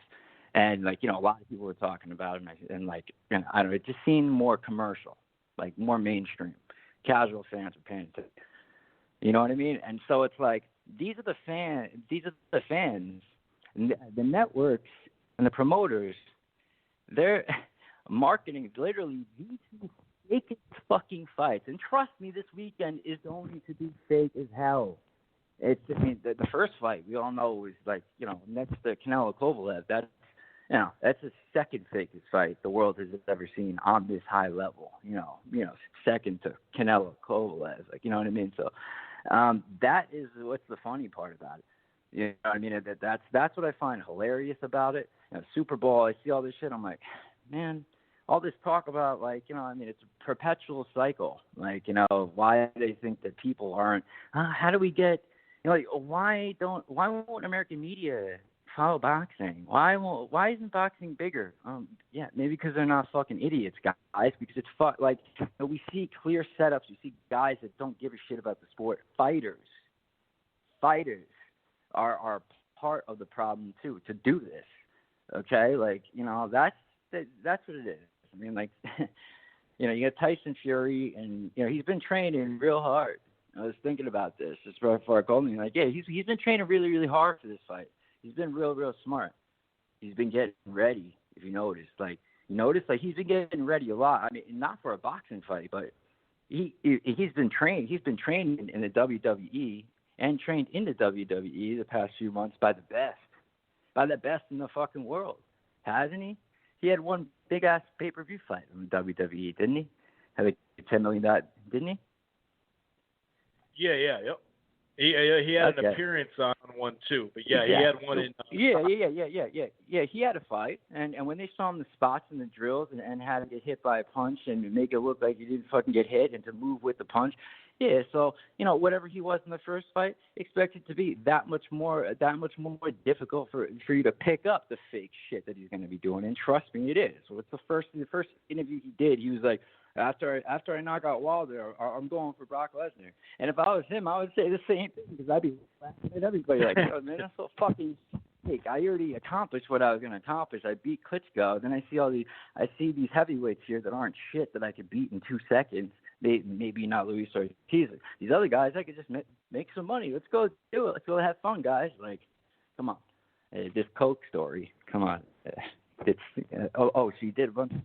And a lot of people were talking about it, and I don't know, it just seemed more commercial, more mainstream. Casual fans are paying attention. You know what I mean? And so it's these are the fans, and the networks and the promoters. They're marketing literally these two fake fucking fights. And trust me, this weekend is going to be fake as hell. The first fight we all know was next to Canelo Kovalev. That's the second fakest fight the world has ever seen on this high level. Second to Canelo Kovalev. You know what I mean? So that is what's the funny part about it. You know what I mean? That's what I find hilarious about it. Super Bowl, I see all this shit. I'm like, man, all this talk about it's a perpetual cycle. Why they think that people aren't? How do we get? Why won't American media follow boxing? Why isn't boxing bigger? Maybe because they're not fucking idiots, guys. Because it's we see clear setups. We see guys that don't give a shit about the sport. Fighters are part of the problem too. To do this, okay? That's what it is. I mean, you got Tyson Fury, and he's been training real hard. I was thinking about this just before I called me. He's been training really, really hard for this fight. He's been real, real smart. He's been getting ready. If you notice, he's been getting ready a lot. I mean, not for a boxing fight, but he's been trained. He's been trained in the WWE and trained in the WWE the past few months by the best in the fucking world, hasn't he? He had one big ass pay-per-view fight in the WWE, didn't he? Had $10 million, didn't he? Yeah, yep. He had an appearance on one too, but he had one in. Yeah. He had a fight, and when they saw him the spots and the drills, and how to get hit by a punch and make it look like he didn't fucking get hit, and to move with the punch, So whatever he was in the first fight, expect it to be that much more difficult for you to pick up the fake shit that he's going to be doing. And trust me, it is. So it's the first interview he did. He was like, After I knock out Wilder, I'm going for Brock Lesnar. And if I was him, I would say the same thing, because I'd be laughing at everybody yo, man, that's so fucking fake. I already accomplished what I was going to accomplish. I beat Klitschko. Then I see these heavyweights here that aren't shit that I could beat in 2 seconds. Maybe not Luis Ortiz. These other guys, I could just make some money. Let's go do it. Let's go have fun, guys. Come on. This Coke story. Come on. She did a bunch of.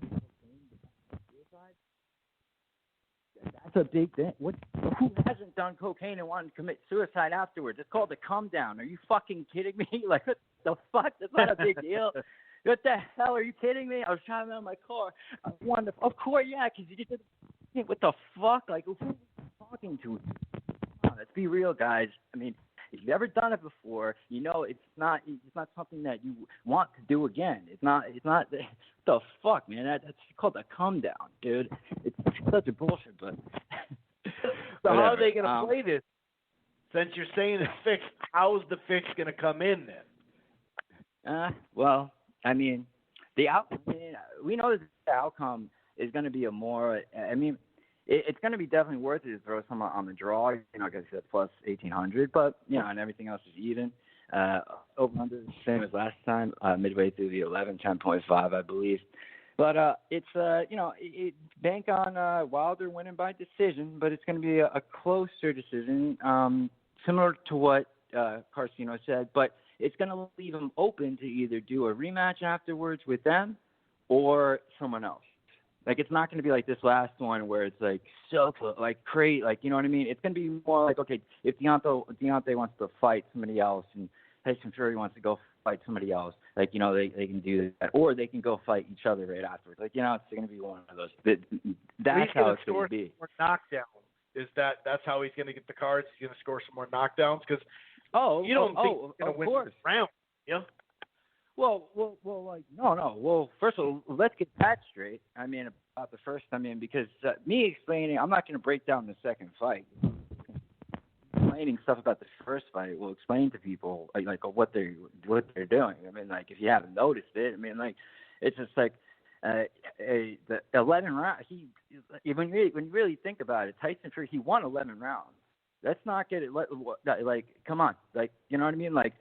That's a big thing. Who hasn't done cocaine and wanted to commit suicide afterwards? It's called a come down. Are you fucking kidding me? What the fuck? That's not a big deal. What the hell? Are you kidding me? I was driving out of my car. I wanted to, of course, yeah, because you just did. What the fuck? Who are you talking to? Let's be real, guys. I mean, if you've ever done it before, it's not something that you want to do again. It's not. The fuck, man. That's called a come down, dude. It's such a bullshit, but. So how are they going to play this? Since you're saying it's fixed, how's the fix going to come in then? Well, I mean, we know that the outcome is going to be it's going to be definitely worth it to throw some on the draw, because it's plus 1,800, but, and everything else is even. Over under the same as last time, midway through the 11, 10.5, I believe. But it's bank on Wilder winning by decision, but it's going to be a closer decision, similar to what Carcino said. But it's going to leave him open to either do a rematch afterwards with them or someone else. Like, it's not going to be like this last one where it's like so like crazy, like, you know what I mean? It's going to be more like, okay, if Deontay wants to fight somebody else and Tyson Fury wants to go fight somebody else, like, you know, they can do that, or they can go fight each other right afterwards. Like, you know, it's going to be one of those. That's how it's going to be. More knockdowns. That's how he's going to get the cards? He's going to score some more knockdowns? Because you don't think he's going to win this round, yeah? Well, like, no. Well, first of all, let's get that straight. I mean, about the first, because me explaining, I'm not going to break down the second fight. Explaining stuff about the first fight will explain to people like what they're doing. I mean, like, if you haven't noticed it, I mean, like, it's just like the 11 rounds. When you really think about it, Tyson Fury, he won 11 rounds. Let's not get it like, come on, like, you know what I mean, like.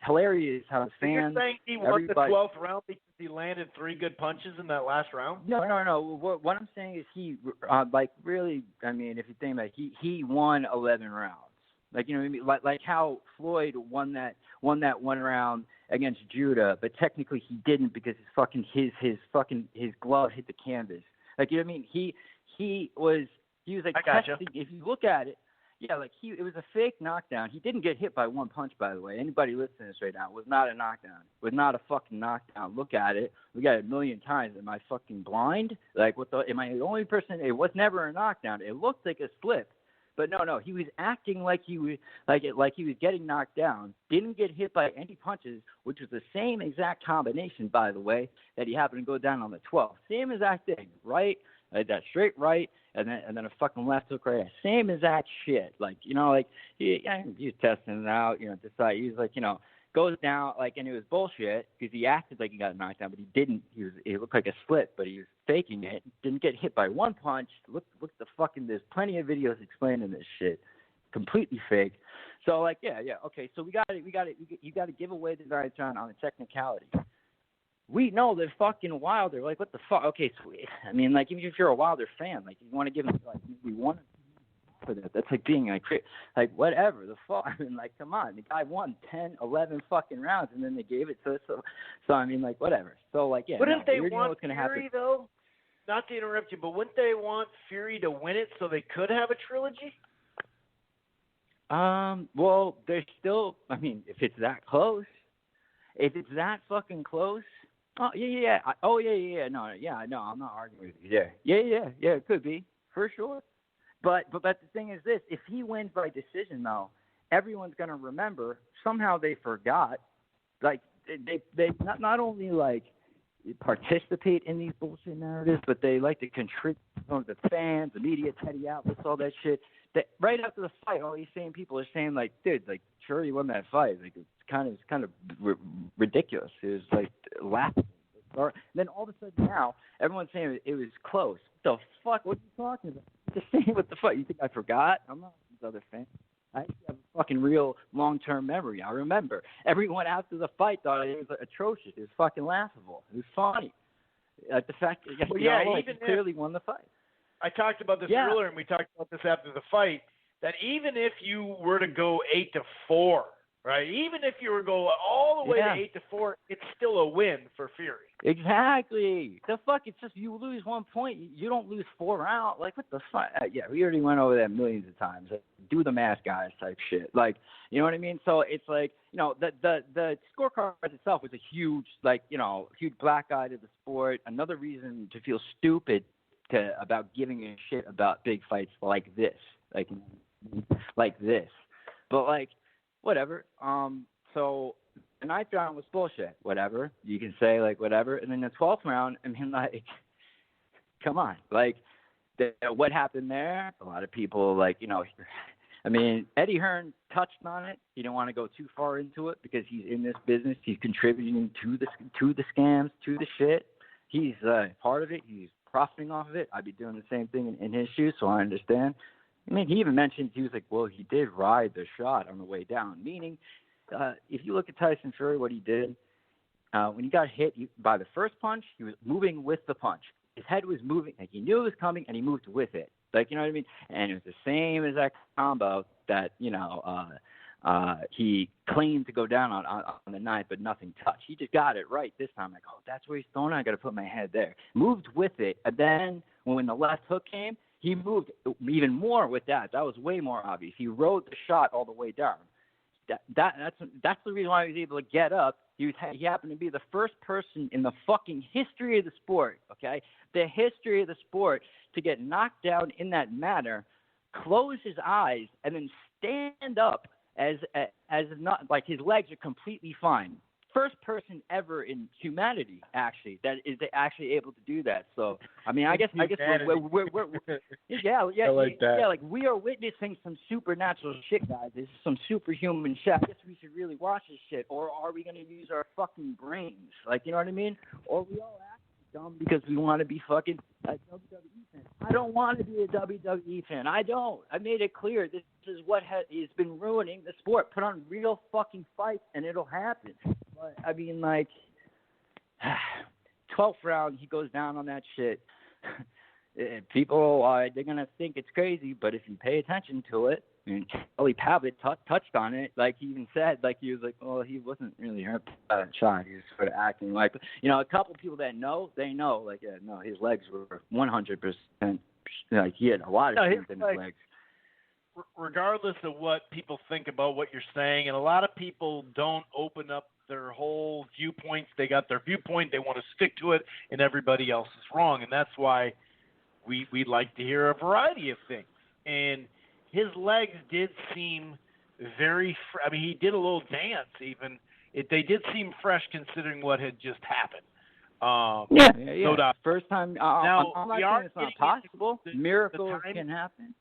Hilarious how the fans. You're saying he won the 12th round because he landed 3 good punches in that last round? No. What I'm saying is he, really. I mean, if you think about it, he won 11 rounds. Like, you know what I mean? Like how Floyd won that 1 round against Judah, but technically he didn't because his glove hit the canvas. Like, you know what I mean? He was like testing. If you look at it. Yeah, like it was a fake knockdown. He didn't get hit by 1 punch, by the way. Anybody listening to this right now, it was not a knockdown. It was not a fucking knockdown. Look at it. We got it 1,000,000 times. Am I fucking blind? Like, am I the only person? It was never a knockdown. It looked like a slip, but no. He was acting like he was like he was getting knocked down. Didn't get hit by any punches, which was the same exact combination, by the way, that he happened to go down on the 12th. Same exact thing, right? That straight right, and then a fucking left hook right. Same exact shit. Like, you know, like he was testing it out. You know, decide he was like, you know, goes down like, and it was bullshit because he acted like he got knocked down, but he didn't. It looked like a slip, but he was faking it. Didn't get hit by 1 punch. Look the fucking. There's plenty of videos explaining this shit. Completely fake. So like, yeah. Okay, so you got to give away the advantage on a technicality. We know that fucking Wilder, like, what the fuck? Okay, so, I mean, like, even if you're a Wilder fan, like, you want to give him, like, maybe 1 for that. That's like being, like, whatever, the fuck. I mean, like, come on. The guy won 10, 11 fucking rounds, and then they gave it to us. So I mean, like, whatever. So, like, yeah. Wouldn't they want Fury, happen. Though? Not to interrupt you, but wouldn't they want Fury to win it so they could have a trilogy? Well, there's still, I mean, if it's that close, if it's that fucking close, oh, yeah. No, I'm not arguing with you. Yeah, it could be, for sure. But the thing is this, if he wins by decision, though, everyone's going to remember, somehow they forgot, like, they not only, like, participate in these bullshit narratives, but they like to contribute to the fans, the media, Teddy outlets, all that shit. That right after the fight, all these same people are saying, like, dude, like, sure you won that fight. Like, it's kind of ridiculous. It was like laughing. And then all of a sudden now, everyone's saying it was close. What the fuck? What are you talking about? Just saying what the fuck. You think I forgot? I'm not these other fans. I actually have a fucking real long-term memory. I remember. Everyone after the fight thought it was atrocious. It was fucking laughable. It was funny. Like the fact that he clearly won the fight. I talked about this earlier, and we talked about this after the fight, that even if you were to go 8-4, right? Even if you were going all the way to 8-4, it's still a win for Fury. Exactly. The fuck? It's just you lose 1 point, you don't lose 4 rounds. Like, what the fuck? Yeah, we already went over that millions of times. Like, do the math, guys, type shit. Like, you know what I mean? So it's like, you know, the scorecard itself was a huge, like, you know, huge black eye to the sport. Another reason to feel stupid about giving a shit about big fights like this, like this. But like, whatever. So the 9th round was bullshit. Whatever. You can say, like, whatever. And then the 12th round, I mean, like, come on. Like, what happened there? A lot of people, like, you know, I mean, Eddie Hearn touched on it. He didn't want to go too far into it because he's in this business. He's contributing to the scams, to the shit. He's part of it. He's profiting off of it. I'd be doing the same thing in his shoes, so I understand. I mean, he even mentioned, he was like, well, he did ride the shot on the way down, meaning if you look at Tyson Fury, what he did, when he got hit by the first punch, he was moving with the punch. His head was moving, like he knew it was coming, and he moved with it. Like, you know what I mean? And it was the same exact combo that, he claimed to go down on the ninth, but nothing touched. He just got it right this time. Like, oh, that's where he's throwing it. I got to put my head there. Moved with it. And then when the left hook came, he moved even more with that. That was way more obvious. He rode the shot all the way down. That's the reason why he was able to get up. He happened to be the first person in the fucking history of the sport, okay, the history of the sport, to get knocked down in that manner, close his eyes, and then stand up as not like his legs are completely fine. First person ever in humanity, actually, that is actually able to do that. So, I mean, I guess we're yeah, like that. Yeah, like we are witnessing some supernatural shit, guys. This is some superhuman shit. I guess we should really watch this shit, or are we gonna use our fucking brains? Like, you know what I mean? Or we all act dumb because we want to be fucking a WWE fan. I don't want to be a WWE fan. I don't. I made it clear. This is what has been ruining the sport. Put on real fucking fights, and it'll happen. But, I mean, like, 12th round, he goes down on that shit. People, they're going to think it's crazy, but if you pay attention to it, and Kelly Pavitt touched on it, like he even said, like he was like, well, he wasn't really hurt by that shot. He was sort of acting like, a couple people that know, they know, like, yeah, no, his legs were 100%, like he had a lot of strength in his legs. Regardless of what people think about what you're saying, and a lot of people don't open up their whole viewpoints. They got their viewpoint, they want to stick to it, and everybody else is wrong. And that's why we like to hear a variety of things. And his legs did seem very he did a little dance even. They did seem fresh considering what had just happened. Yeah. No doubt. First time. Now, I'm not saying it's not possible. Miracles can happen.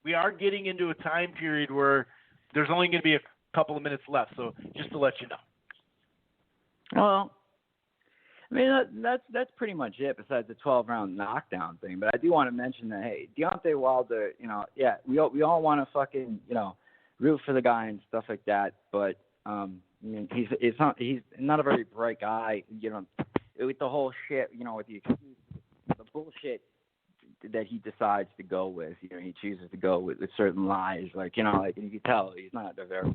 We are getting into a time period where there's only going to be a couple of minutes left, so just to let you know. Well, I mean, that's pretty much it besides the 12-round knockdown thing. But I do want to mention that, hey, Deontay Wilder, we all want to fucking, root for the guy and stuff like that. But, I mean, he's not a very bright guy, with the whole shit, with the bullshit that he decides to go with. He chooses to go with certain lies. Like, like you can tell he's not a very,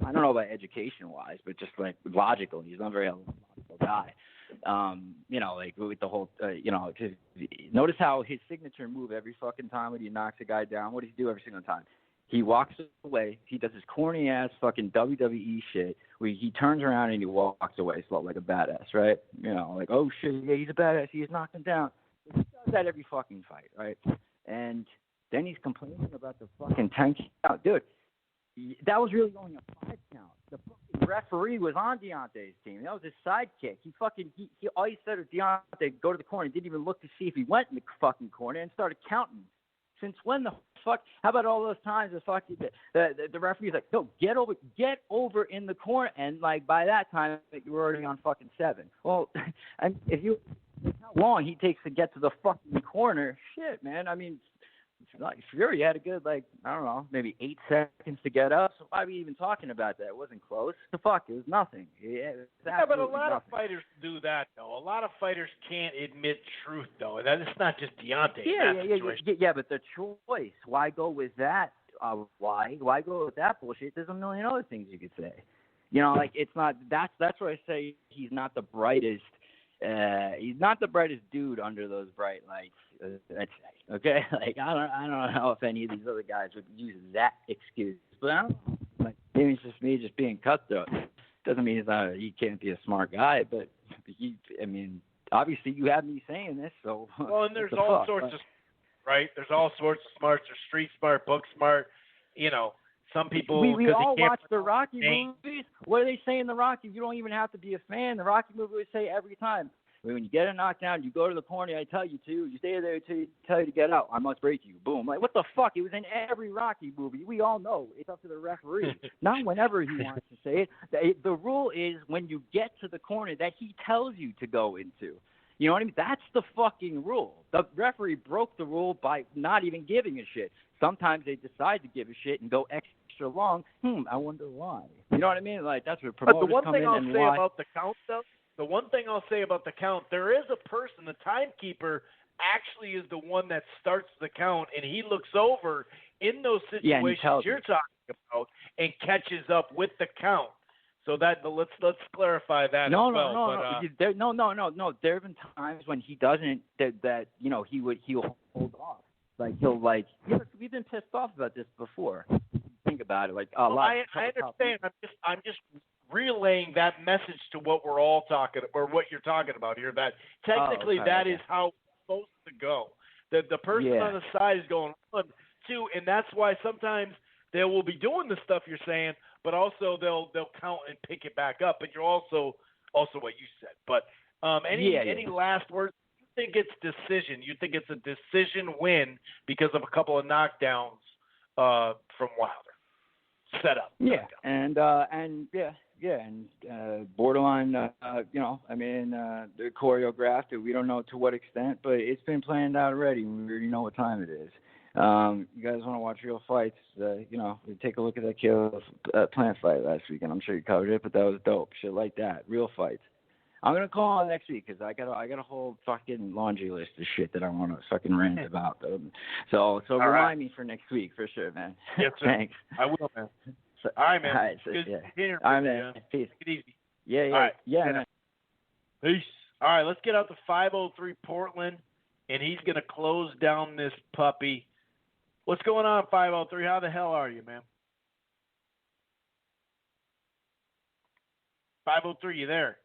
I don't know about education-wise, but just like logical. He's not a very logical guy. Like with the whole, notice how his signature move every fucking time when he knocks a guy down. What does he do every single time? He walks away. He does his corny-ass fucking WWE shit where he turns around and he walks away slow like a badass, right? Like, oh, shit, yeah, he's a badass. He just knocked him down. He does that every fucking fight, right? And then he's complaining about the fucking 10 count. Dude, that was really only a 5 count. The fucking referee was on Deontay's team. That was his sidekick. He all he said was Deontay go to the corner. He didn't even look to see if he went in the fucking corner and started counting. Since when the fuck? How about all those times the referee's like, no, get over in the corner, and like by that time you were already on fucking 7. Well, and how long he takes to get to the fucking corner? Shit, man. I mean, like Fury had a good, like, I don't know, maybe 8 seconds to get up. So why are we even talking about that? It wasn't close. The fuck, it was nothing. But a lot of fighters do that, though. A lot of fighters can't admit truth, though. And it's not just Deontay. Yeah, but the choice. Why go with that? Why go with that bullshit? There's a million other things you could say. Like it's not. That's where I say he's not the brightest. He's not the brightest dude under those bright lights. Okay, like I don't know if any of these other guys would use that excuse, but I don't know. Like maybe it's just me just being cutthroat. Doesn't mean he can't be a smart guy, but obviously you have me saying this, so. Well, and there's all sorts of, right? There's all sorts of smarts. There's street smart, book smart. Some people. We all watch the Rocky movies. What do they say in the Rocky? You don't even have to be a fan. The Rocky movie would say every time. When you get a knockdown, you go to the corner. I tell you to. You stay there until you tell you to get out. I must break you. Boom. Like, what the fuck? It was in every Rocky movie. We all know. It's up to the referee. Not whenever he wants to say it. The rule is when you get to the corner that he tells you to go into. You know what I mean? That's the fucking rule. The referee broke the rule by not even giving a shit. Sometimes they decide to give a shit and go extra extra long. I wonder why. You know what I mean? Like, that's where promoters come in and why. About the count, though, the one thing I'll say about the count, there is a person, the timekeeper, actually is the one that starts the count, and he looks over in those situations you're talking about and catches up with the count. So that let's clarify that as well. No. There have been times when he doesn't. That he'll hold off. Like we've been pissed off about this before. Think about it. Like a lot. I understand. I'm just relaying that message to what we're all talking, or what you're talking about here. That technically that is how it's supposed to go. The person on the side is going 1, 2, and that's why sometimes they will be doing the stuff you're saying, but also they'll count and pick it back up. But you're also what you said. But any last words? You think it's decision? You think it's a decision win because of a couple of knockdowns from Wilder? Set up. Yeah, and borderline. They're choreographed. We don't know to what extent, but it's been planned out already. We already know what time it is. You guys want to watch real fights? Take a look at that Plant fight last weekend. I'm sure you covered it, but that was dope. Shit like that, real fights. I'm gonna call on next week because I got a whole fucking laundry list of shit that I want to fucking rant about. So remind me for next week for sure, man. Yes, sir. Thanks. I will, man. All right, man. All right, All right, man. Peace. Take it easy. Yeah. All right. Yeah, man. Peace. All right, let's get out to 503 Portland, and he's gonna close down this puppy. What's going on, 503? How the hell are you, man? 503, you there?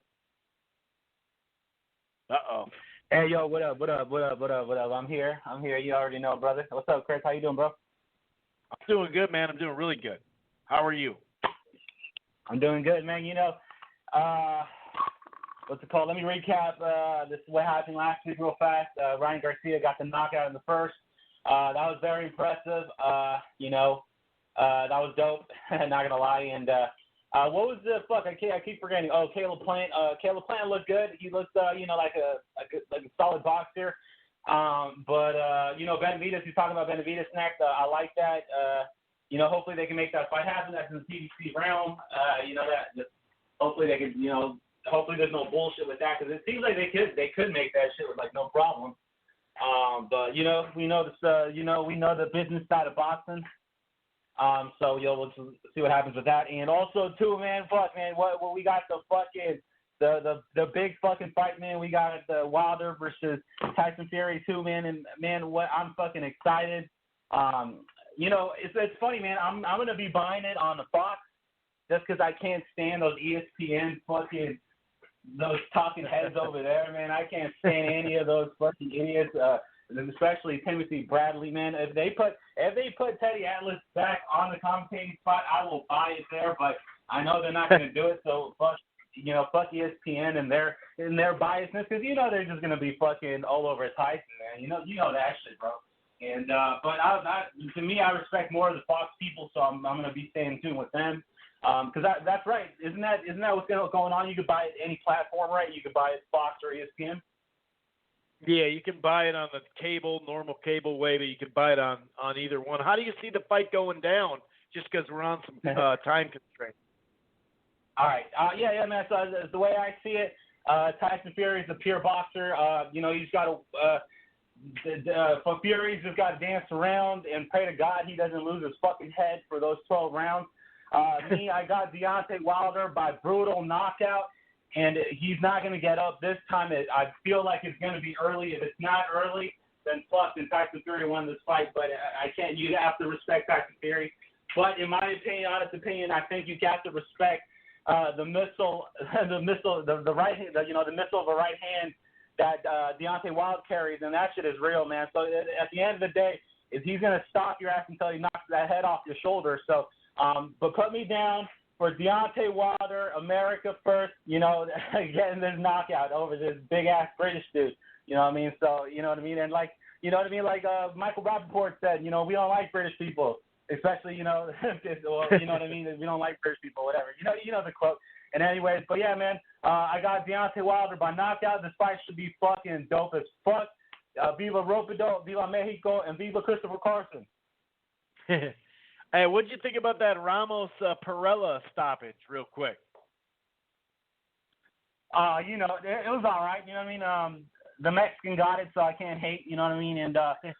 Uh-oh. Hey, yo, what up? I'm here. You already know, brother. What's up, Chris? How you doing, bro? I'm doing good, man. I'm doing really good. How are you? I'm doing good, man. What's it called? Let me recap. This is what happened last week real fast. Ryan Garcia got the knockout in the first. That was very impressive. That was dope. Not going to lie. And what was the fuck? I keep forgetting. Oh, Caleb Plant. Caleb Plant looked good. He looked, like a solid boxer. Benavidez. He's talking about Benavidez next. I like that. Hopefully they can make that fight happen. That's in the PBC realm. Hopefully they can. Hopefully there's no bullshit with that because it seems like they could make that shit with like no problem. We know this. We know the business side of boxing. We'll see what happens with that. And also, too, man, what we got the fucking the big fucking fight, man. We got the Wilder versus Tyson Fury, too, man. And man, I'm fucking excited. It's funny, man. I'm gonna be buying it on the Fox just because I can't stand those ESPN fucking those talking heads over there, man. I can't stand any of those fucking idiots. Especially Timothy Bradley, man. If they put Teddy Atlas back on the commentating spot, I will buy it there. But I know they're not going to do it. So fuck ESPN and their biasness because they're just going to be fucking all over Tyson, man. You know that shit, bro. And to me, I respect more of the Fox people, so I'm going to be staying tuned with them. Because that's right. Isn't that what's going on? You could buy it any platform, right? You could buy it Fox or ESPN. Yeah, you can buy it on the normal cable way, but you can buy it on either one. How do you see the fight going down? Just because we're on some time constraints. All right. Yeah, man. So the way I see it, Tyson Fury is a pure boxer. He's got for Fury's just got to dance around and pray to God he doesn't lose his fucking head for those 12 rounds. I got Deontay Wilder by brutal knockout. And he's not going to get up this time. I feel like it's going to be early. If it's not early, then Tyson Fury won this fight. But I can't. You have to respect Tyson Fury. But in my opinion, honest opinion, I think you have to respect the missile of the right hand that Deontay Wilder carries, and that shit is real, man. So at the end of the day, is he's going to stop your ass until he knocks that head off your shoulder. So, but put me down for Deontay Wilder, America first, getting this knockout over this big-ass British dude. You know what I mean? So, you know what I mean? And like Michael Rappaport said, we don't like British people, especially, or, you know what I mean? We don't like British people, whatever. You know the quote. And anyways, but yeah, man, I got Deontay Wilder by knockout. This fight should be fucking dope as fuck. Viva Ropido, Viva Mexico, and Viva Christopher Carson. Hey, what did you think about that Ramos Perrella stoppage, real quick? You know, it was all right. You know what I mean? The Mexican got it, so I can't hate. You know what I mean? And it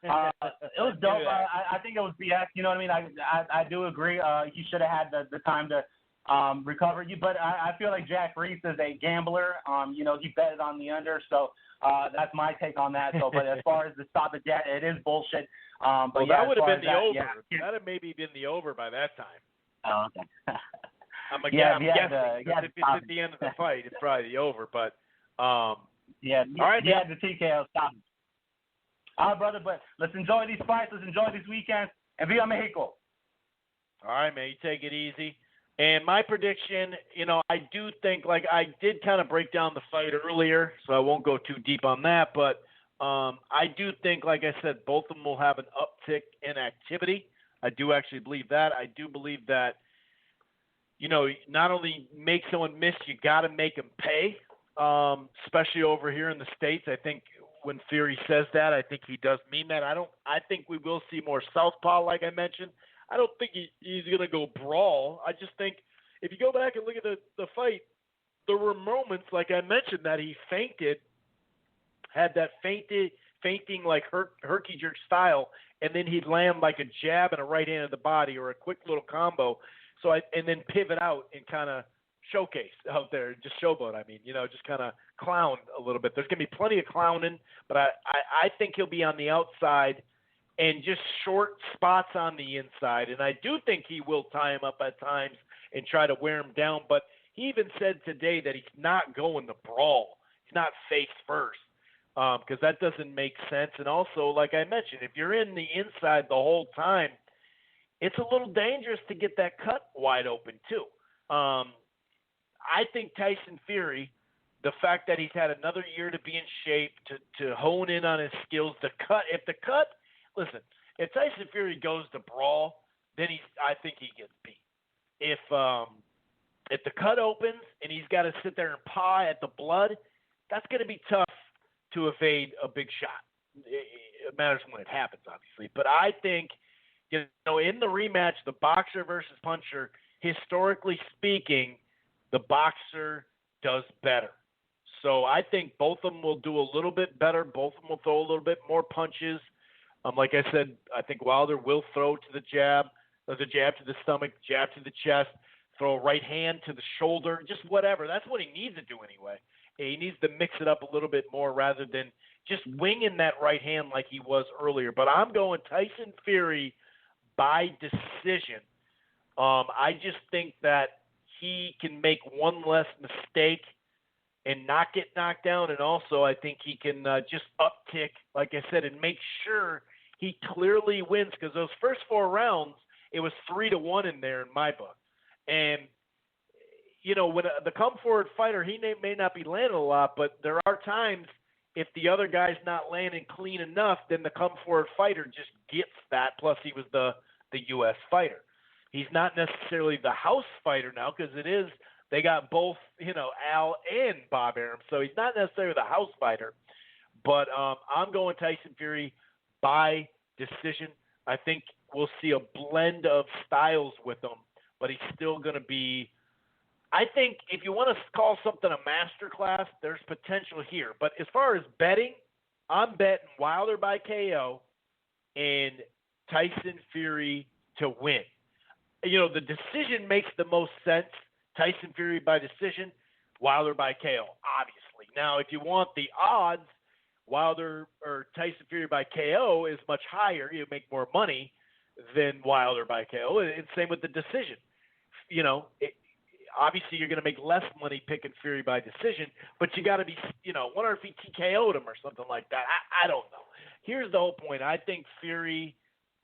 was dope. I think it was BS. You know what I mean? I do agree. He should have had the time to recover you, but I feel like Jack Reese is a gambler. You know, he betted on the under, so that's my take on that. So, but as far as the stoppage, yeah, it is bullshit. But well, yeah, that would have been the over. Yeah. That had maybe been the over by that time. Oh, okay. I'm Yeah, guessing. If it's at the end of the fight, it's probably the over. But yeah, all right, yeah, the TKO stop. All right, brother. But let's enjoy these fights. Let's enjoy these weekends. And Viva Mexico. All right, man. You take it easy. And my prediction, you know, I do think, like, I did kind of break down the fight earlier, so I won't go too deep on that. But I do think, like I said, both of them will have an uptick in activity. I do actually believe that. I do believe that, you know, not only make someone miss, you got to make them pay, especially over here in the States. I think when Fury says that, I think he does mean that. I think we will see more southpaw, like I mentioned. I don't think he's going to go brawl. I just think if you go back and look at the fight, there were moments, like I mentioned, that he feinted, had that feinting like herky jerk style, and then he'd land like a jab and a right hand of the body or a quick little combo. And then pivot out and kind of showcase out there, just showboat. I mean, you know, just kind of clown a little bit. There's going to be plenty of clowning, but I think he'll be on the outside and just short spots on the inside. And I do think he will tie him up at times and try to wear him down. But he even said today that he's not going to brawl. He's not face first because that doesn't make sense. And also, like I mentioned, if you're in the inside the whole time, it's a little dangerous to get that cut wide open too. I think Tyson Fury, the fact that he's had another year to be in shape, to hone in on his skills, listen, if Tyson Fury goes to brawl, then I think he gets beat. If the cut opens and he's got to sit there and paw at the blood, that's going to be tough to evade a big shot. It matters when it happens, obviously. But I think, you know, in the rematch, the boxer versus puncher, historically speaking, the boxer does better. So I think both of them will do a little bit better. Both of them will throw a little bit more punches. Like I said, I think Wilder will throw to the jab to the stomach, jab to the chest, throw a right hand to the shoulder, just whatever. That's what he needs to do anyway. He needs to mix it up a little bit more rather than just winging that right hand like he was earlier. But I'm going Tyson Fury by decision. I just think that he can make one less mistake and not get knocked down. And also I think he can just uptick, like I said, and make sure he clearly wins, because those first 4 rounds, it was 3-1 in there in my book. And, you know, when the come-forward fighter, he may not be landing a lot, but there are times if the other guy's not landing clean enough, then the come-forward fighter just gets that, plus he was the U.S. fighter. He's not necessarily the house fighter now, because they got both, you know, Al and Bob Arum, so he's not necessarily the house fighter. But I'm going Tyson Fury by decision. I think we'll see a blend of styles with him, but he's still going to be – I think if you want to call something a master class, there's potential here. But as far as betting, I'm betting Wilder by KO and Tyson Fury to win. You know, the decision makes the most sense. Tyson Fury by decision, Wilder by KO, obviously. Now, if you want the odds, Wilder or Tyson Fury by KO is much higher. You make more money than Wilder by KO. And same with the decision. You know, obviously you're going to make less money picking Fury by decision, but you got to be, you know, wonder if he TKO'd him or something like that. I don't know. Here's the whole point. I think Fury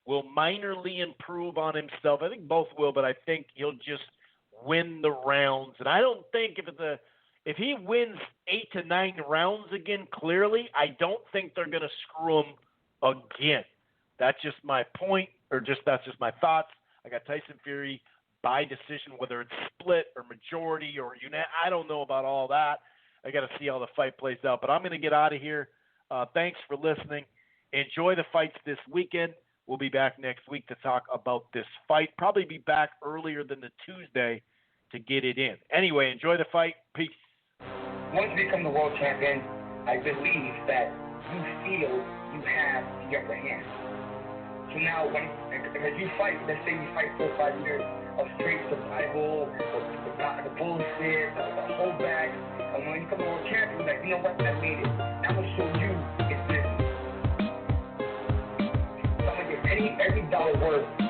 will minorly improve on himself. I think both will, but I think he'll just win the rounds. And I don't think if he wins 8 to 9 rounds again, clearly, I don't think they're going to screw him again. That's just my point, or that's just my thoughts. I got Tyson Fury by decision, whether it's split or majority or I don't know about all that. I got to see how the fight plays out. But I'm going to get out of here. Thanks for listening. Enjoy the fights this weekend. we'll be back next week to talk about this fight. Probably be back earlier than the Tuesday to get it in. Anyway, enjoy the fight. Peace. Once you become the world champion, I believe that you feel you have the upper hand. So now, as you fight, let's say you fight 4 or 5 years of straight survival, the bullshit, the holdback, and when you become the world champion, you're like, you know what, that made it. I'm going to show you it's this. So I'm going to get every dollar worth